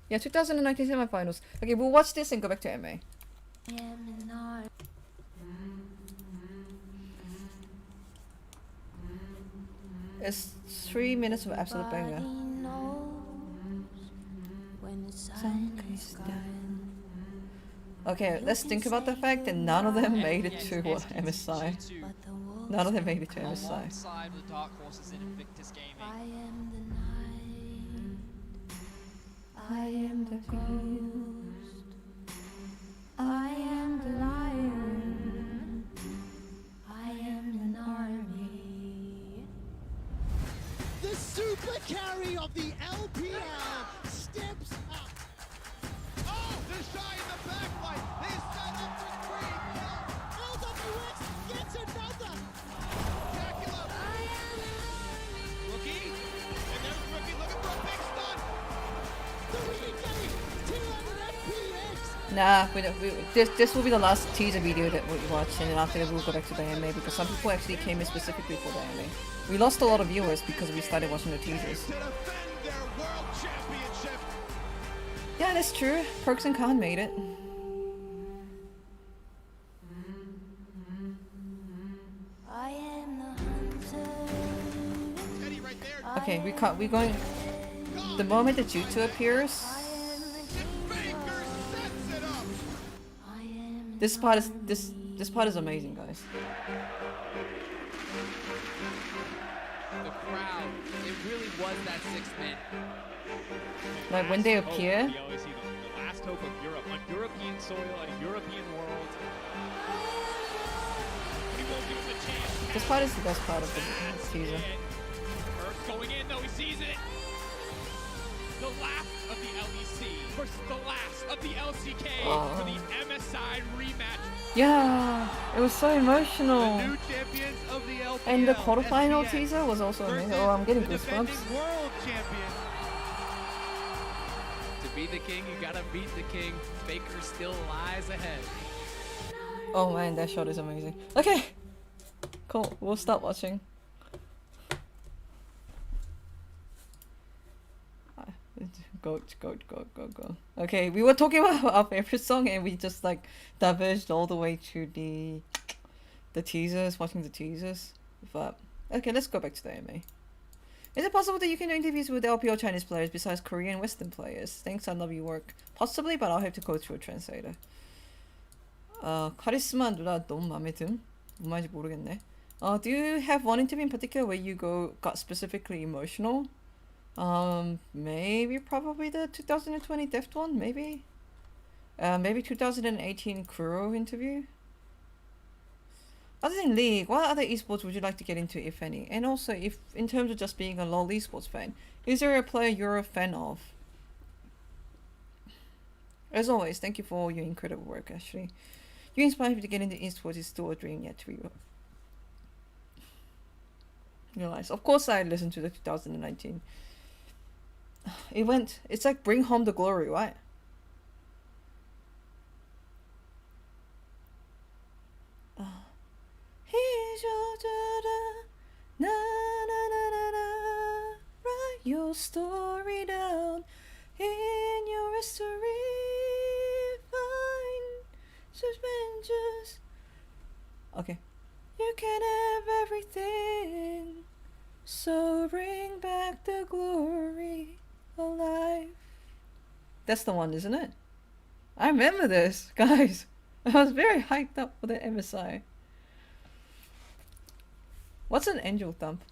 Yeah, 2019 semifinals. Okay, we'll watch this and go back to MA. It's 3 minutes of absolute banger. Okay, let's think about the fact that none of them made it to MSI. None of them made it to MSI. Alongside the dark horses in Invictus Gaming. I am the ghost. I am the lion. I am an army. The super carry of the LPL steps up. Oh, they're shy in the backlight. They set up for three. LWX gets another. Dracula. Rookie. And there's Rookie looking for a big stun. The regame. T11 FPX. Nah, this will be the last teaser video that we watch, and then after that we'll go back to the anime because some people actually came in specifically for the anime. We lost a lot of viewers because we started watching the teasers. To defend their world championship. Yeah, that's true. Perks and Khan made it. I am the hunter. Teddy right there. Okay, we going. The moment that Jutsu appears, Baker sets it up. this part is amazing, guys. The crowd, it really was that sixth man. Like when they appear, The last hope of Europe on European soil, on a European world. He won't give him a chance. this part is the best part of the teaser. First going in though, he sees it. The last of the LEC versus the last of the LCK for the MSI rematch. Yeah, it was so emotional. New champions of the LPL. And the quarterfinal SPX teaser was also amazing. versus Oh, I'm getting the defending goosebumps. world champion. To be the king, you gotta beat the king. Faker still lies ahead. Oh man, that shot is amazing. Okay, cool. We'll stop watching. Go. Okay, we were talking about our favorite song and we just like diverged all the way to the teasers, watching the teasers. But okay, let's go back to the AMA. Is it possible that you can do interviews with LPL Chinese players besides Korean and Western players? Thanks, I love your work. Possibly, but I'll have to go through a translator. 카리스마 누나 너무 마음에 듦? 뭔 말인지 모르겠네. Do you have one interview in particular where you got specifically emotional? Maybe probably the 2020 Deft one, maybe? Maybe 2018 Kuro interview? Other than League, what other esports would you like to get into, if any? And also, if in terms of just being a LoL esports fan, is there a player you're a fan of? As always, thank you for all your incredible work, Ashley. You inspired me to get into esports. Is still a dream yet to be realized. Of course, I listened to the 2019 event. It's like bring home the glory, right? Write your story down in your history. Find suspensions. Okay. You can have everything, so bring back the glory alive. That's the one, isn't it? I remember this, guys. I was very hyped up for the MSI. What's an angel thump?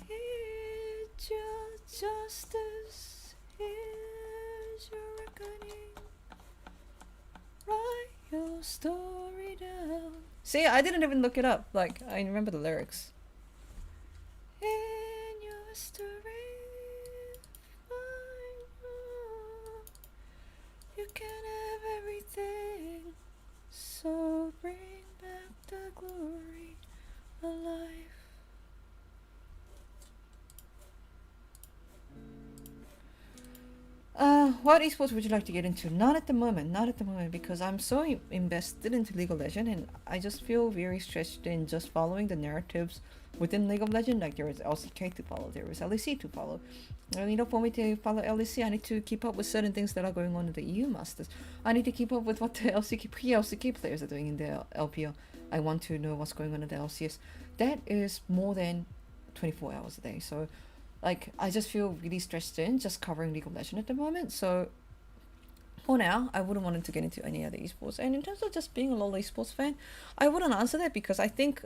It's your justice, here's your reckoning. Write your story down. See, I didn't even look it up. Like, I remember the lyrics. In your story, you can have everything. So bring back the glory. What esports would you like to get into? Not at the moment, not at the moment, because I'm so invested into League of Legends, and I just feel very stressed in just following the narratives within League of Legends. Like there is LCK to follow, there is LEC to follow. And you know, for me to follow LEC, I need to keep up with certain things that are going on in the EU Masters. I need to keep up with what the LCK pre-LCK players are doing in the LPL. I want to know what's going on in the LCS. That is more than 24 hours a day. So like I just feel really stressed in just covering League of Legends at the moment. So for now, I wouldn't want to get into any other esports. And in terms of just being a LoL esports fan, I wouldn't answer that because I think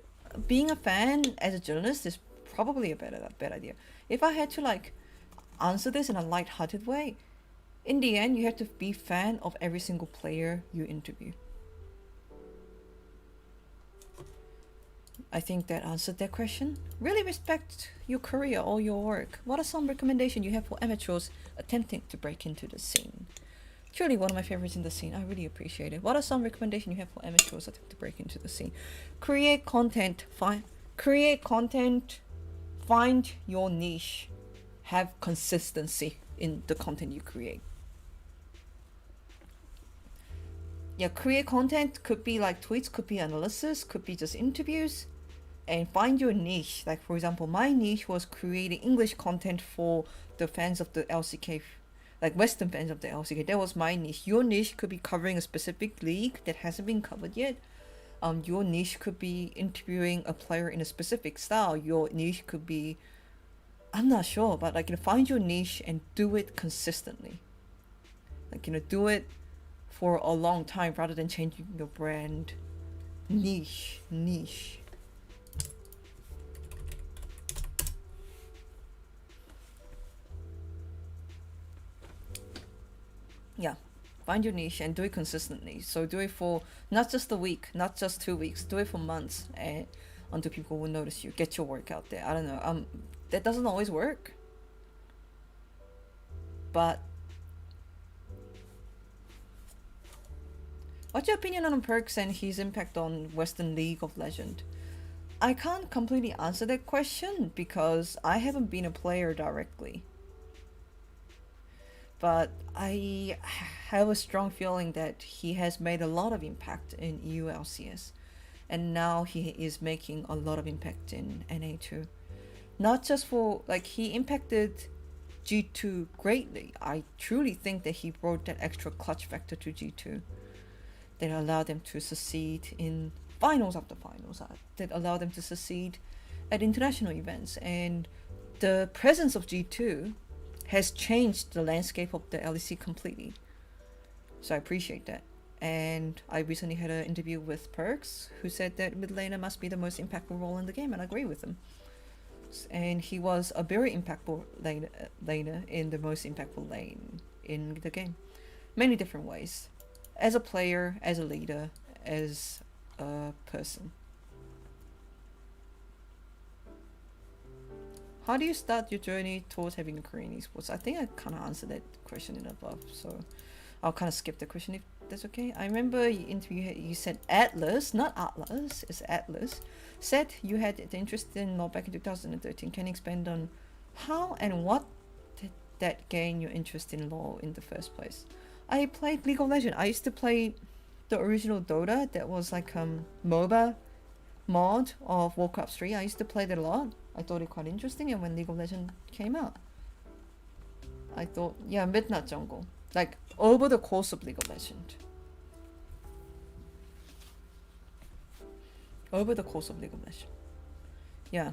being a fan as a journalist is probably a better idea. If I had to like answer this in a light-hearted way, in the end, you have to be fan of every single player you interview. I think that answered that question. Really respect your career or your work. What are some recommendations you have for amateurs attempting to break into the scene? Truly one of my favorites in the scene. I really appreciate it. What are some recommendations you have for amateurs attempting to break into the scene? Create content. Create content. Find your niche. Have consistency in the content you create. Yeah, create content. Could be like tweets, could be analysis, could be just interviews. And find your niche. Like for example, my niche was creating English content for the fans of the LCK, like Western fans of the LCK. That was my niche. Your niche could be covering a specific league that hasn't been covered yet. Your niche could be interviewing a player in a specific style. Your niche could be, I'm not sure, but like, you know, find your niche and do it consistently. Like, you know, do it for a long time rather than changing your brand. Niche. Yeah, find your niche and do it consistently. So do it for not just a week, not just 2 weeks. Do it for months, and until people will notice you. Get your work out there. I don't know. That doesn't always work, but what's your opinion on Perks and his impact on Western League of Legends? I can't completely answer that question because I haven't been a player directly. But I have a strong feeling that he has made a lot of impact in EU LCS. And now he is making a lot of impact in NA too. Not just for, like, he impacted G2 greatly. I truly think that he brought that extra clutch factor to G2 that allowed them to succeed in finals after finals, that allowed them to succeed at international events. And the presence of G2 has changed the landscape of the LEC completely. So I appreciate that. And I recently had an interview with Perks, who said that mid laner must be the most impactful role in the game, and I agree with him. And he was a very impactful laner in the most impactful lane in the game. Many different ways. As a player, as a leader, as a person. How do you start your journey towards having a career in esports? I think I kind of answered that question in above, so I'll kind of skip the question if that's okay. I remember you said Atlas, not Atlas, it's Atlas, said you had the interest in LoL back in 2013. Can you expand on how and what did that gain your interest in LoL in the first place? I played League of Legends. I used to play the original Dota that was like MOBA mod of Warcraft 3. I used to play that a lot. I thought it quite interesting, and when League of Legends came out, I thought, yeah, Midnight Jungle. Like, over the course of League of Legends. Over the course of League of Legends. Yeah.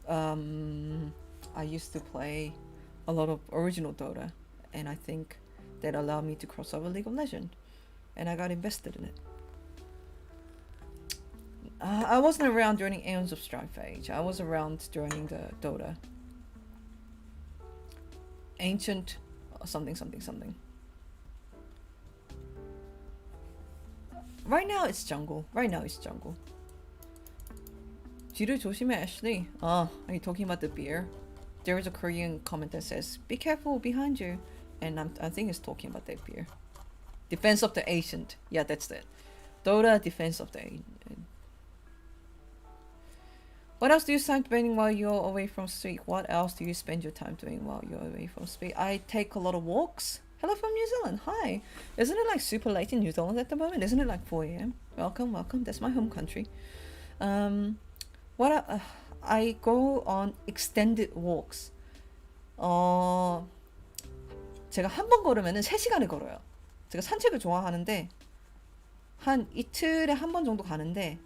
I used to play a lot of original Dota, and I think that allowed me to cross over League of Legends, and I got invested in it. I wasn't around during Aeons of Strife Age. I was around during the Dota. Ancient something. Right now it's jungle. 뒤를 조심해, Ashley. Are you talking about the beer? There is a Korean comment that says, "Be careful behind you," and I think it's talking about that beer. Defense of the Ancient. Yeah, that's it. Dota Defense of the Ancient. What else do you start spending while you're away from Speak? What else do you spend your time doing while you're away from Speak? I take a lot of walks. Hello from New Zealand. Hi. Isn't it like super late in New Zealand at the moment? Isn't it like 4 a.m.? Welcome, welcome. That's my home country. I go on extended walks. 제가 한 번 걸으면은 3시간을 걸어요. 제가 산책을 좋아하는데 한 이틀에 한 번 정도 가는데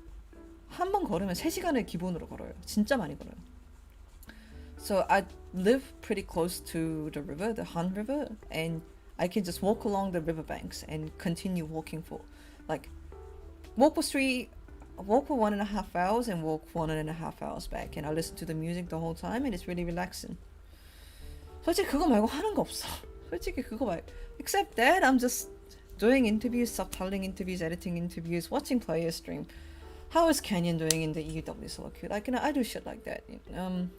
한 번 걸으면 3시간을 기본으로 걸어요. 진짜 많이 걸어요. So I live pretty close to the river, the Han River, and I can just walk along the riverbanks and continue walking for like walk for 1.5 hours and walk 1.5 hours back, and I listen to the music the whole time, and it's really relaxing. 솔직히 그거 말고 하는 거 없어. 솔직히 그거 말고. Except that I'm just doing interviews, subtitling interviews, editing interviews, watching players stream. How is Canyon doing in the EUW solo queue? Like, you know, I do shit like that.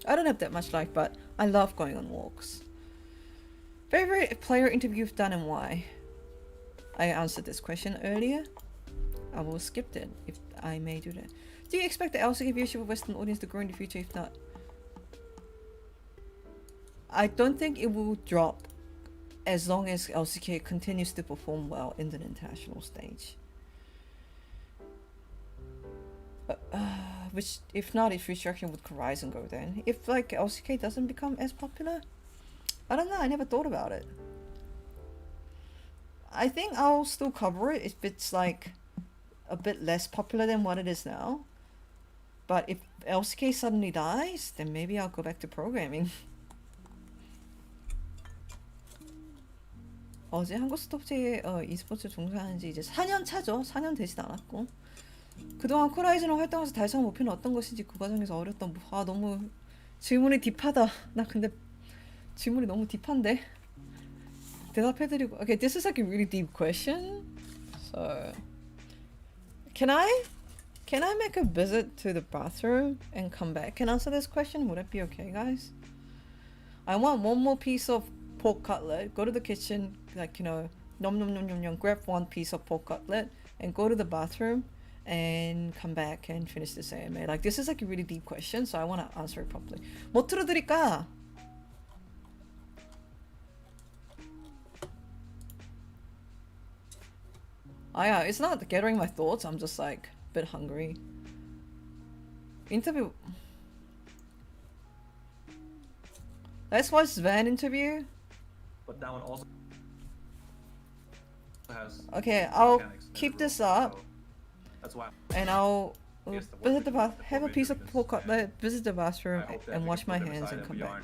I don't have that much life, but I love going on walks. Favorite player interview you've done and why? I answered this question earlier. I will skip it if I may do that. Do you expect the LCK viewership of Western audience to grow in the future? If not, I don't think it will drop as long as LCK continues to perform well in the international stage. Which, if not, if restructuring would Horizon go then? If like LCK doesn't become as popular? I don't know, I never thought about it. I think I'll still cover it if it's like a bit less popular than what it is now. But if LCK suddenly dies, then maybe I'll go back to programming. 어제 한국 스톱즈에 e스포츠 종사한 지 이제 4년 차죠. 4년 되진 않았고 그동안 코라이즌으로 활동해서 달성한 목표는 어떤 것인지 그 과정에서 어렸던 너무 질문이 딥하다. 나 근데 질문이 너무 딥한데 대답해드리고. Okay, this is like a really deep question. So can I make a visit to the bathroom and come back and answer this question? Would that be okay, guys? I want one more piece of pork cutlet. Go to the kitchen, like, you know, nom nom nom nom nom, grab one piece of pork cutlet and go to the bathroom and come back and finish this AMA. Like, this is like a really deep question, so I want to answer it properly. 뭐 틀어드릴까? Yeah, it's not gathering my thoughts. I'm just like a bit hungry. Interview. Let's watch Sven interview. But that one also has. Okay, I'll keep this up. That's why. And I'll visit the bath, have a piece of pork cutlet, visit the bathroom, and wash my hands and come back.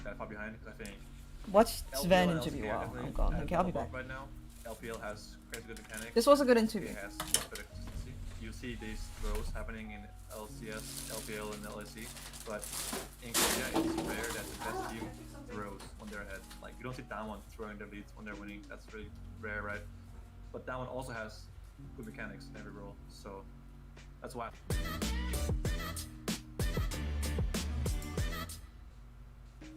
Watch Sven interview while I'm gone. Okay, I'll be back. Right now, LPL has crazy good mechanics. This was a good interview. It has much better consistency. You see these throws happening in LCS, LPL, and LSE, but in Korea it's rare that the best team throws when they're ahead. Like, you don't see Damwon throwing their leads when they're winning. That's really rare, right? But Damwon also has good mechanics in every role, so that's why.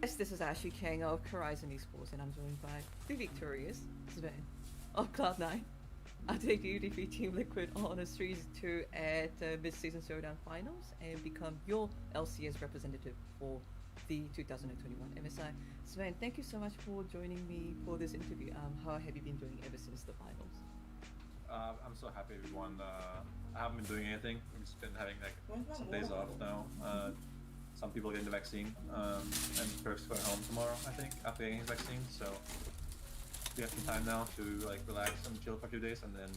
Yes, this is Ashley Kang of Horizon Esports, and I'm joined by the victorious Sven of Cloud9. I debut defeat Team Liquid on a Series 2 at Mid-Season Showdown Finals and become your LCS representative for the 2021 MSI. Sven, thank you so much for joining me for this interview. How have you been doing ever since the finals? I'm so happy we won. I haven't been doing anything. We've just been having like some days off now. Some people getting the vaccine, and Perk's going home tomorrow, I think, after getting his vaccine. So we have some time now to like relax and chill for a few days, and then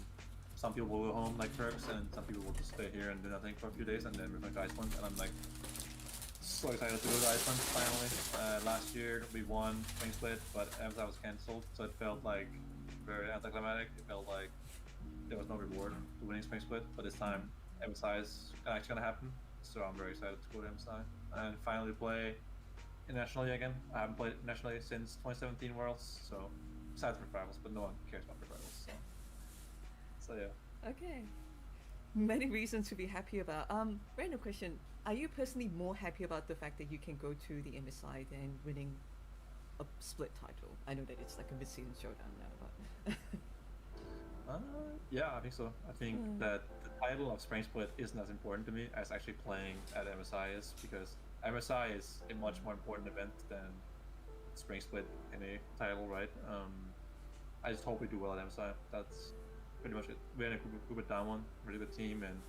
some people will go home like Perks, and some people will just stay here and do nothing for a few days, and then we're going to Iceland. And I'm like so excited to go to Iceland finally. Last year we won Spring Split, but MSI was cancelled, so it felt like very anticlimactic. It felt like there was no reward for winning Spring Split, but this time MSI is actually gonna happen, so I'm very excited to go to MSI and finally play internationally again. I haven't played nationally since 2017 Worlds, so excited for rivals, but no one cares about the rivals. So yeah. Okay. Many reasons to be happy about. Random question. Are you personally more happy about the fact that you can go to the MSI than winning a split title? I know that it's like a mid-season showdown now, but... Yeah, I think so. I think that the title of Spring Split isn't as important to me as actually playing at MSI is, because MSI is a much more important event than Spring Split in a title, right? I just hope we do well at MSI. That's pretty much it. We're in a good with Damwon, really good team, and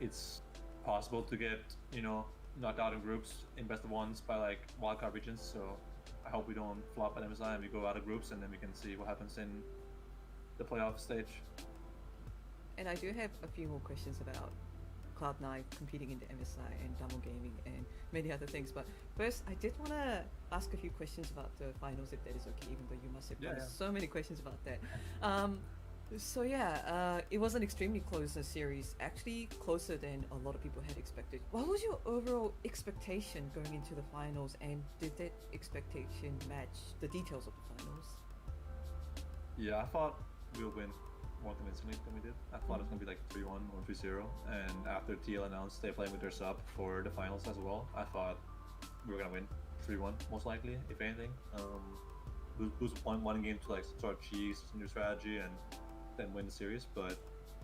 it's possible to get, you know, knocked out in groups in best of ones by like wildcard regions. So I hope we don't flop at MSI and we go out of groups, and then we can see what happens in the playoff stage. And I do have a few more questions about Cloud9 competing in the MSI and Damo Gaming and many other things. But first, I did want to ask a few questions about the finals, if that is okay, even though you must have posed so many questions about that. So yeah, it was an extremely close series, actually closer than a lot of people had expected. What was your overall expectation going into the finals, and did that expectation match the details of the finals? Yeah, I thought we'll win more convincingly than we did. I thought it was going to be like 3-1 or 3-0, and after TL announced they're playing with their sub for the finals as well, I thought we were going to win 3-1 most likely, if anything. Lose one game to like sort of cheese some new strategy and then win the series, but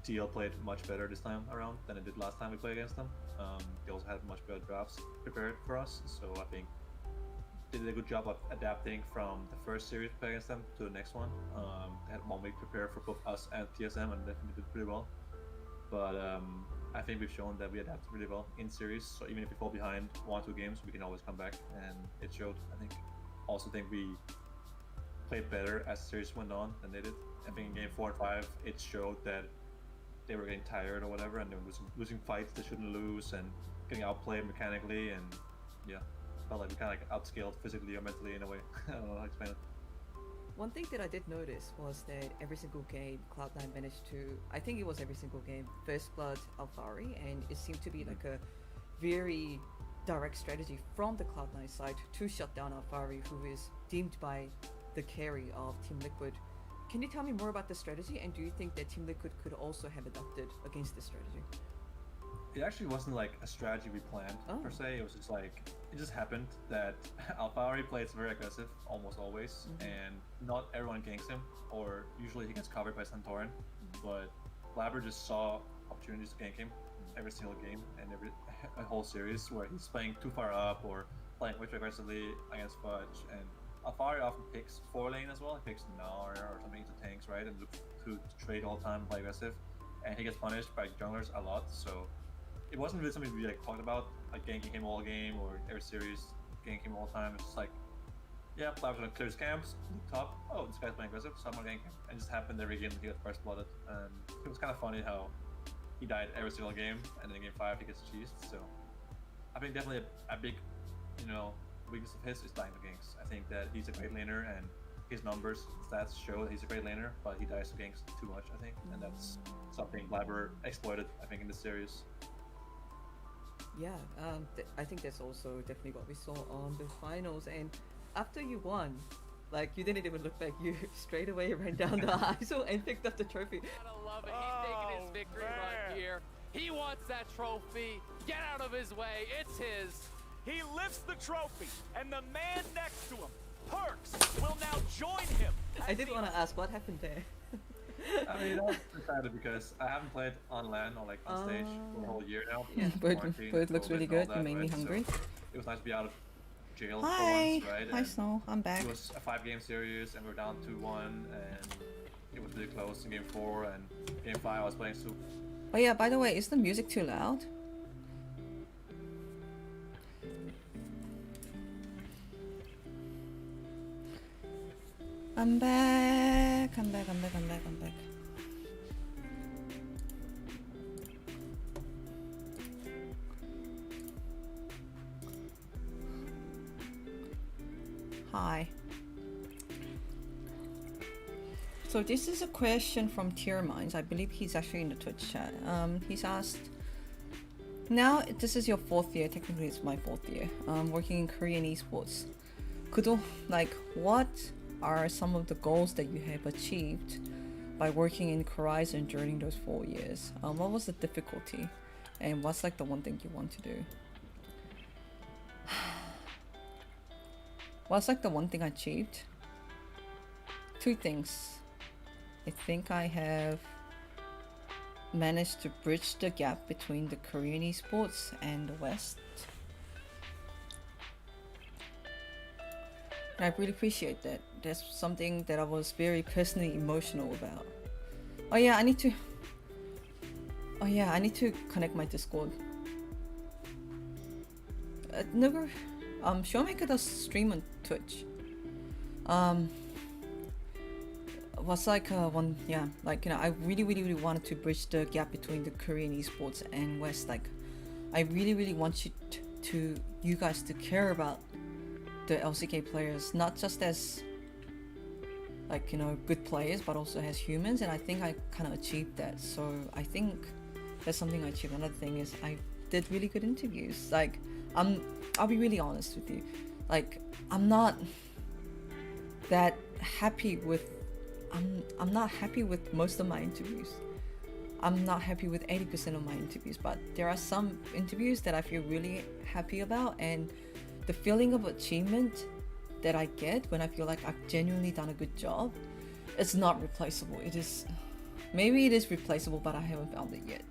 TL played much better this time around than it did last time we played against them. They also had much better drafts prepared for us, so I think they did a good job of adapting from the first series we played against them to the next one. They had 1 week prepared for both us and TSM, and definitely did pretty well. But I think we've shown that we adapt really well in series, so even if we fall behind 1 or 2 games, we can always come back, and it showed, I think. Also think we played better as the series went on than they did. I think in game 4 and 5, it showed that they were getting tired or whatever, and they were losing fights they shouldn't lose, and getting outplayed mechanically, and yeah, felt like we kind of like outscaled physically or mentally in a way. I don't know how to explain it. One thing that I did notice was that every single game, Cloud9 managed to, I think it was every single game, First Blood Alphari, and it seemed to be like a very direct strategy from the Cloud9 side to shut down Alphari, who is deemed by the carry of Team Liquid. Can you tell me more about the strategy, and do you think that Team Liquid could also have adopted against this strategy? It actually wasn't like a strategy we planned per se. It was just like, it just happened that Alphari plays very aggressive almost always, and not everyone ganks him, or usually he gets covered by Santorin, but Blabber just saw opportunities to gank him every single game and every a whole series where he's playing too far up or playing way too aggressively against Fudge. And Alphari often picks 4 lane as well. He picks Gnar or something into tanks, right, and looks to trade all the time, play aggressive, and he gets punished by junglers a lot. So it wasn't really something we like talked about, like ganking him all game or every series ganking him all the time. It's just like, yeah, Blabber's gonna clear his camps, look top, oh, this guy's playing aggressive, so I'm gonna gank him. And it just happened every game he got first blooded. And it was kind of funny how he died every single game, and then in game 5 he gets cheesed. So I think definitely a big, you know, weakness of his is dying to ganks. I think that he's a great laner, and his numbers, stats show that he's a great laner, but he dies to ganks too much, I think, and that's something Blabber exploited, I think, in this series. Yeah, I think that's also definitely what we saw on the finals. And after you won, like, you didn't even look back, you straight away ran down the ISO and picked up the trophy. Gotta love it. He's taking his victory run here. He wants that trophy. Get out of his way. It's his. He lifts the trophy, and the man next to him, Perks, will now join him. I did want to ask, what happened there? I mean, that was excited because I haven't played on LAN or like on stage for a whole year now. Yeah, Bird looks really good. You made me hungry. So it was nice to be out of jail Hi. for once, right? Hi, Snow. I'm back. It was a 5-game series, and we were down 2-1, and it was really close in game 4, and game 5 I was playing super. Oh yeah, by the way, is the music too loud? I'm back. I'm back. Hi. So this is a question from Tier Minds. I believe he's actually in the Twitch chat. He's asked, now this is your 4th year, technically it's my 4th year, working in Korean esports. What are some of the goals that you have achieved by working in Horizon during those 4 years? What was the difficulty? And what's like the one thing you want to do? What's like the one thing I achieved? 2 things. I think I have managed to bridge the gap between the Korean esports and the West. And I really appreciate that. That's something that I was very personally emotional about. Oh yeah, I need to connect my Discord. 누구 Showmaker does stream on Twitch. Was like one, yeah, like, you know, I really wanted to bridge the gap between the Korean esports and West. Like, I really want you guys to care about the LCK players, not just as, like, you know, good players, but also as humans. And I think I kind of achieved that. So I think that's something I achieved. Another thing is I did really good interviews. Like, I'll be really honest with you. Like, I'm not that happy with. I'm not happy with most of my interviews. I'm not happy with 80% of my interviews, but there are some interviews that I feel really happy about, and the feeling of achievement that I get when I feel like I've genuinely done a good job, it's not replaceable. Maybe it is replaceable, but I haven't found it yet.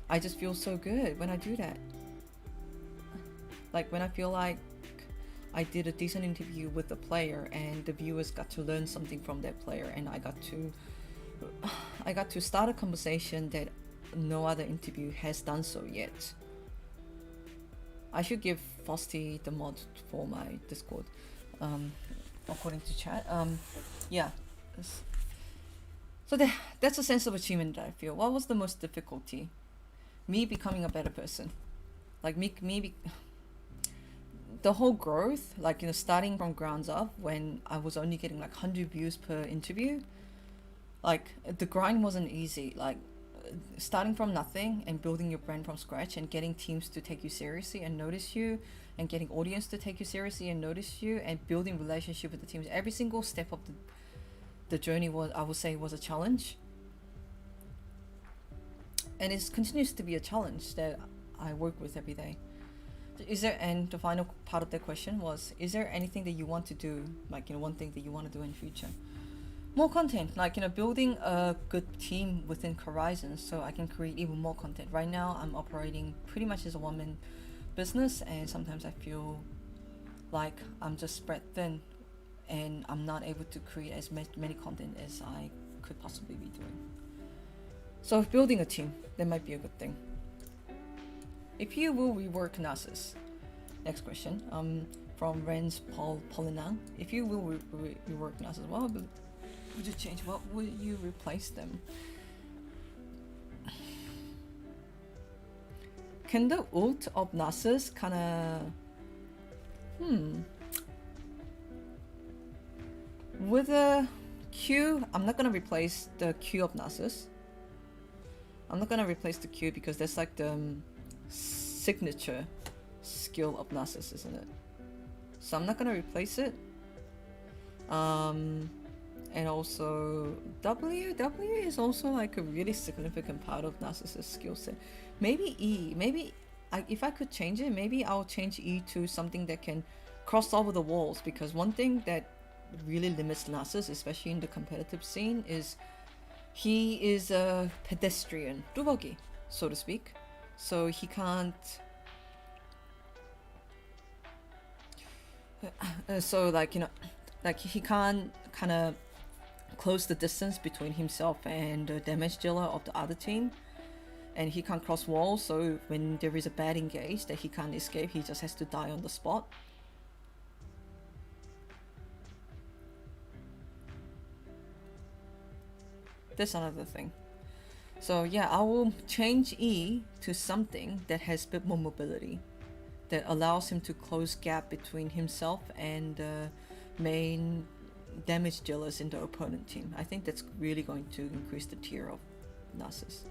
I just feel so good when I do that. Like when I feel like I did a decent interview with a player and the viewers got to learn something from that player, and I got to start a conversation that no other interview has done so yet. I should give Frosty the mod for my Discord, according to chat. Yeah. So that's a sense of achievement that I feel. What was the most difficulty? Me becoming a better person. Like the whole growth, like, you know, starting from grounds up when I was only getting like 100 views per interview. Like, the grind wasn't easy. Like, starting from nothing and building your brand from scratch and getting teams to take you seriously and notice you, and getting audience to take you seriously and notice you, and building relationship with the teams. Every single step of the journey was, I would say, was a challenge. And it continues to be a challenge that I work with every day. And the final part of the question was, is there anything that you want to do, like, you know, one thing that you want to do in future? More content, like, you know, building a good team within Horizon so I can create even more content. Right now I'm operating pretty much as a one-man business, and sometimes I feel like I'm just spread thin and I'm not able to create as many content as I could possibly be doing. So building a team, that might be a good thing. If you will rework Nasus, next question, from Ren's Polinang. If you will rework Nasus, what would you change? What would you replace them? Can the ult of Nasus kinda... With a Q, I'm not gonna replace the Q of Nasus. I'm not gonna replace the Q because that's like the signature skill of Nasus, isn't it? So I'm not gonna replace it. And also W is also like a really significant part of Nasus's skill set. Maybe E, if I could change it, maybe I'll change E to something that can cross over the walls, because one thing that really limits Nasus, especially in the competitive scene, is he is a pedestrian, 뚜벅이, so to speak. So he can't... so, like, you know, like he can't kind of close the distance between himself and the damage dealer of the other team, and he can't cross walls, so when there is a bad engage that he can't escape, he just has to die on the spot. That's another thing. So yeah, I will change E to something that has a bit more mobility, that allows him to close gap between himself and the main damage dealers in the opponent team. I think that's really going to increase the tier of Nasus.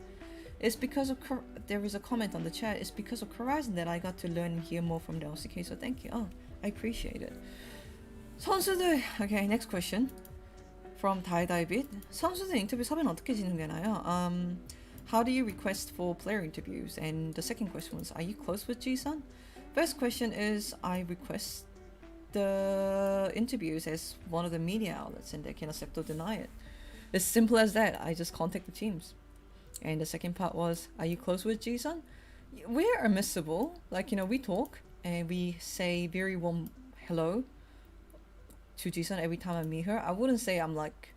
It's because of there is a comment on the chat. It's because of Horizon that I got to learn and hear more from the LCK. So thank you. Oh, I appreciate it. 선수들. Okay, next question from 다이다이빗. 선수들 인터뷰 섭외는 어떻게 진행되나요? How do you request for player interviews? And the second question was, are you close with Ji-sun? First question is, I request the interviews as one of the media outlets, and they can accept or deny it. As simple as that. I just contact the teams. And the second part was, are you close with Ji-sun? We're admissible. Like, you know, we talk and we say very warm hello to Jisun every time I meet her. I wouldn't say I'm like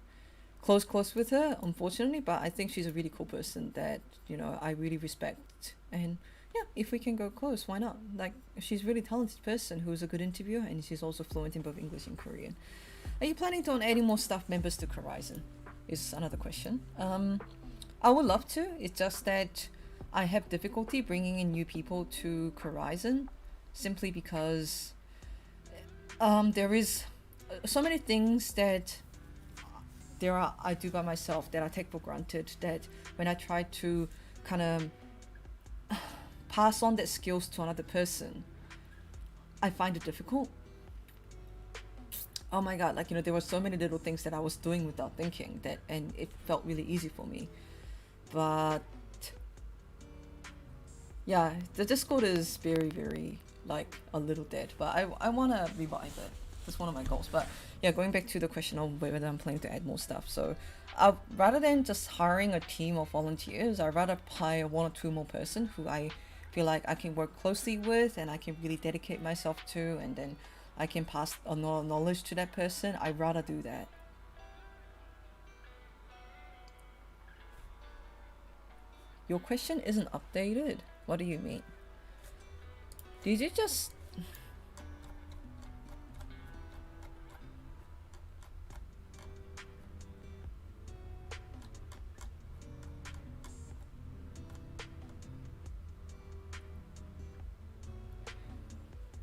close with her, unfortunately, but I think she's a really cool person that, you know, I really respect. And yeah, if we can go close, why not? Like, she's a really talented person who's a good interviewer, and she's also fluent in both English and Korean. Are you planning on adding more staff members to Horizon? Is another question. I would love to. It's just that I have difficulty bringing in new people to Horizon, simply because there is so many things that I do by myself that I take for granted, that when I try to kind of pass on that skills to another person, I find it difficult. Oh my god, like, you know, there were so many little things that I was doing without thinking that, and it felt really easy for me. But yeah, the Discord is very like a little dead, but I want to revive it. That's one of my goals. But yeah, going back to the question of whether I'm planning to add more stuff. So rather than just hiring a team of volunteers, I'd rather hire 1 or 2 more person who I feel like I can work closely with and I can really dedicate myself to, and then I can pass a knowledge to that person. I'd rather do that. Your question isn't updated? What do you mean? Did you just...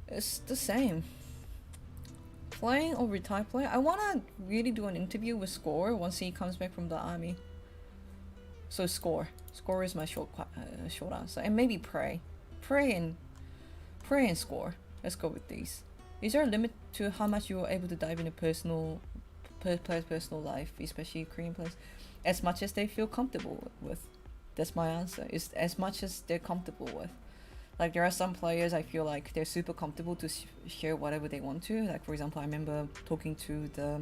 It's the same. Playing or retire play? I wanna really do an interview with Score once he comes back from the army. So Score is my short answer, and maybe Pray and Score. Let's go with these. Is there a limit to how much you are able to dive into personal life, especially Korean players? As much as they feel comfortable with. That's my answer. Is as much as they're comfortable with. Like, there are some players I feel like they're super comfortable to share whatever they want to. Like, for example, I remember talking to the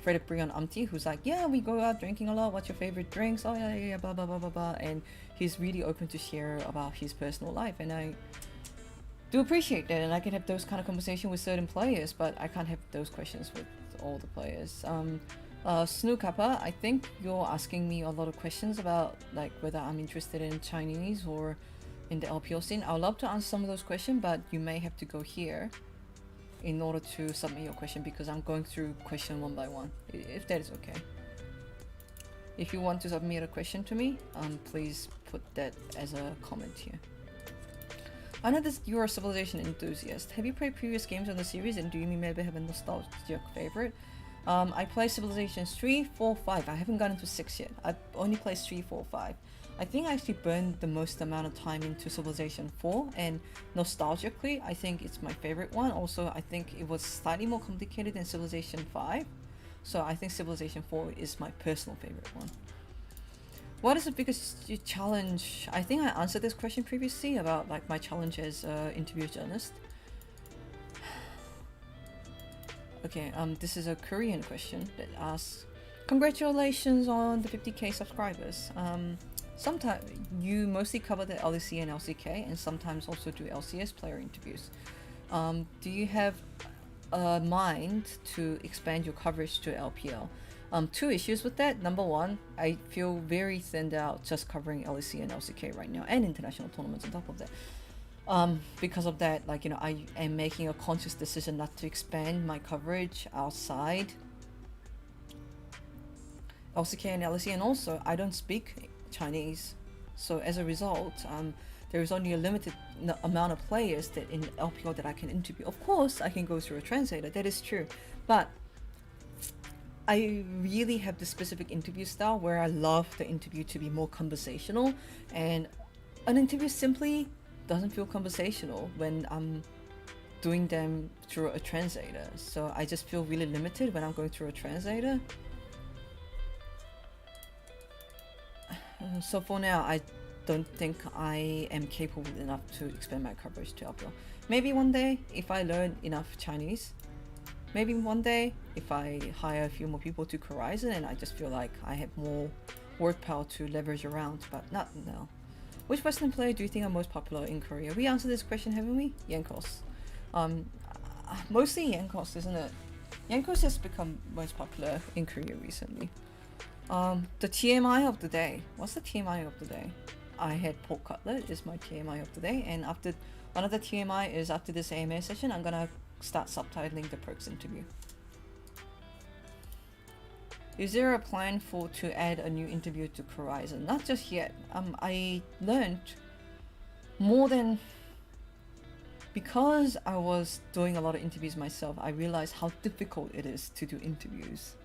Frederick Brion Amti, who's like, yeah, we go out drinking a lot, what's your favorite drinks? Oh yeah, blah blah blah, and he's really open to share about his personal life, and I do appreciate that, and I can have those kind of conversations with certain players, but I can't have those questions with all the players. Snu Kappa, I think you're asking me a lot of questions about like whether I'm interested in Chinese or in the LPL scene. I would love to answer some of those questions, but you may have to go here in order to submit your question, because I'm going through question one by one, if that is okay. If you want to submit a question to me, please put that as a comment here. I know that you're a Civilization enthusiast. Have you played previous games on the series, and do you maybe have a nostalgic favorite? I play Civilization 3, 4, 5. I haven't gotten to 6 yet. I've only played 3, 4, 5. I think I actually burned the most amount of time into Civilization 4, and nostalgically, I think it's my favorite one. Also, I think it was slightly more complicated than Civilization 5, so I think Civilization 4 is my personal favorite one. What is the biggest challenge? I think I answered this question previously about like my challenge as an interview journalist. Okay, this is a Korean question that asks, congratulations on the 50k subscribers. Sometimes you mostly cover the LEC and LCK, and sometimes also do LCS player interviews. Do you have a mind to expand your coverage to LPL? 2 issues with that. Number one, I feel very thinned out just covering LEC and LCK right now, and international tournaments on top of that. Because of that, like, you know, I am making a conscious decision not to expand my coverage outside LCK and LEC, and also I don't speak Chinese, so as a result, there is only a limited amount of players that in LPL that I can interview. Of course, I can go through a translator, that is true, but I really have the specific interview style where I love the interview to be more conversational, and an interview simply doesn't feel conversational when I'm doing them through a translator. So I just feel really limited when I'm going through a translator. So for now, I don't think I am capable enough to expand my coverage to LPL. Maybe one day, if I learn enough Chinese. Maybe one day, if I hire a few more people to Horizon and I just feel like I have more word power to leverage around, but not now. Which Western player do you think are most popular in Korea? We answered this question, haven't we? Yankos. Mostly Yankos, isn't it? Yankos has become most popular in Korea recently. The TMI of the day. What's the TMI of the day? I had pork cutlet is my TMI of the day, and after one of the TMI is after this AMA session, I'm gonna start subtitling the Perks interview. Is there a plan for to add a new interview to Horizon? Not just yet. I learned more than because I was doing a lot of interviews myself. I realized how difficult it is to do interviews.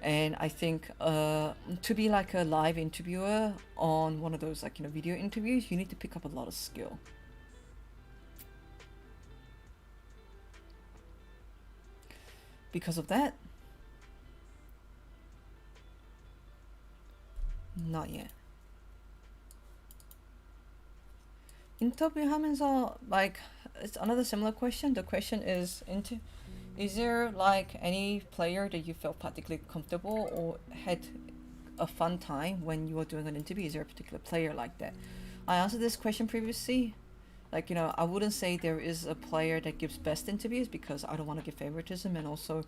And I think to be like a live interviewer on one of those like video interviews, you need to pick up a lot of skill. Because of that, not yet. 인터뷰 하면서 like it's another similar question. The question is is there like any player that you felt particularly comfortable or had a fun time when you were doing an interview? Is there a particular player like that? I answered this question previously. Like, I wouldn't say there is a player that gives best interviews because I don't want to give favoritism, and also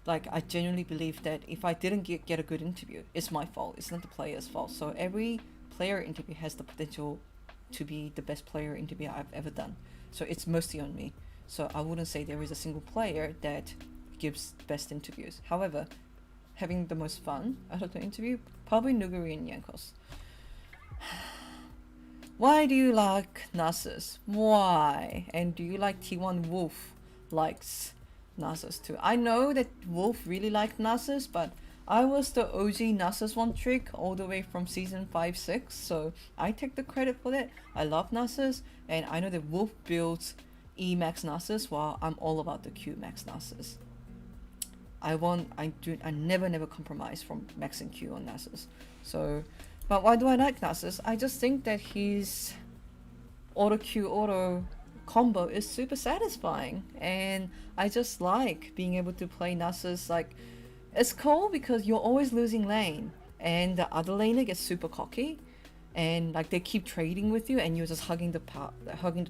like I genuinely believe that if I didn't get a good interview, it's my fault. It's not the player's fault. So every player interview has the potential to be the best player interview I've ever done. So it's mostly on me. So I wouldn't say there is a single player that gives best interviews. However, having the most fun out of the interview, probably Nuguri and Yankos. Why do you like Nasus? Why? And do you like T1 Wolf likes Nasus too? I know that Wolf really liked Nasus, but I was the OG Nasus one trick all the way from season 5-6, so I take the credit for that. I love Nasus, and I know that Wolf builds E max Nasus while I'm all about the Q max Nasus. I never compromise from max and Q on Nasus. So, but why do I like Nasus? I just think that his auto Q auto combo is super satisfying, and I just like being able to play Nasus. Like, it's cool because you're always losing lane, and the other laner gets super cocky, and like they keep trading with you, and you're just hugging the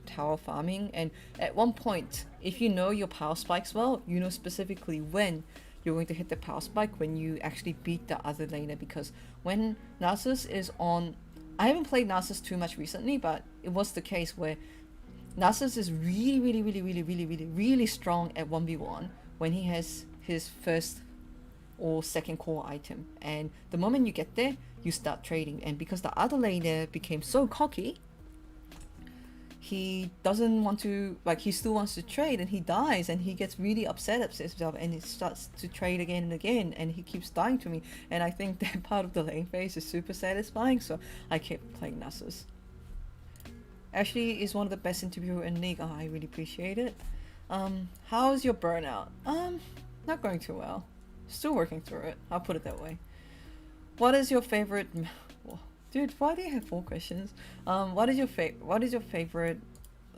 tower farming. And at one point, if you know your power spikes well, you know specifically when you're going to hit the power spike when you actually beat the other laner. Because when Nasus is on, I haven't played Nasus too much recently, but it was the case where Nasus is really strong at 1v1 when he has his first or second core item, and the moment you get there, you start trading. And because the other laner became so cocky, he doesn't want to, like, he still wants to trade, and he dies, and he gets really upset himself, and he starts to trade again and again, and he keeps dying to me. And I think that part of the lane phase is super satisfying, so I kept playing Nasus. Ashley is one of the best interviewer in League. I really appreciate it. How's your burnout? Not going too well. Still working through it. I'll put it that way. What is your favorite? Dude, why do you have 4 questions? What is your favorite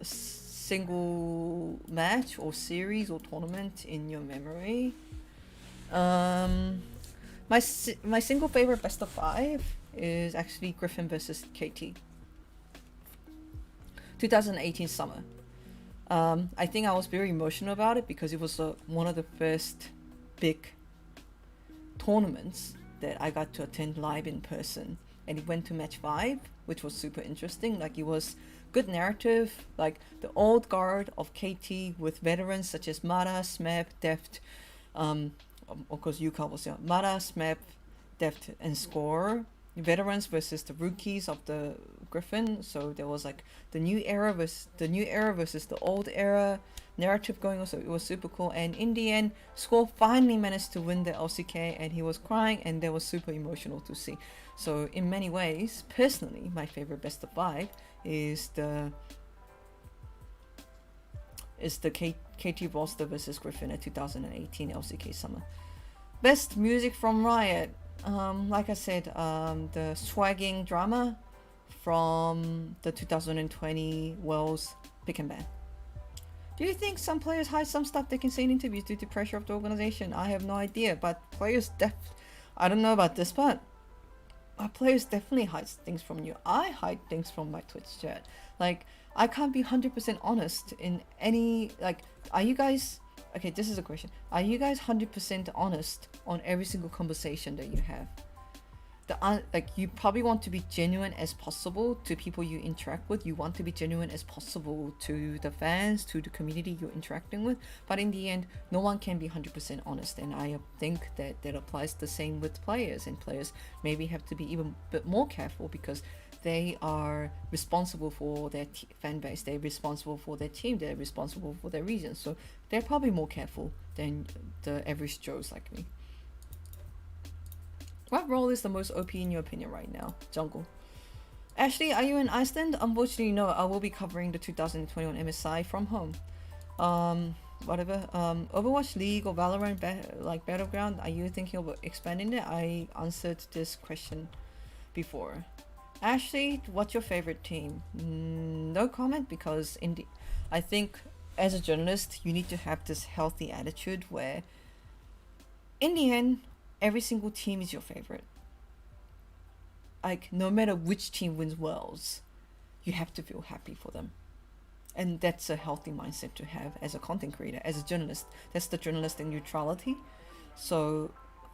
single match or series or tournament in your memory? My single favorite best of 5 is actually Griffin versus KT. 2018 summer. I think I was very emotional about it because it was one of the first big tournaments that I got to attend live in person, and it went to match 5, which was super interesting. Like, it was good narrative, like the old guard of KT with veterans such as Mara, Smep, Deft, of course Yuka was there. Mara, Smep, Deft, and Score. Veterans versus the rookies of the Griffin. So there was like the new era versus the old era narrative going on. So it was super cool. And in the end, Score finally managed to win the LCK, and he was crying, and that was super emotional to see. So in many ways, personally, my favorite best of 5 is the KT roster versus Griffin at 2018 LCK summer. Best music from Riot. Like I said, the swagging drama from the 2020 Worlds Pick and Ban. Do you think some players hide some stuff they can say in interviews due to pressure of the organization? I have no idea, but players I don't know about this, but players definitely hide things from you. I hide things from my Twitch chat. Like, I can't be 100% honest in any, like, are you guys Okay, this is a question. Are you guys 100% honest on every single conversation that you have? Like, you probably want to be genuine as possible to people you interact with. You want to be genuine as possible to the fans, to the community you're interacting with. But in the end, no one can be 100% honest. And I think that applies the same with players. And players maybe have to be even a bit more careful because they are responsible for their fan base. They're responsible for their team. They're responsible for their region. So they're probably more careful than the average Joes like me. What role is the most OP in your opinion right now? Jungle. Ashley, are you in Iceland? Unfortunately, no. I will be covering the 2021 MSI from home. Whatever. Overwatch League or Valorant like Battleground, are you thinking of expanding it? I answered this question before. Ashley, what's your favorite team? No comment, because I think as a journalist, you need to have this healthy attitude where in the end, every single team is your favorite. Like, no matter which team wins worlds, you have to feel happy for them. And that's a healthy mindset to have as a content creator, as a journalist. That's the journalistic neutrality. So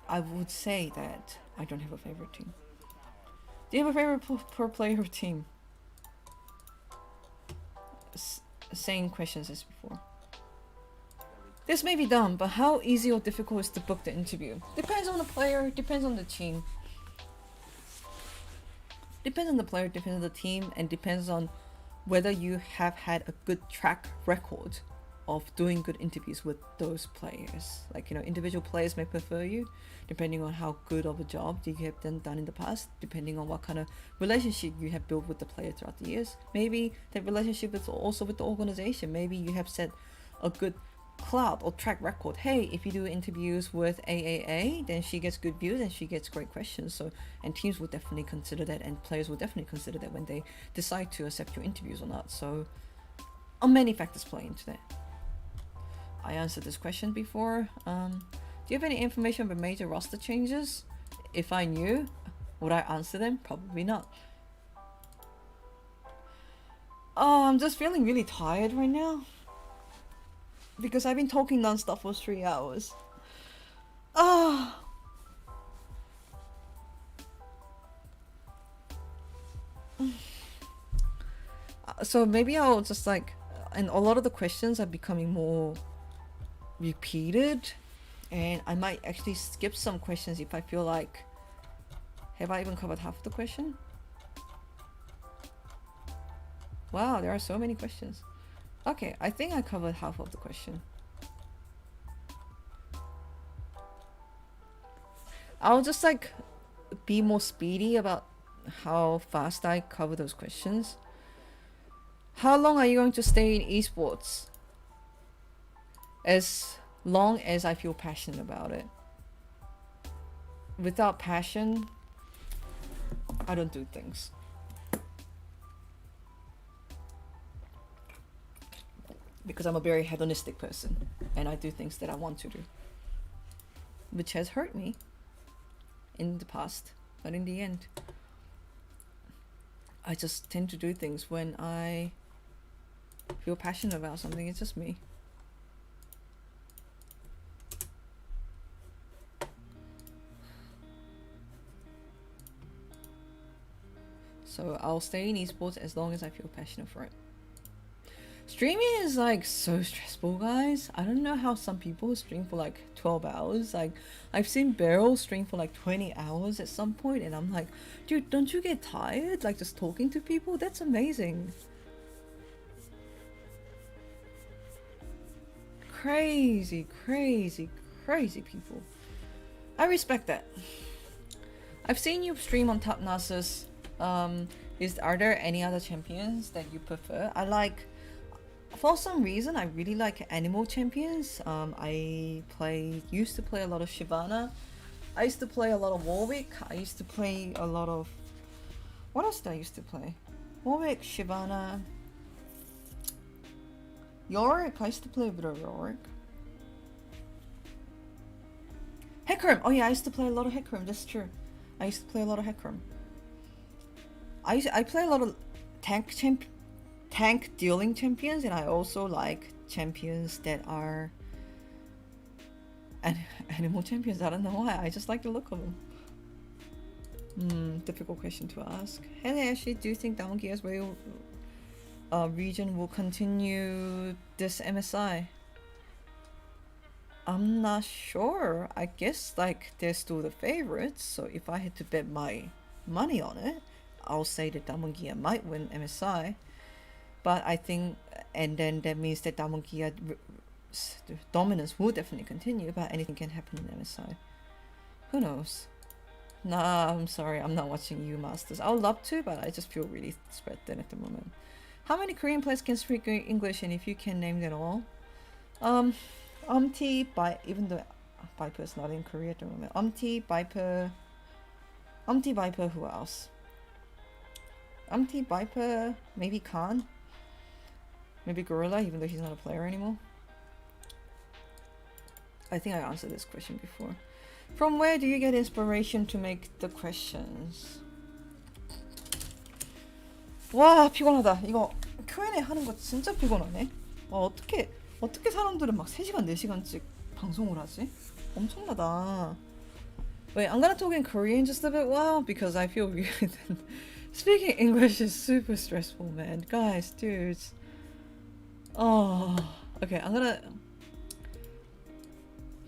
I would say that I don't have a favorite team. Do you have a favorite pro player team? Same questions as before. This may be dumb, but how easy or difficult is to book the interview? Depends on the player, depends on the team. Depends on the player, depends on the team, and depends on whether you have had a good track record of doing good interviews with those players. Like, you know, individual players may prefer you, depending on how good of a job you have done in the past, depending on what kind of relationship you have built with the player throughout the years. Maybe that relationship is also with the organization. Maybe you have set a good cloud or track record. Hey, if you do interviews with AAA, then she gets good views and she gets great questions. So, and teams will definitely consider that, and players will definitely consider that when they decide to accept your interviews or not. So, many factors play into that. I answered this question before. Do you have any information about major roster changes? If I knew, would I answer them? Probably not. Oh, I'm just feeling really tired right now, because I've been talking non-stop for 3 hours. Ah. So maybe I'll just like, and a lot of the questions are becoming more repeated, and I might actually skip some questions if I feel like, have I even covered half of the question? Wow, there are so many questions. Okay, I think I covered half of the question. I'll just like be more speedy about how fast I cover those questions. How long are you going to stay in esports? As long as I feel passionate about it. Without passion, I don't do things. Because I'm a very hedonistic person, and I do things that I want to do, which has hurt me in the past, but in the end, I just tend to do things when I feel passionate about something. It's just me. So I'll stay in esports as long as I feel passionate for it. Streaming is like so stressful, guys. I don't know how some people stream for like 12 hours. Like, I've seen Beryl stream for like 20 hours at some point, and I'm like, dude, don't you get tired? Like, just talking to people? That's amazing. Crazy, crazy, crazy people. I respect that. I've seen you stream on Top Nasus. Are there any other champions that you prefer? For some reason, I really like animal champions. I used to play a lot of Shyvana. I used to play a lot of Warwick. I used to play a lot of... What else did I used to play? Warwick, Shyvana, Yorick. I used to play a bit of Yorick. Hecarim. Oh yeah, I used to play a lot of Hecarim. That's true. I used to play a lot of Hecarim. I play a lot of tank dealing champions, and I also like champions that are Animal champions. I don't know why. I just like the look of them. Difficult question to ask. Hey Ashley, do you think Down Gear's Rail region will continue this MSI? I'm not sure. I guess like they're still the favorites. So if I had to bet my money on it, I'll say that Damwon Gia might win MSI. But I think, and then that means that Damwon Gia dominance will definitely continue. But anything can happen in MSI. Who knows? Nah, I'm sorry, I'm not watching you Masters. I would love to, but I just feel really spread thin at the moment. How many Korean players can speak English, and if you can name them all? Even though Viper is not in Korea at the moment. Viper, who else? Viper, maybe Khan? Maybe Gorilla, even though he's not a player anymore. I think I answered this question before. From where do you get inspiration to make the questions? 와 피곤하다. 이거 Q&A 하는 거 진짜 피곤하네. 와 어떻게 사람들은 막 3시간 4시간씩 방송을 하지? 엄청나다. Wait, I'm gonna talk in Korean just a bit while because I feel really speaking English is super stressful, man. Guys, dudes. Oh, okay, I'm gonna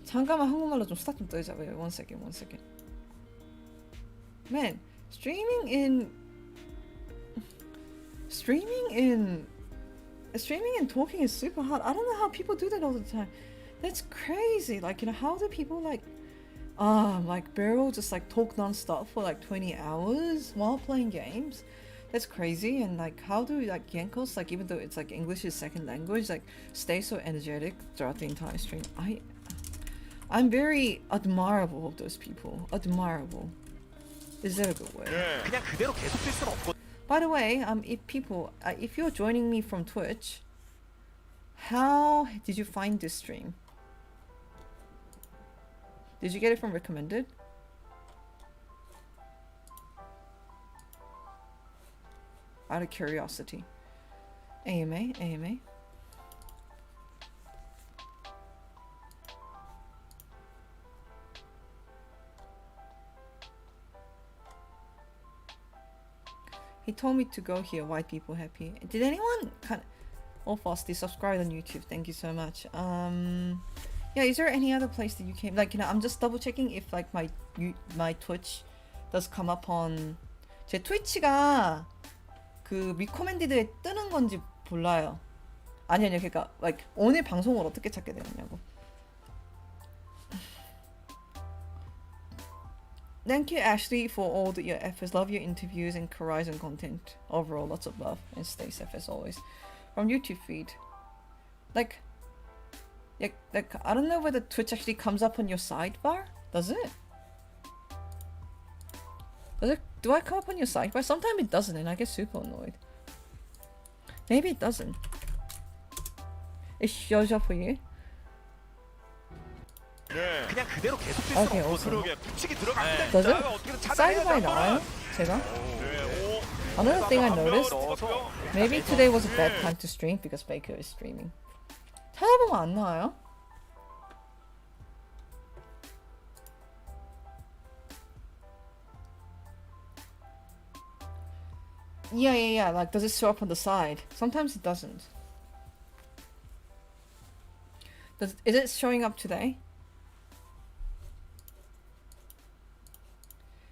잠깐만 한국말로 좀 수다 좀 떨자. Wait, one second. Man, streaming and talking is super hard. I don't know how people do that all the time. That's crazy. Like, you know, how do people like Barrel just like talk non-stop for like 20 hours while playing games? That's crazy. And like, how do like Yankos, like even though it's like English is second language, like stay so energetic throughout the entire stream? I'm very admirable of those people. Admirable. Is that a good word? By the way, if you're joining me from Twitch, how did you find this stream? Did you get it from recommended? Out of curiosity. AMA. He told me to go here. White people happy. Did anyone Frosty subscribe on YouTube? Thank you so much. Yeah, is there any other place that you came? Like, you know, I'm just double checking if like my Twitch does come up on. 제 트위치가 그 리코멘디드에 뜨는 건지 몰라요. 아니요, 그러니까 like 오늘 방송을 어떻게 찾게 되느냐고. Thank you, Ashley, for all your efforts. Love your interviews and Horizon content. Overall, lots of love and stay safe as always. From YouTube feed, like I don't know whether Twitch actually comes up on your sidebar. Does it? Do I come up on your sidebar? Sometimes it doesn't, and I get super annoyed. Maybe it doesn't. It shows up for you. 그냥 그대로 계속 Okay, awesome. Does it? 사이드바에 나와요? 제가? Another thing I noticed, maybe today was a bad time to stream because Baker is streaming. 찾아보면 안 나와요? Yeah. Like, does it show up on the side? Sometimes it doesn't. Is it showing up today?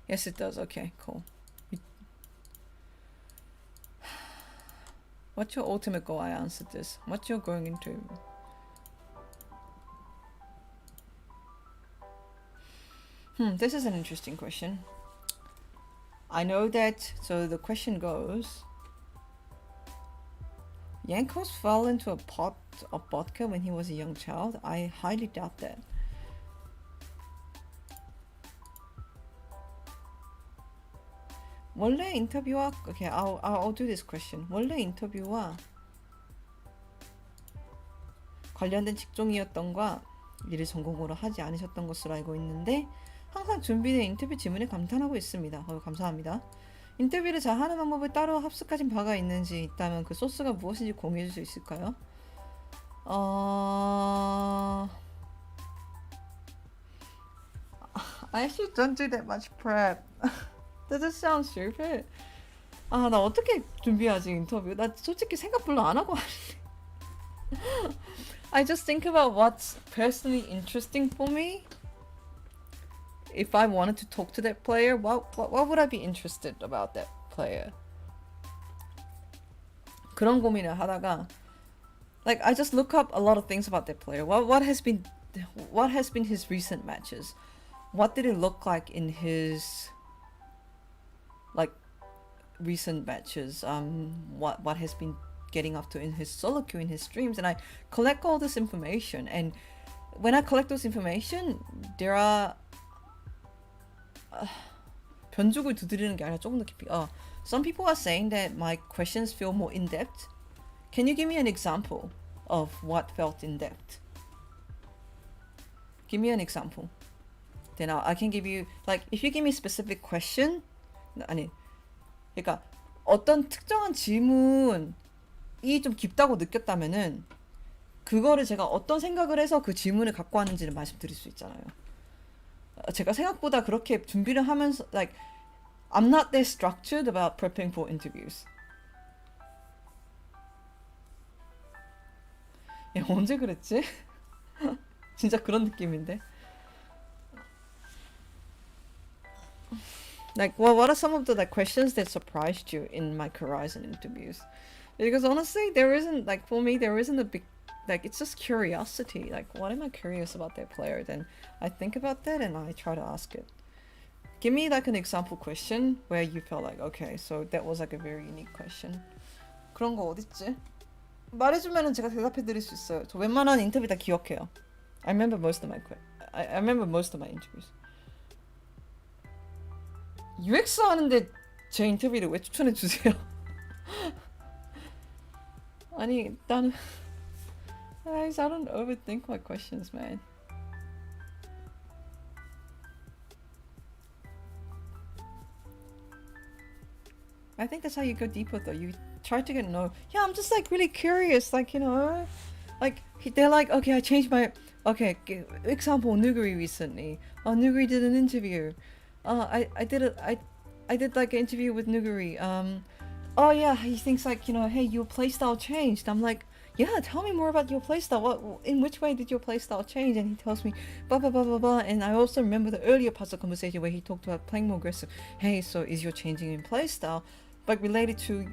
Yes, it does. Okay, cool. What's your ultimate goal? I answered this. What you're going into? This is an interesting question. I know that, so the question goes, Yankos fell into a pot of vodka when he was a young child. I highly doubt that. 원래 인터뷰와 okay, I'll do this question. 원래 인터뷰와 관련된 직종이었던가 일을 전공으로 하지 않으셨던 것으로 알고 있는데 항상 준비된 인터뷰 질문에 감탄하고 있습니다. 감사합니다. 인터뷰를 잘 하는 방법을 따로 합숙하신 바가 있는지 있다면 그 소스가 무엇인지 공유해 줄 수 있을까요? I actually don't do that much prep. Does it sound stupid? 아, 나 어떻게 준비하지 인터뷰? 나 솔직히 생각 별로 안 하고 하는데. I just think about what's personally interesting for me. If I wanted to talk to that player, what would I be interested about that player? 그런 고민을 하다가, like I just look up a lot of things about that player. What has been his recent matches? What did it look like in his like recent matches? What has been getting up to in his solo queue, in his streams, and I collect all this information. And when I collect those information, there are 변죽을 두드리는 게 아니라 조금 더 깊이. Some people are saying that my questions feel more in depth. Can you give me an example of what felt in depth? Give me an example. Then I can give you, like, if you give me a specific question, 아니, 그러니까 어떤 특정한 질문이 좀 깊다고 느꼈다면은 그거를 제가 어떤 생각을 해서 그 질문을 갖고 왔는지를 말씀드릴 수 있잖아요. 제가 생각보다 그렇게 준비를 하면서, like, I'm not that structured about prepping for interviews. 야, 언제 그랬지? 진짜 그런 느낌인데. Like, what are some of the like questions that surprised you in my Horizon interviews? Because honestly, there isn't, like, for me, there isn't a big, like, it's just curiosity. Like, what am I curious about that player? Then I think about that and I try to ask it. Give me like an example question where you felt like, okay, so that was like a very unique question. 그런 거 어딨지? 말해주면은 제가 대답해드릴 수 있어요. 저 웬만한 인터뷰 다 기억해요. I remember most of my I remember most of my interviews. UX 하는데 제 인터뷰를 왜 추천해 주세요? 아니, 나는 guys, I don't overthink my questions, man. I think that's how you go deeper though. You try to get to know. Yeah, I'm just like really curious, like, you know, like they're like, okay, I changed my, okay, example, Nuguri recently. Oh, Nuguri did an interview. I did like an interview with Nuguri. Oh yeah, he thinks like, you know, hey, your playstyle changed. I'm like, yeah, tell me more about your playstyle. What, in which way did your playstyle change? And he tells me blah blah blah blah blah. And I also remember the earlier parts of the conversation where he talked about playing more aggressive. Hey, so is your changing in playstyle, but related to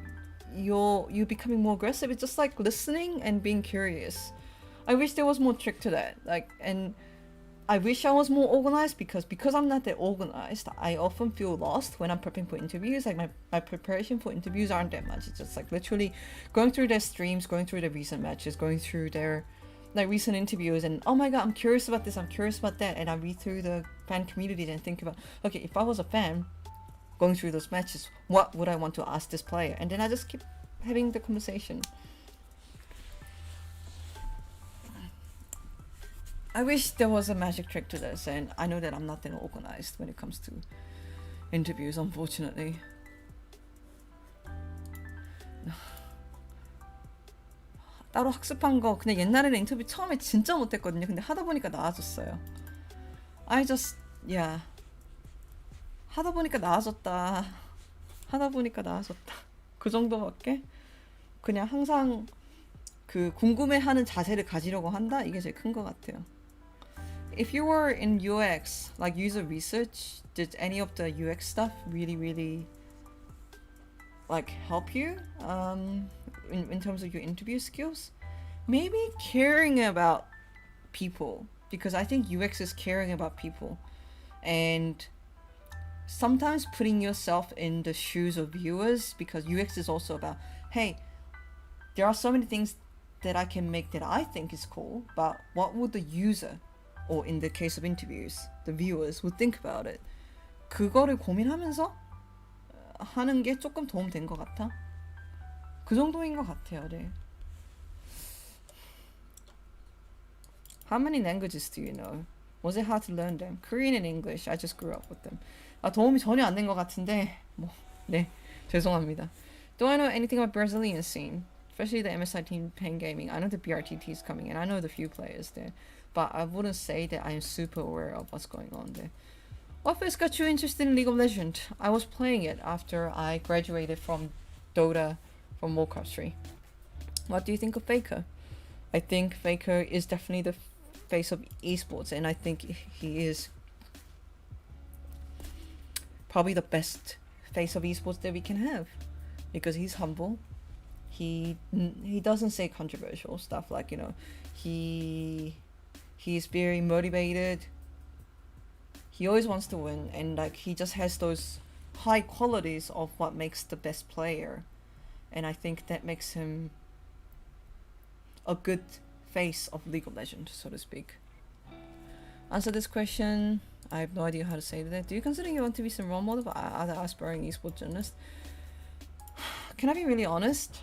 you becoming more aggressive? It's just like listening and being curious. I wish there was more trick to that. Like, and I wish I was more organized because I'm not that organized. I often feel lost when I'm prepping for interviews. Like my preparation for interviews aren't that much. It's just like literally going through their streams, going through their recent matches, going through their like recent interviews, and oh my god, I'm curious about this, I'm curious about that, and I read through the fan communities and think about, okay, if I was a fan going through those matches, what would I want to ask this player? And then I just keep having the conversation. I wish there was a magic trick to this, and I know that I'm not that organized when it comes to interviews, unfortunately. 따로 학습한 거, 근데 옛날에는 인터뷰 처음에 진짜 못했거든요. 근데 하다 보니까 나아졌어요. yeah. 하다 보니까 나아졌다. 그 정도밖에? 그냥 항상 그 궁금해하는 자세를 가지려고 한다? 이게 제일 큰 것 같아요. If you were in UX, like user research, did any of the UX stuff really like help you in terms of your interview skills? Maybe caring about people, because I think UX is caring about people, and sometimes putting yourself in the shoes of viewers, because UX is also about, hey, there are so many things that I can make that I think is cool, but what would the user, or in the case of interviews, the viewers would think about it? 그거를 고민하면서 하는 게 조금 도움 된 것 같아. 그 정도인 것 같아요, 네. How many languages do you know? Was it hard to learn them? Korean and English, I just grew up with them. 도움이 전혀 안 된 것 같은데, 네, 죄송합니다. Do I know anything about Brazilian scene? Especially the MSI team Pen Gaming. I know the BRTT is coming and I know the few players there, but I wouldn't say that I am super aware of what's going on there. What first got you interested in League of Legends? I was playing it after I graduated from Dota from Warcraft 3. What do you think of Faker? I think Faker is definitely the face of esports, and I think he is probably the best face of esports that we can have, because he's humble. He doesn't say controversial stuff, like, you know, he's very motivated. He always wants to win, and like he just has those high qualities of what makes the best player, and I think that makes him a good face of League of Legends, so to speak. Answer this question. I have no idea how to say that. Do you consider you want to be some role model for other aspiring esports journalists? Can I be really honest?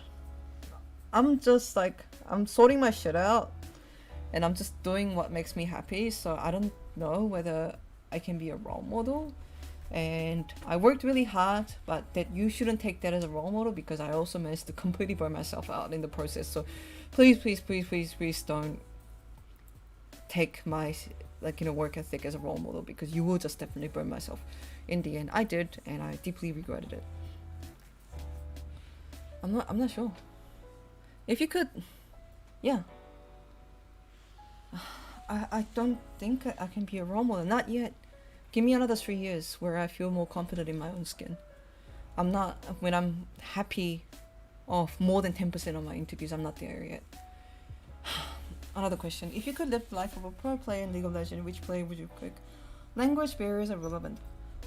I'm just like, I'm sorting my shit out, and I'm just doing what makes me happy, so I don't know whether I can be a role model. And I worked really hard, but that you shouldn't take that as a role model, because I also managed to completely burn myself out in the process. So please, please, please, please, please don't take my, like, you know, work ethic as a role model, because you will just definitely burn myself. In the end, I did, and I deeply regretted it. I'm not sure. If you could, yeah. I don't think I can be a role model, not yet. Give me another 3 years where I feel more confident in my own skin. I'm not, when I'm happy of more than 10% of my interviews, I'm not there yet. Another question. If you could live the life of a pro player in League of Legends, which player would you pick? Language barriers are relevant.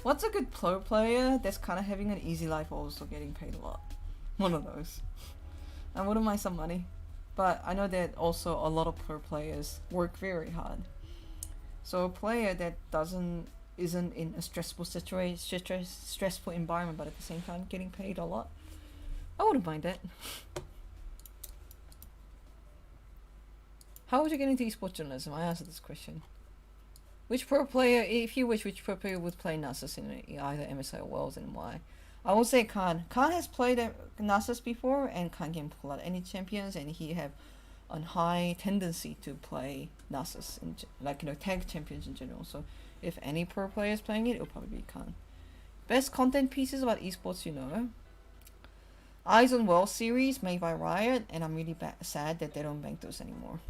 What's a good pro player that's kind of having an easy life, also getting paid a lot? One of those. I wouldn't mind some money. But I know that also a lot of pro players work very hard. So a player that isn't in a stressful situation, stressful environment, but at the same time getting paid a lot, I wouldn't mind that. How would you get into esports journalism? I answered this question. Which pro player, if you wish, which pro player would play Nasus in either MSI or Worlds, and why? I would say Khan. Khan has played Nasus before, and Khan can pull out any champions, and he have a high tendency to play Nasus, like, you know, tag champions in general. So if any pro player is playing it, it'll probably be Khan. Best content pieces about esports, you know. Eyes on World series made by Riot, and I'm really sad that they don't make those anymore.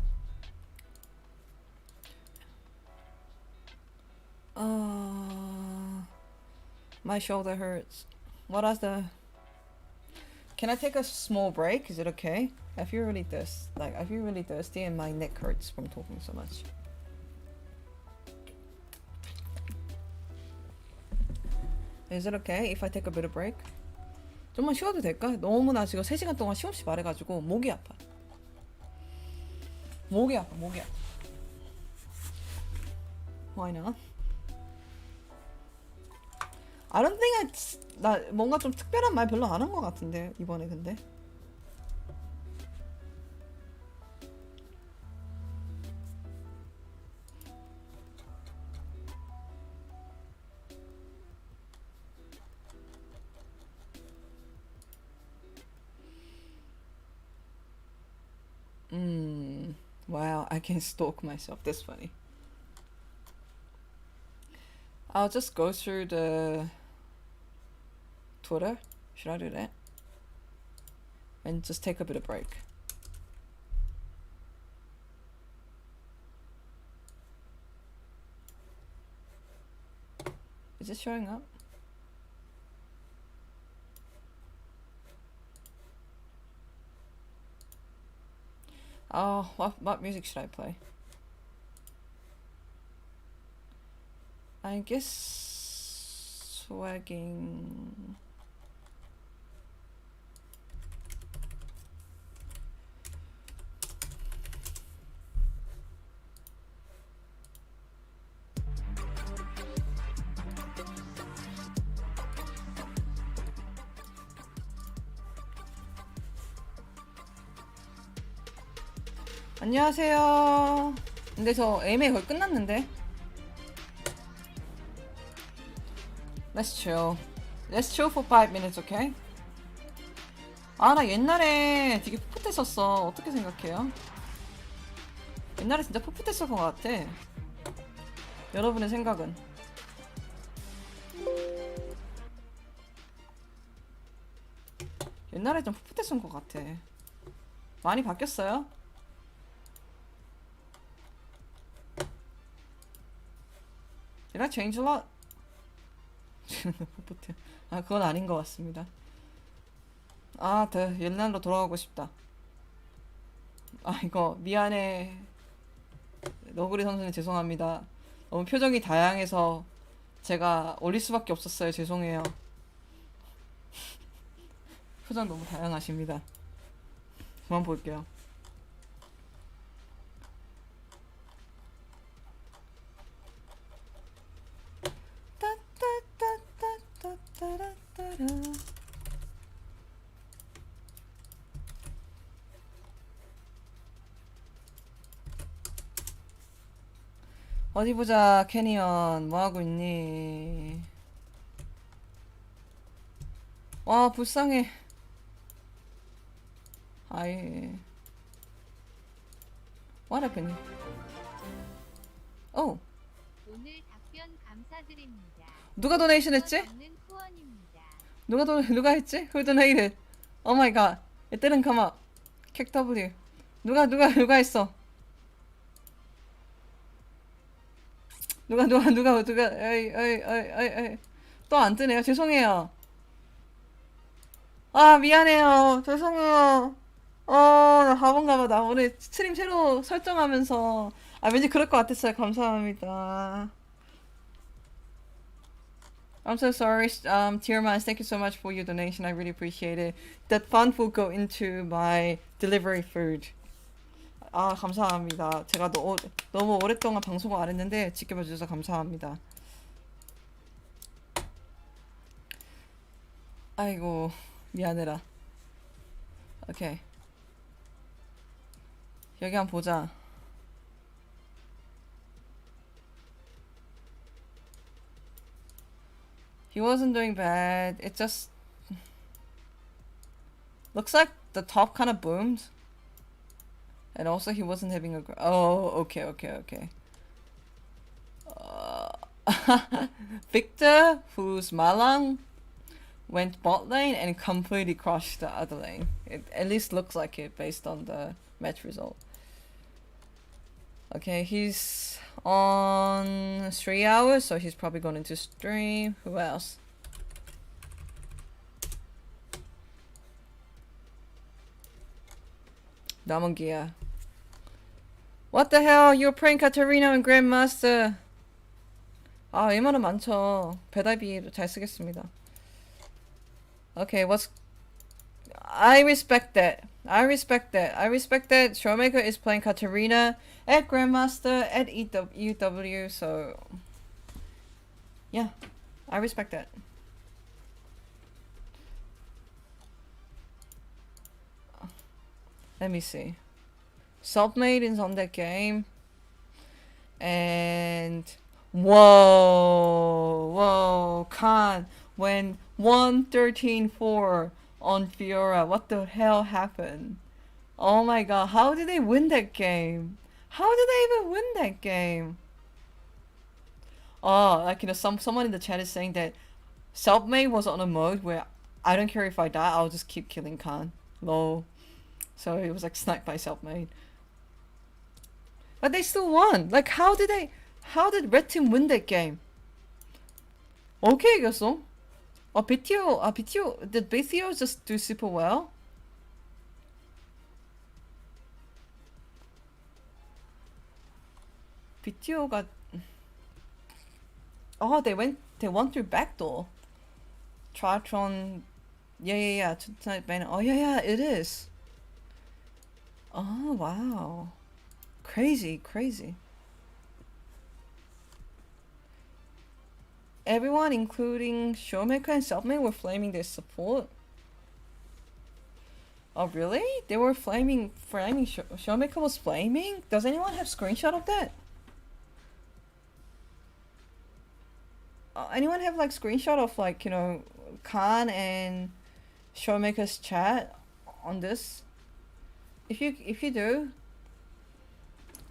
My shoulder hurts. What are the... Can I take a small break? Is it okay? I feel really thirsty, and my neck hurts from talking so much. Is it okay if I take a bit of break? 좀만 쉬어도 될까? 너무 나 지금 3시간 동안 쉼없이 말해가지고 목이 아파. 목이 아파. Why not? I don't think 나 뭔가 좀 특별한 말 별로 안 한 것 같은데 이번에. 근데 wow, I can stalk myself. That's funny. I'll just go through the Twitter. Should I do that? And just take a bit of break. Is it showing up? Oh, what music should I play? I guess swagging. 안녕하세요. 근데 저 AMA 거의 끝났는데. Let's chill. Let's chill for 5 minutes, okay? 아, 나 옛날에 되게 풋풋했었어. 어떻게 생각해요? 옛날에 진짜 풋풋했었던 것 같아. 여러분의 생각은? 옛날에 좀 풋풋했던 것 같아. 많이 바뀌었어요? Did I change a lot? 풋풋해. 아, 그건 아닌 것 같습니다. 아, 더 옛날로 돌아가고 싶다. 아, 이거 미안해. 너구리 선수님 죄송합니다. 너무 표정이 다양해서 제가 올릴 수밖에 없었어요. 죄송해요. 표정 너무 다양하십니다. 그만 볼게요. 어디 보자. 캐니언 뭐하고 있니? 와 불쌍해. 아이 What happened? 오 오늘 답변 감사드립니다. 누가 도네이션 했지? 없는 후원입니다. 누가 했지? Who donated? Oh my god. It didn't come up. 킥 W. 누가 했어? 누가 에이 또 안 뜨네요. 죄송해요. 아 미안해요. 죄송해요. 나 바본가 봐. 나 오늘 스트림 새로 설정하면서 아 왠지 그럴 것 같았어요. 감사합니다. I'm so sorry, Tiermans. Thank you so much for your donation. I really appreciate it. That fund will go into my delivery food. 아 감사합니다. 제가 너무 오랫동안 방송을 안 했는데 지켜봐 주셔서 감사합니다. 아이고 미안해라. 오케이 여기 한번 보자. He wasn't doing bad. It just looks like the top kind of boomed. And also he wasn't having a... Oh, okay. Victor, who's Malang, went bot lane and completely crushed the other lane. It at least looks like it based on the match result. Okay, he's on 3 hours, so he's probably going to stream. Who else? 남은 기야. What the hell? You're playing Katarina and Grandmaster. 아, 이만은 많죠. 배달비 잘 쓰겠습니다. Okay, I respect that. I respect that. Showmaker is playing Katarina at Grandmaster at EW, so yeah, I respect that. Let me see. Submate is on that game. And whoa, Khan went 113-4 on Fiora. What the hell happened? Oh my god, how did they win that game? How did they even win that game? Oh, like, you know, someone in the chat is saying that Selfmade was on a mode where I don't care if I die, I'll just keep killing Khan. Lol. So it was like sniped by Selfmade. But they still won. Like, how did Red Team win that game? 어떻게 이겼어? Did BTO just do super well? BTO가 they won through backdoor. Tritron, yeah. Tonight banner. Oh yeah, it is. Oh wow, crazy. Everyone, including Showmaker and Selfmade, were flaming their support. Oh really? They were flaming. Showmaker was flaming. Does anyone have screenshot of that? Anyone have like screenshot of, like, you know, Khan and Showmaker's chat on this? If you do,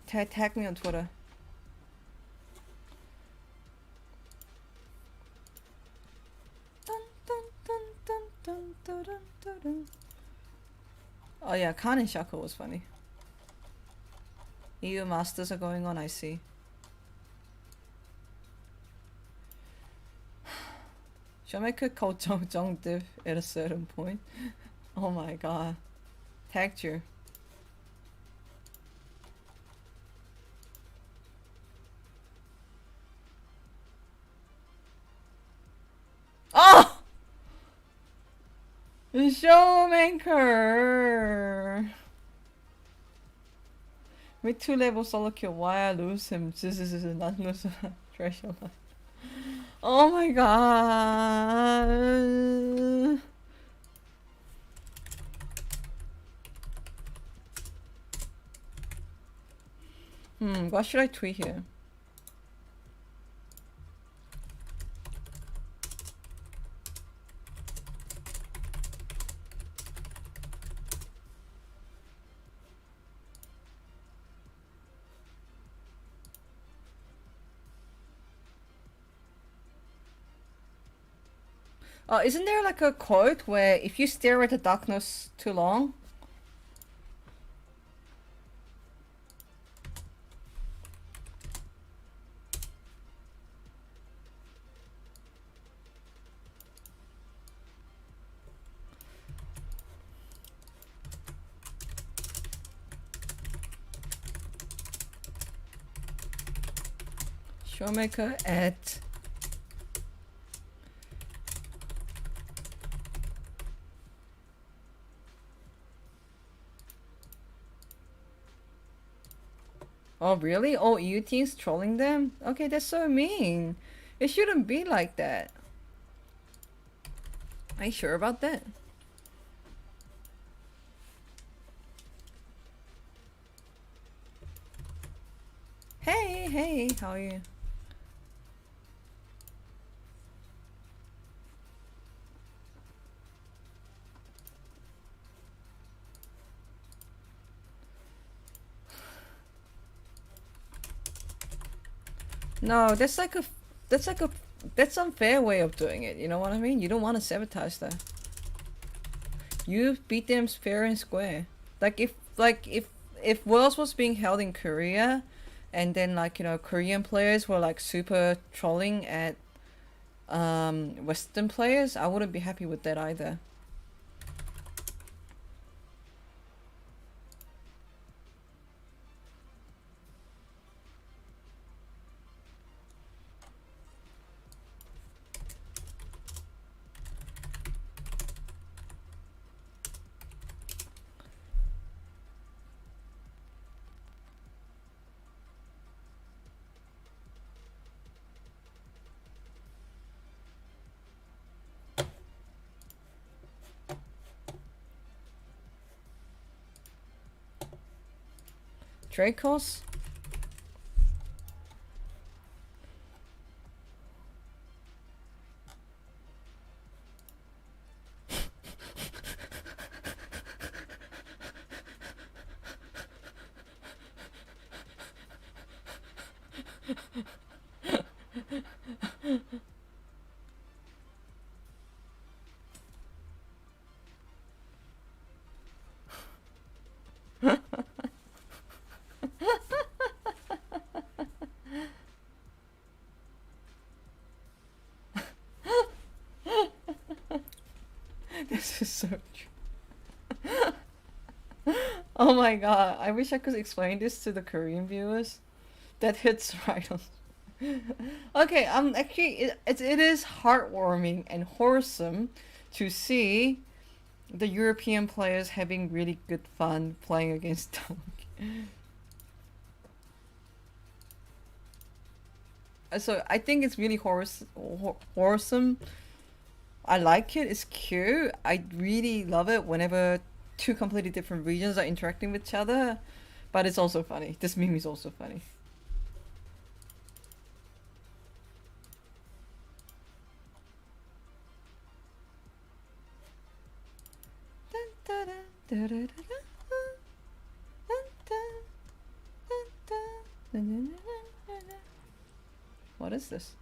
tag me on Twitter. Dun, dun, dun, dun, dun, dun, dun, dun. Oh yeah, Khan and Shako was funny. EU Masters are going on, I see. Showmaker called Jong Div at a certain point. Oh my god. Tagged you. Oh! Showmaker! With 2 level solo kill, why I lose him? This is not lose threshold. Oh my god! What should I tweet here? Isn't there like a quote where if you stare at the darkness too long? Showmaker at Oh really? Oh, EU teams trolling them? Okay, that's so mean. It shouldn't be like that. Are you sure about that? Hey, hey, how are you? No, that's like a that's unfair way of doing it. You know what I mean? You don't want to sabotage that. You beat them fair and square. If Worlds was being held in Korea, and then like, you know, Korean players were like super trolling at Western players, I wouldn't be happy with that either. Dracos? This is so true. Oh my god, I wish I could explain this to the Korean viewers. That hits right on. Okay, actually, it is heartwarming and wholesome to see the European players having really good fun playing against them. So I think it's really wholesome. I like it. It's cute. I really love it whenever 2 completely different regions are interacting with each other. But it's also funny. This meme is also funny. What is this?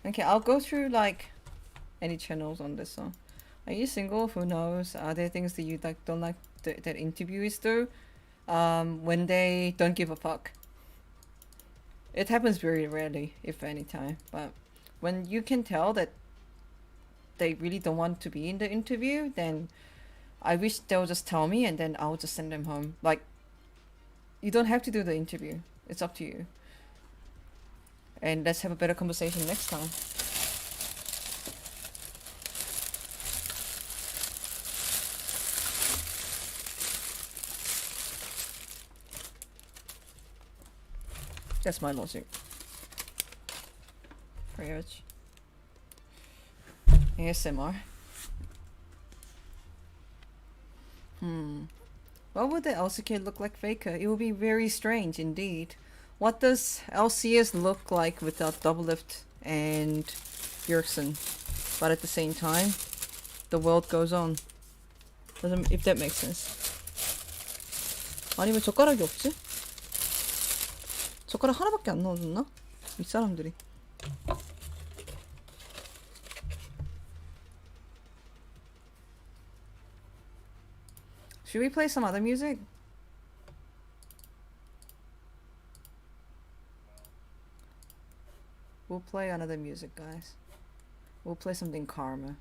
Okay, I'll go through like any channels on this one. Are you single? Who knows? Are there things that you like don't like that interviewees do? When they don't give a fuck. It happens very rarely, if any time. But when you can tell that they really don't want to be in the interview, then I wish they'll just tell me and then I'll just send them home. Like, you don't have to do the interview. It's up to you. And let's have a better conversation next time. That's my logic. Prayers. ASMR. What would the LCK look like Faker? It would be very strange indeed. What does LCS look like without Doublelift and Bjergsen? But at the same time, the world goes on. Doesn't, if that makes sense. 아니 왜 젓가락이 없지? 젓가락 하나밖에 안 넣어줬나? 윗사람들이. Should we play some other music? We'll play another music, guys. We'll play something Karma.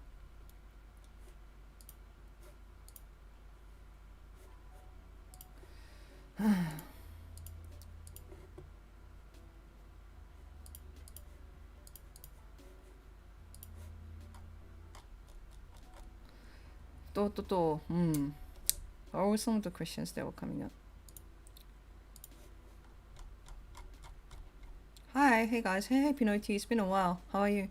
What were some of the questions that were coming up? Hi, hey guys, hey Pinoy, it's been a while. How are you?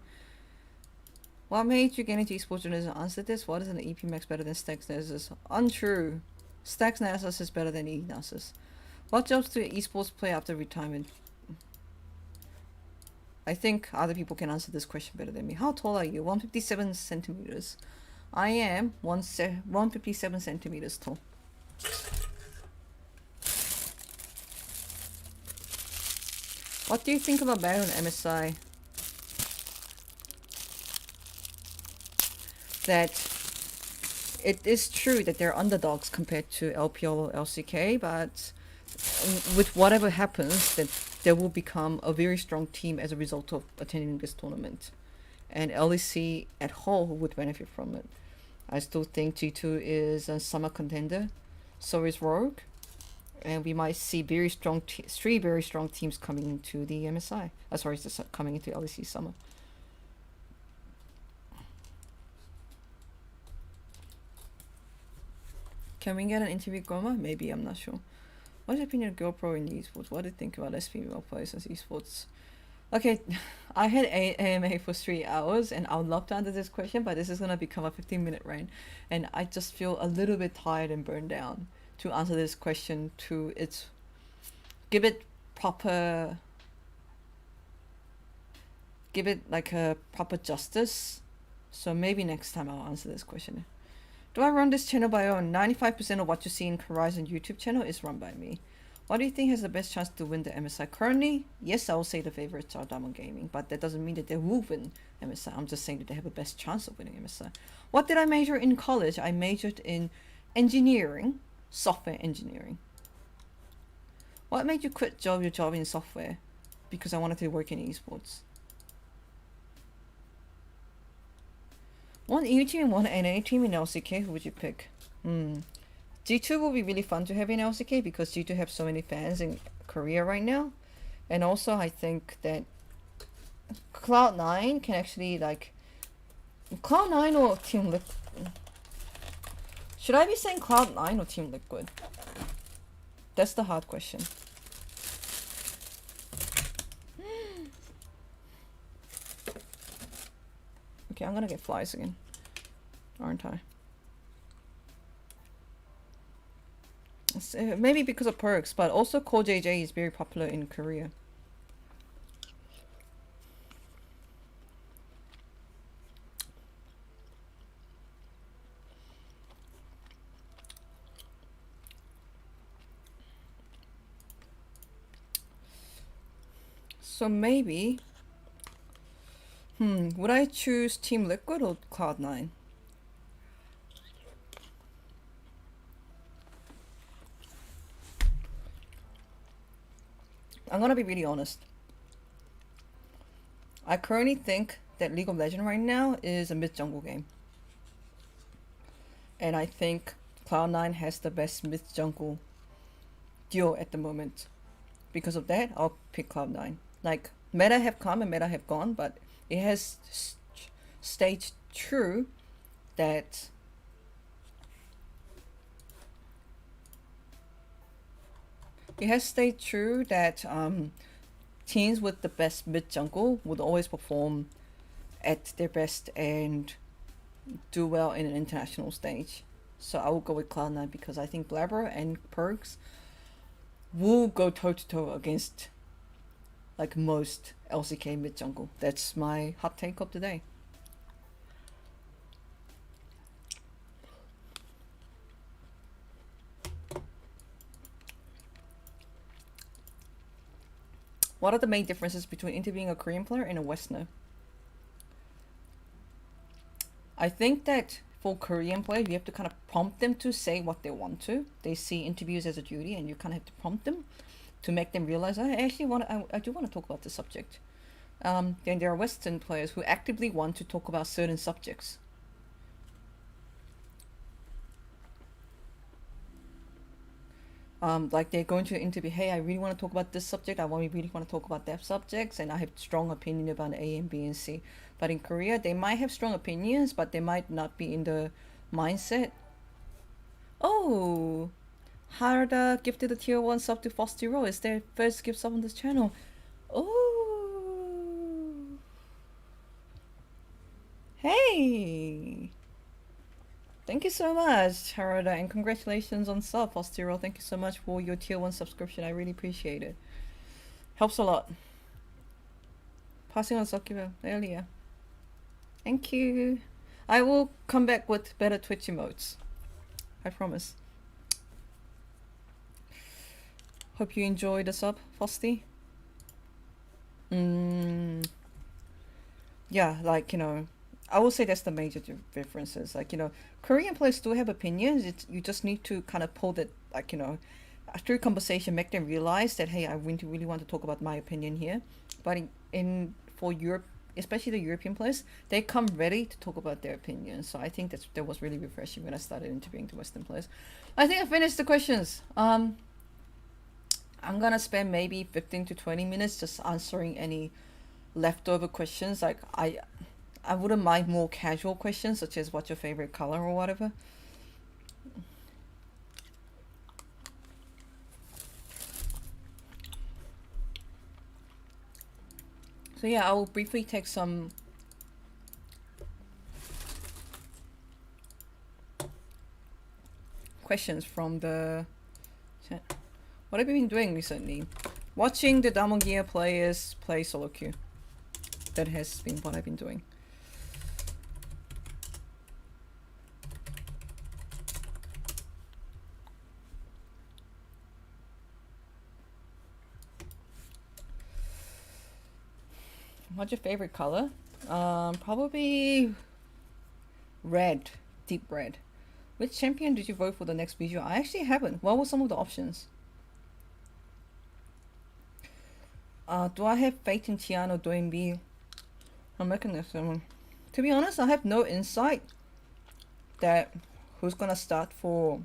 What made you get into esports journalism? Answer this. What is an EP Max better than Stacks Nasus? Untrue. Stacks Nasus is better than E Nasus. What jobs do esports play after retirement? I think other people can answer this question better than me. How tall are you? 157 centimeters. I am 157 centimeters tall. What do you think about Baron MSI? That it is true that they're underdogs compared to LPL or LCK, but with whatever happens, that they will become a very strong team as a result of attending this tournament. And LEC at whole would benefit from it. I still think G2 is a summer contender, so is Rogue, and we might see very strong three very strong teams coming into the MSI. Coming into LEC summer. Can we get an interview with Goma? Maybe, I'm not sure. What's your opinion of GoPro in esports? What do you think about less female players as esports? Okay, I had AMA for 3 hours and I would love to answer this question, but this is gonna become a 15-minute rant, and I just feel a little bit tired and burned down to answer this question to its give it like a proper justice. So maybe next time I'll answer this question. Do I run this channel by own? 95% of what you see in Horizon YouTube channel is run by me. What do you think has the best chance to win the MSI? Currently, yes, I will say the favorites are Diamond Gaming, but that doesn't mean that they will win MSI. I'm just saying that they have the best chance of winning MSI. What did I major in college? I majored in engineering, software engineering. What made you quit your job in software? Because I wanted to work in esports. One EU team and one NA team in LCK, who would you pick? G2 will be really fun to have in LCK because G2 have so many fans in Korea right now. And also I think that Cloud9 can actually like... Cloud9 or Team Liquid? Should I be saying Cloud9 or Team Liquid? That's the hard question. Okay, I'm gonna get flies again. Aren't I? Maybe because of perks, but also Core JJ is very popular in Korea. So maybe Would I choose Team Liquid or Cloud9? I'm gonna be really honest. I currently think that League of Legends right now is a mid-jungle game. And I think Cloud9 has the best mid-jungle duo at the moment. Because of that, I'll pick Cloud9. Like, meta have come and meta have gone, but it has stayed true that teams with the best mid jungle would always perform at their best and do well in an international stage. So I will go with Cloud9 because I think Blabber and Perks will go toe to toe against like most LCK mid jungle. That's my hot take of the day. What are the main differences between interviewing a Korean player and a Westerner? I think that for Korean players, you have to kind of prompt them to say what they want to. They see interviews as a duty, and you kind of have to prompt them to make them realize, I do want to talk about this subject. Then there are Western players who actively want to talk about certain subjects. Like they're going to an interview, hey, I really want to talk about this subject, really want to talk about that subjects, and I have strong opinion about A and B and C. But in Korea, they might have strong opinions, but they might not be in the mindset. Oh, Harada gifted a tier 1 sub to Fostiro. It's their first gift sub on this channel. Oh, hey. Thank you so much, Harada, and congratulations on sub, Fostiro. Thank you so much for your tier 1 subscription. I really appreciate it. Helps a lot. Passing on Sokiba earlier. Thank you. I will come back with better Twitch emotes. I promise. Hope you enjoy the sub, Fosty. Yeah, like, you know, I will say that's the major differences. Like, you know, Korean players do have opinions. You just need to kind of pull that, like, you know, through conversation, make them realize that, hey, I really want to talk about my opinion here. But for Europe, especially the European players, they come ready to talk about their opinions. So I think that was really refreshing when I started interviewing the Western players. I think I finished the questions. I'm gonna spend maybe 15 to 20 minutes just answering any leftover questions. Like I wouldn't mind more casual questions, such as what's your favorite color or whatever. So yeah, I will briefly take some questions from the chat. What have you been doing recently? Watching the Damongia players play solo queue. That has been what I've been doing. What's your favorite color? Probably red, deep red. Which champion did you vote for the next video? I actually haven't. What were some of the options? Do I have faith in Tiano doing B? I'm Mechanism. To be honest, I have no insight that who's gonna start for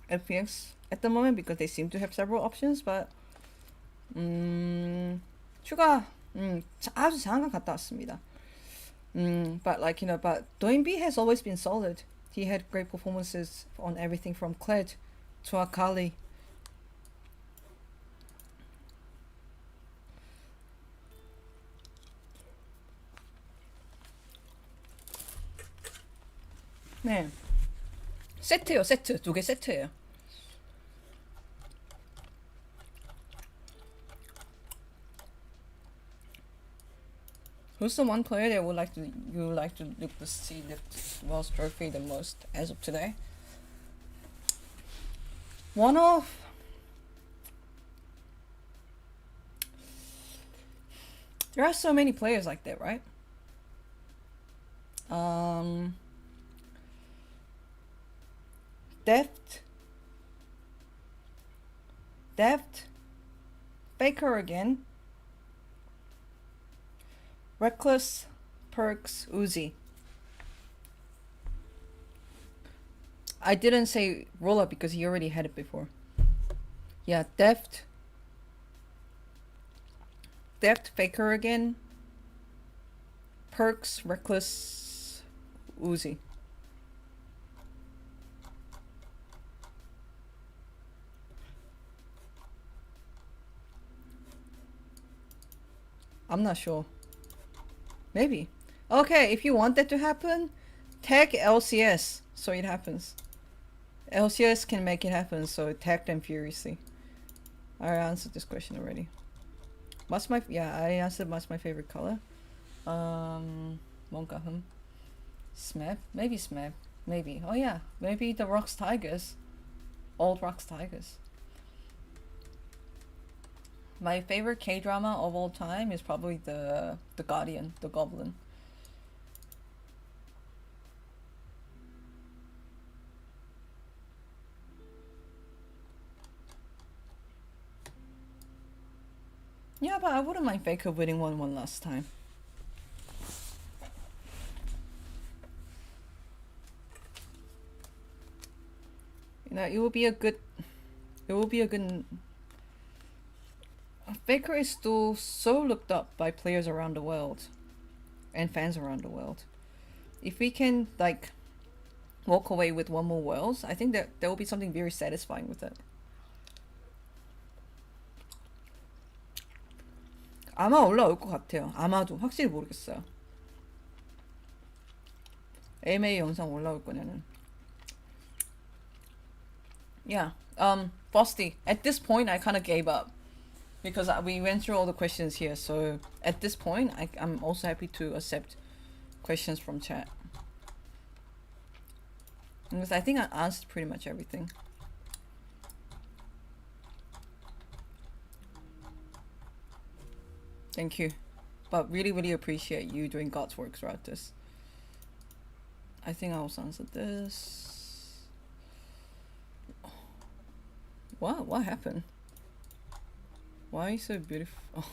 FPX at the moment because they seem to have several options, but 추가 아주 잠깐 갔다 왔습니다. But like, you know, but Doinbi has always been solid. He had great performances on everything from Kled to Akali. 네. 세트요, 세트. 2개 세트예요. Who's the one player that you would like to look to see lift World's Trophy the most as of today? One of There are so many players like that, right? Deft, Faker again, Reckless, Perks, Uzi. I didn't say Roller because he already had it before. Yeah, Deft, Faker again, Perks, Reckless, Uzi. I'm not sure. Maybe. Okay, if you want that to happen, tag LCS so it happens. LCS can make it happen, so tag them furiously. I answered this question already. What's my... Yeah, I answered what's my favorite color. 뭔가 Smap? Maybe Smap. Maybe. Oh yeah, maybe the Rocks Tigers. Old Rocks Tigers. My favorite K-drama of all time is probably the Guardian, the Goblin. Yeah, but I wouldn't mind Faker winning 1-1 last time. You know, it will be a good... Faker is still so looked up by players around the world and fans around the world. If we can like walk away with 1 more Worlds, I think that there will be something very satisfying with it. 아마 올라올 것 같아요. 아마도 확실히 모르겠어요. AMA 영상 올라올 거냐는. Yeah. Frosty. At this point, I kind of gave up. Because we went through all the questions here, so at this point, I'm also happy to accept questions from chat. Because I think I answered pretty much everything. Thank you. But really, really appreciate you doing God's work throughout this. I think I also answered this. What happened? Why are you so beautiful? Oh.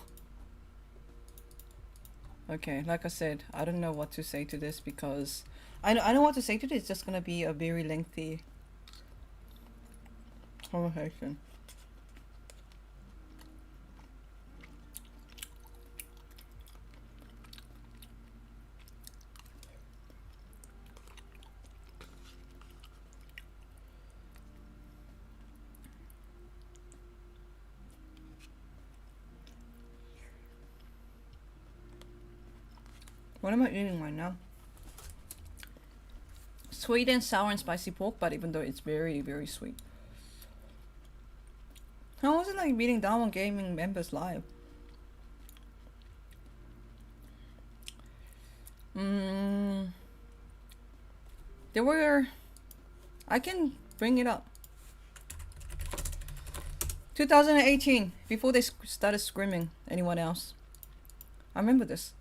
Okay, like I said, I don't know what to say to this because I know what to say to this. It's just gonna be a very lengthy conversation. What am I eating right now? Sweet and sour and spicy pork, but even though it's very, very sweet. How was it like beating down on gaming members live? There were... I can bring it up. 2018, before they started screaming. Anyone else? I remember this.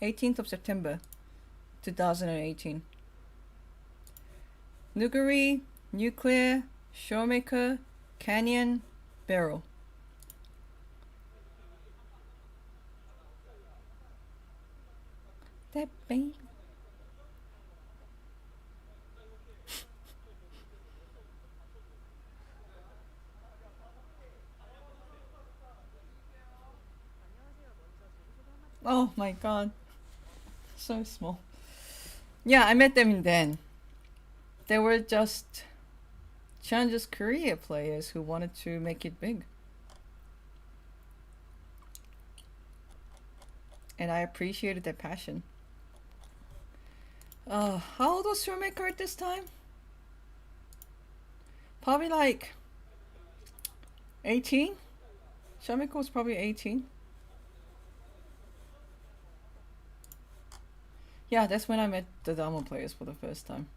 18th of September 2018. Nuguri, Nuclear, Showmaker, Canyon, Barrel. That baby. Oh my god. So small. Yeah, I met them then. They were just Challenger's Korea players who wanted to make it big. And I appreciated their passion. How old was Showmaker at this time? Probably like 18? Showmaker was probably 18. Yeah, that's when I met the Damo players for the first time.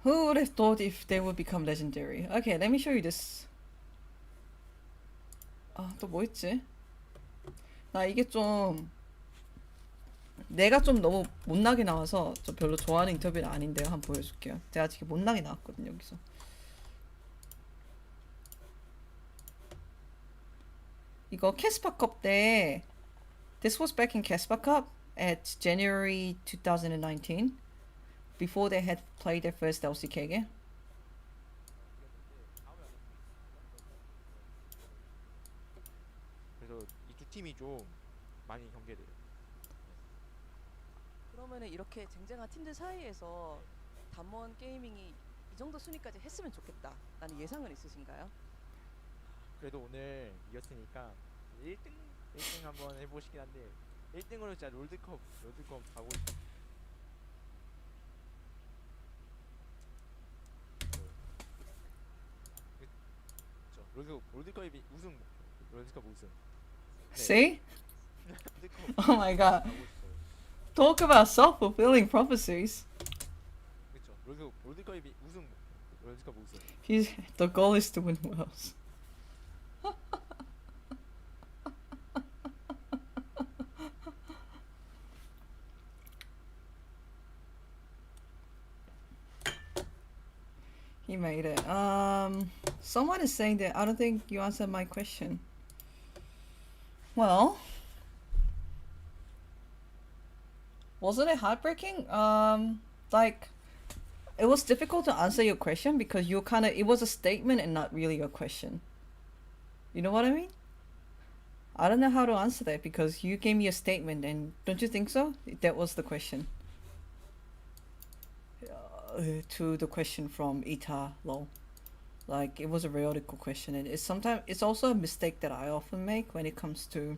Who would have thought if they would become legendary? Okay, let me show you this. 아, 또 뭐 있지? 나 이게 좀 내가 좀 너무 못나게 나와서 좀 별로 좋아하는 인터뷰는 아닌데요. 한번 보여줄게요. 제가 지금 못나게 나왔거든요, 여기서. 이거 캐스파컵 때 This was back in Casper Cup at January 2019 before they had played their first LCK game. 그래서 이 두 팀이 좀 많이 경계돼요. 그러면은 이렇게 쟁쟁한 팀들 사이에서 담원 게이밍이 이 정도 순위까지 했으면 좋겠다 라는 예상은 있으신가요? 그래도 오늘 이겼으니까 1등 한번 해보시긴 한데 1등으로 진짜 롤드컵 가고 싶어요. 롤드컵이 우승, 롤드컵 우승. See? Oh my god. Talk about self-fulfilling prophecies. 그렇죠. 롤드컵이 우승, 롤드컵 우승. The goal is to win Worlds. He made it. Someone is saying that I don't think you answered my question. Well, wasn't it heartbreaking? Like, it was difficult to answer your question because you it was a statement and not really a question. You know what I mean? I don't know how to answer that because you gave me a statement and don't you think so? That was the question. To the question from Ita Lo. Like, it was a rhetorical question, and it's also a mistake that I often make when it comes to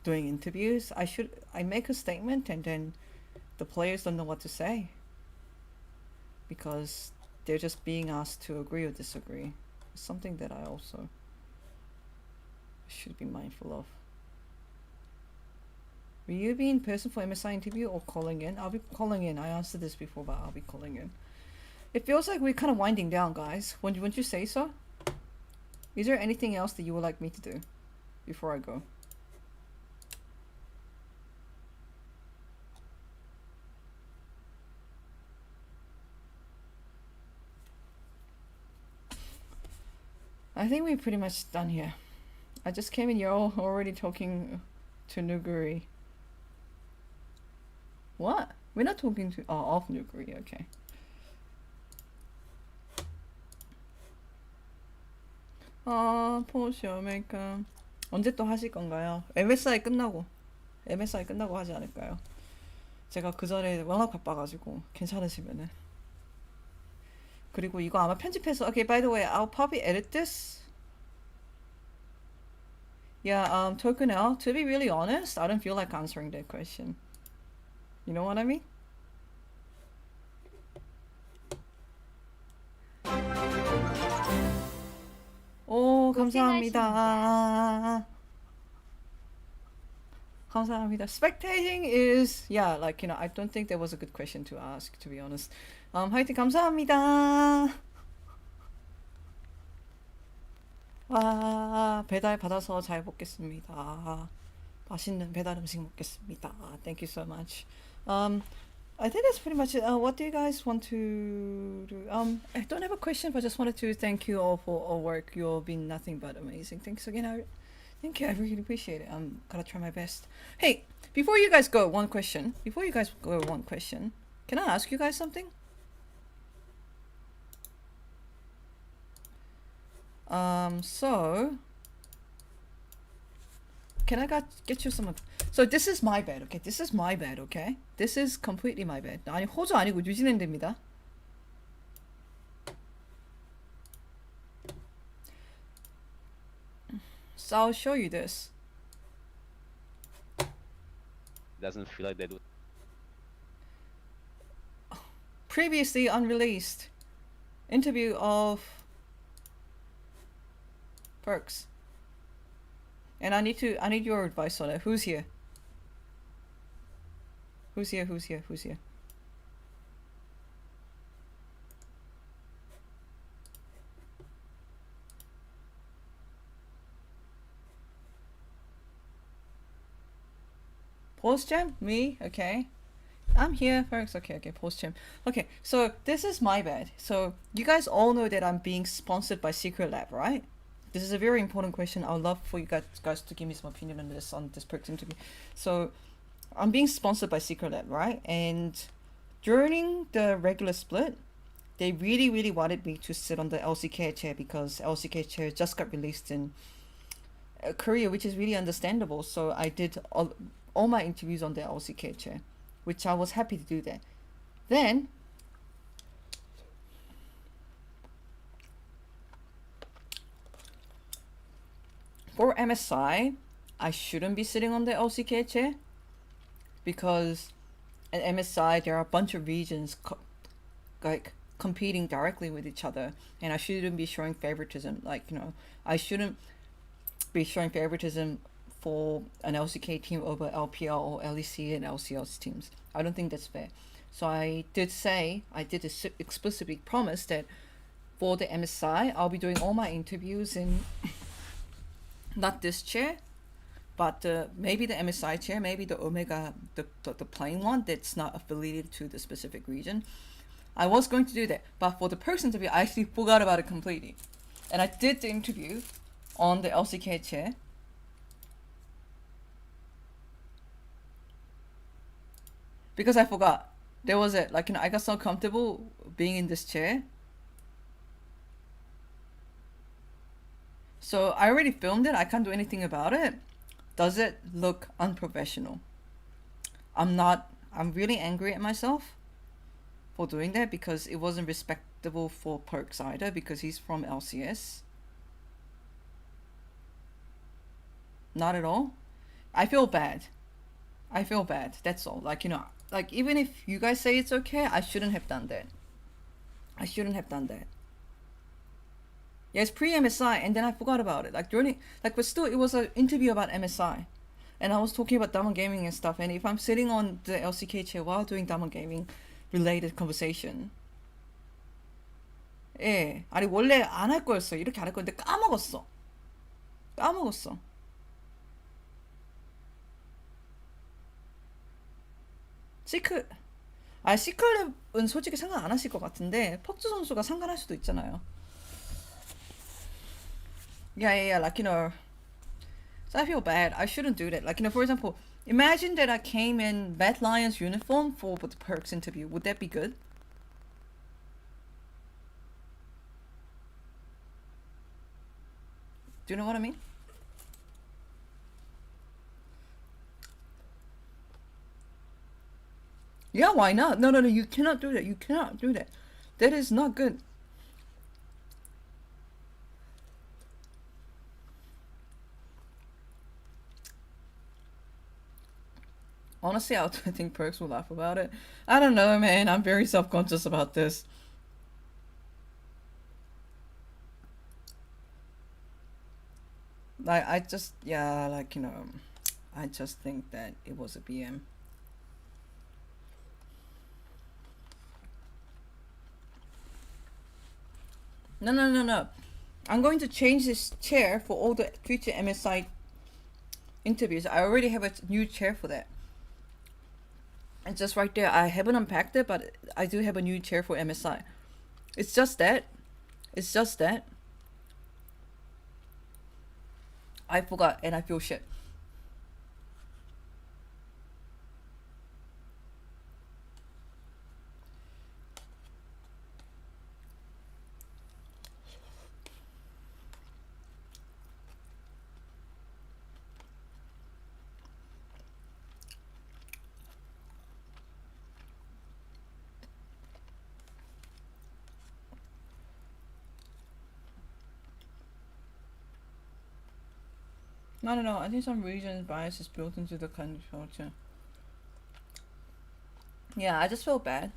doing interviews. I make a statement and then the players don't know what to say because they're just being asked to agree or disagree. It's something that I also should be mindful of. Will you be in person for MSI interview or calling in? I'll be calling in. I answered this before, but I'll be calling in. It feels like we're kind of winding down, guys. Wouldn't you say so? Is there anything else that you would like me to do before I go? I think we're pretty much done here. I just came in, you're all already talking to Nuguri. What? We're not talking to of Nuguri, okay. 포쇼 메이크업 언제 또 하실 건가요? MSI 끝나고 하지 않을까요? 제가 그 전에 워낙 바빠가지고 괜찮으시면은. 그리고 이거 아마 편집해서 okay, by the way, I'll probably edit this. Yeah, Tokunel, to be really honest, I don't feel like answering that question. You know what I mean? 오, 감사합니다. 감사합니다. Spectating is, yeah, like, you know, I don't think that was a good question to ask, to be honest. 하여튼 감사합니다. 와, 배달 받아서 잘 먹겠습니다. 맛있는 배달 음식 먹겠습니다. Thank you so much. I think that's pretty much it. What do you guys want to do? I don't have a question, but I just wanted to thank you all for all work. You've been nothing but amazing. Thanks again. Thank you. I really appreciate it. I'm gonna try my best. Hey, before you guys go, one question. Can I ask you guys something? So can I get you some? So this is my bad, okay? This is my bad, okay? This is completely my bad. 아니 호주 아니고 뉴질랜드입니다. So I'll show you this. Doesn't feel like they do. Previously unreleased interview of Perks. And I need your advice on it. Who's here? Who's here? Post jam? Me? Okay. I'm here first. Okay, post jam. Okay, so this is my bad. So you guys all know that I'm being sponsored by Secret Lab, right? This is a very important question. I would love for you guys to give me some opinion on this perks interview. So I'm being sponsored by Secret Lab, right? And during the regular split, they really wanted me to sit on the LCK chair because LCK chair just got released in Korea, which is really understandable. So I did all my interviews on the LCK chair, which I was happy to do that. Then for MSI, I shouldn't be sitting on the LCK chair because at MSI there are a bunch of regions like competing directly with each other, and I shouldn't be showing favoritism. Like, you know, I shouldn't be showing favoritism for an LCK team over LPL or LEC and LCS teams. I don't think that's fair. So I did explicitly promise that for the MSI, I'll be doing all my interviews in not this chair, but maybe the MSI chair, maybe the Omega, the plain one that's not affiliated to the specific region. I was going to do that, but for the perks interview, I actually forgot about it completely. And I did the interview on the LCK chair. Because I forgot. There was it. Like, you know, I got so comfortable being in this chair. So I already filmed it. I can't do anything about it. Does it look unprofessional? I'm really angry at myself for doing that because it wasn't respectable for Perks either because he's from LCS. Not at all. I feel bad. That's all. Like, you know, like even if you guys say it's okay, I shouldn't have done that. Yeah, it's pre-MSI and then I forgot about it. Like during, like, but still it was an interview about MSI. And I was talking about Diamond Gaming and stuff, and if I'm sitting on the LCK chair while doing Diamond Gaming related conversation, 아니 원래 안 할 거였어. 이렇게 안 할 건데 까먹었어. 시클랩은 솔직히 상관 안 하실 것 같은데 퍽주 선수가 상관할 수도 있잖아요. Yeah, like, you know, so I feel bad. I shouldn't do that. Like, you know, for example, imagine that I came in Mad Lions uniform for the Perks interview. Would that be good? Do you know what I mean? Yeah, why not? No, you cannot do that. You cannot do that. That is not good. Honestly, I think Perks will laugh about it. I don't know, man. I'm very self-conscious about this. Like, I just think that it was a BM. No. I'm going to change this chair for all the future MSI interviews. I already have a new chair for that. And just right there, I haven't unpacked it, but I do have a new chair for MSI. It's just that. I forgot and I feel shit. I don't know. I think some region bias is built into the culture. Yeah, I just feel bad.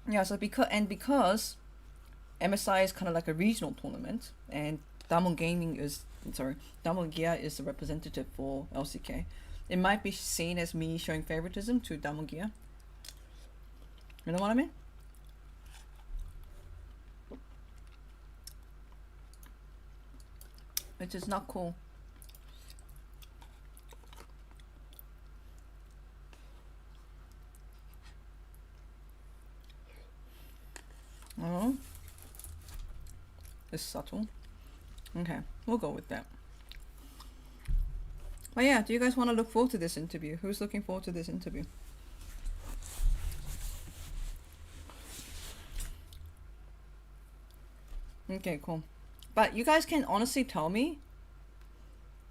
Yeah, so because MSI is kind of like a regional tournament, and Diamond Gia is a representative for LCK. It might be seen as me showing favoritism to Diamond Gia. You know what I mean? which is not cool. Oh, it's subtle. Okay, we'll go with that. But yeah, do you guys want to look forward to this interview? Who's looking forward to this interview? Okay, cool. But you guys can honestly tell me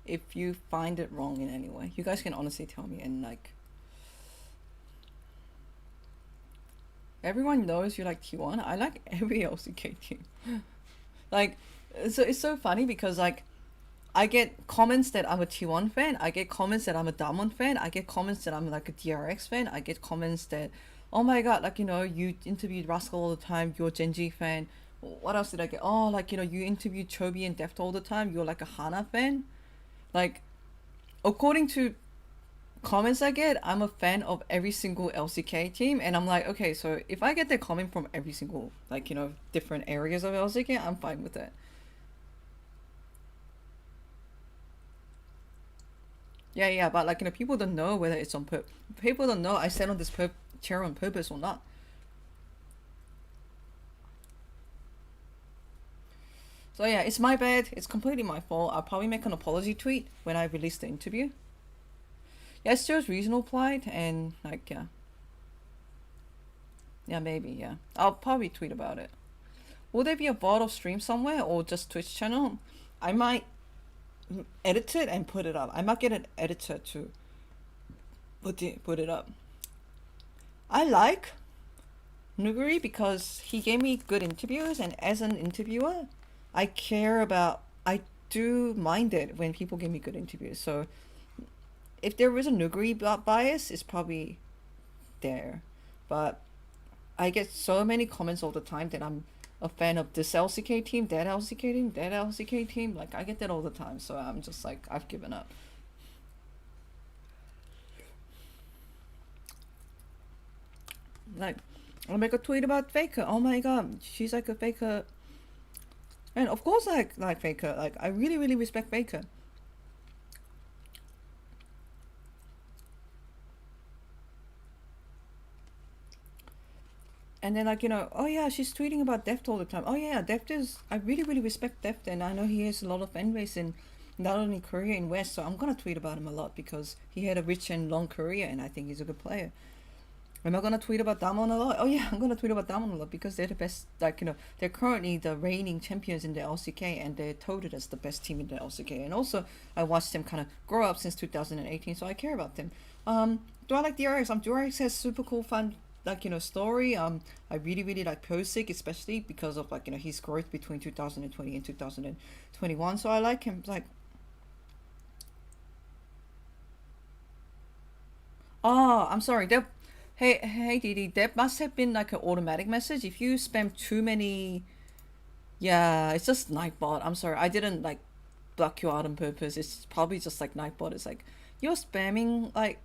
if you find it wrong in any way. You guys can honestly tell me, and like everyone knows you like T1. I like every LCK team. Like, so it's so funny because like I get comments that I'm a T1 fan. I get comments that I'm a Damwon fan. I get comments that I'm like a DRX fan. I get comments that, oh my god, like, you know, you interviewed Rascal all the time. You're a Genji fan. What else did I get? Oh, like, you know, you interviewed Chobi and Deft all the time. You're like a Hana fan. Like, according to comments I get, I'm a fan of every single LCK team, and I'm like, okay, so if I get that comment from every single, like, you know, different areas of LCK, I'm fine with that. Yeah, but like, you know, people don't know whether it's on purpose. People don't know I sat on this chair on purpose or not. So yeah, it's my bad. It's completely my fault. I'll probably make an apology tweet when I release the interview. Yeah, it's just reasonable plight, and like, yeah. Yeah, maybe, yeah. I'll probably tweet about it. Will there be a VOD of stream somewhere or just Twitch channel? I might edit it and put it up. I might get an editor to put it up. I like Nuguri because he gave me good interviews, and as an interviewer, I do mind it when people give me good interviews. So if there is a Nuguri bias, it's probably there. But I get so many comments all the time that I'm a fan of this LCK team, that LCK team, that LCK team. Like, I get that all the time, so I'm just like, I've given up. Like, I'll make a tweet about Faker. Oh my god, she's like a Faker. And of course I like Faker. Like, I really, really respect Faker. And then, like, you know, oh yeah, she's tweeting about Deft all the time. Oh yeah, Deft is, I really, really respect Deft, and I know he has a lot of fan base in not only Korea and West, so I'm gonna tweet about him a lot because he had a rich and long career, and I think he's a good player. Am I gonna tweet about Damwon a lot? Oh yeah, I'm gonna tweet about Damwon a lot because they're the best, like, you know, they're currently the reigning champions in the LCK, and they're touted as the best team in the LCK. And also, I watched them kind of grow up since 2018, so I care about them. Do I like DRX? DRX has super cool, fun, like, you know, story. I really, really like Posick, especially because of, like, you know, his growth between 2020 and 2021. So I like him. Like, oh, I'm sorry. Hey, Didi, that must have been like an automatic message. If you spam too many, yeah, it's just Nightbot. I'm sorry, I didn't like block you out on purpose. It's probably just like Nightbot. It's like you're spamming, like,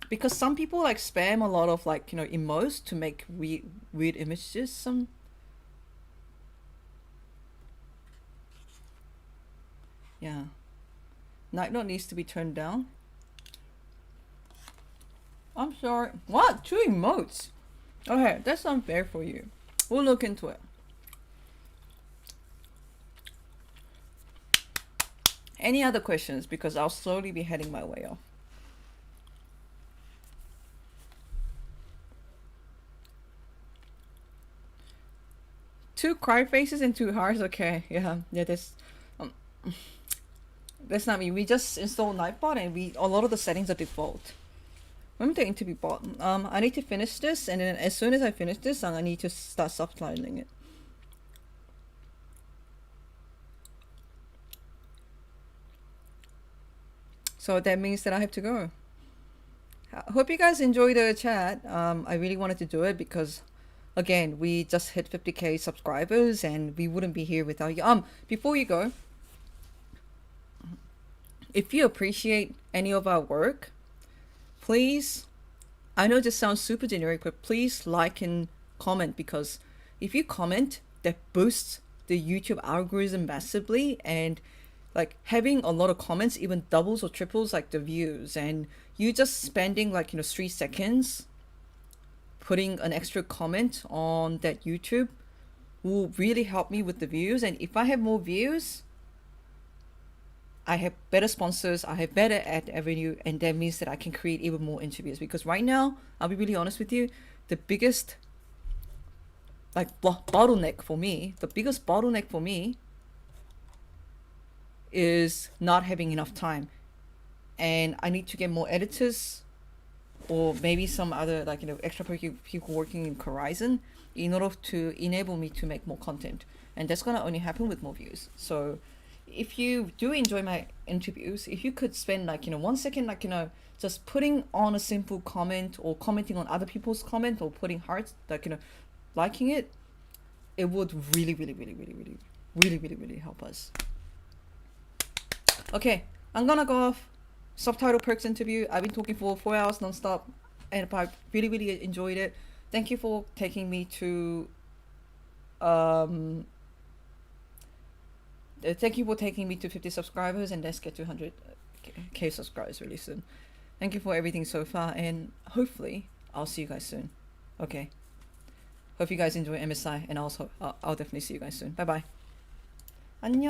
because some people like spam a lot of, like, you know, emotes to make weird images. Yeah, Nightbot needs to be turned down. I'm sorry. What? 2 emotes? Okay, that's unfair for you. We'll look into it. Any other questions? Because I'll slowly be heading my way off. Two cry faces and 2 hearts. Okay, yeah, that's not me. We just installed Nightbot, and a lot of the settings are default. When the interview bot, I need to finish this, and then as soon as I finish this, I need to start subtitling it. So that means that I have to go. I hope you guys enjoy the chat. I really wanted to do it because, again, we just hit 50k subscribers, and we wouldn't be here without you. Before you go, if you appreciate any of our work, please, I know this sounds super generic, but please like and comment, because if you comment, that boosts the YouTube algorithm massively, and like having a lot of comments even doubles or triples like the views, and you just spending like 3 seconds putting an extra comment on that YouTube will really help me with the views. And if I have more views, I have better sponsors, I have better ad revenue, and that means that I can create even more interviews. Because right now, I'll be really honest with you, the biggest bottleneck for me is not having enough time. And I need to get more editors, or maybe some other extra people working in Horizon in order to enable me to make more content. And that's gonna only happen with more views. So if you do enjoy my interviews, if you could spend 1 second just putting on a simple comment, or commenting on other people's comment, or putting hearts, liking it, it would really help us. Okay, I'm gonna go off. Subtitle Perks interview. I've been talking for 4 hours non-stop, and I really enjoyed it. Thank you for taking me to thank you for taking me to 50 subscribers, and let's get to 100k subscribers really soon. Thank you for everything so far, and hopefully I'll see you guys soon. Okay, hope you guys enjoy MSI, and also I'll definitely see you guys soon. Bye bye. 안녕.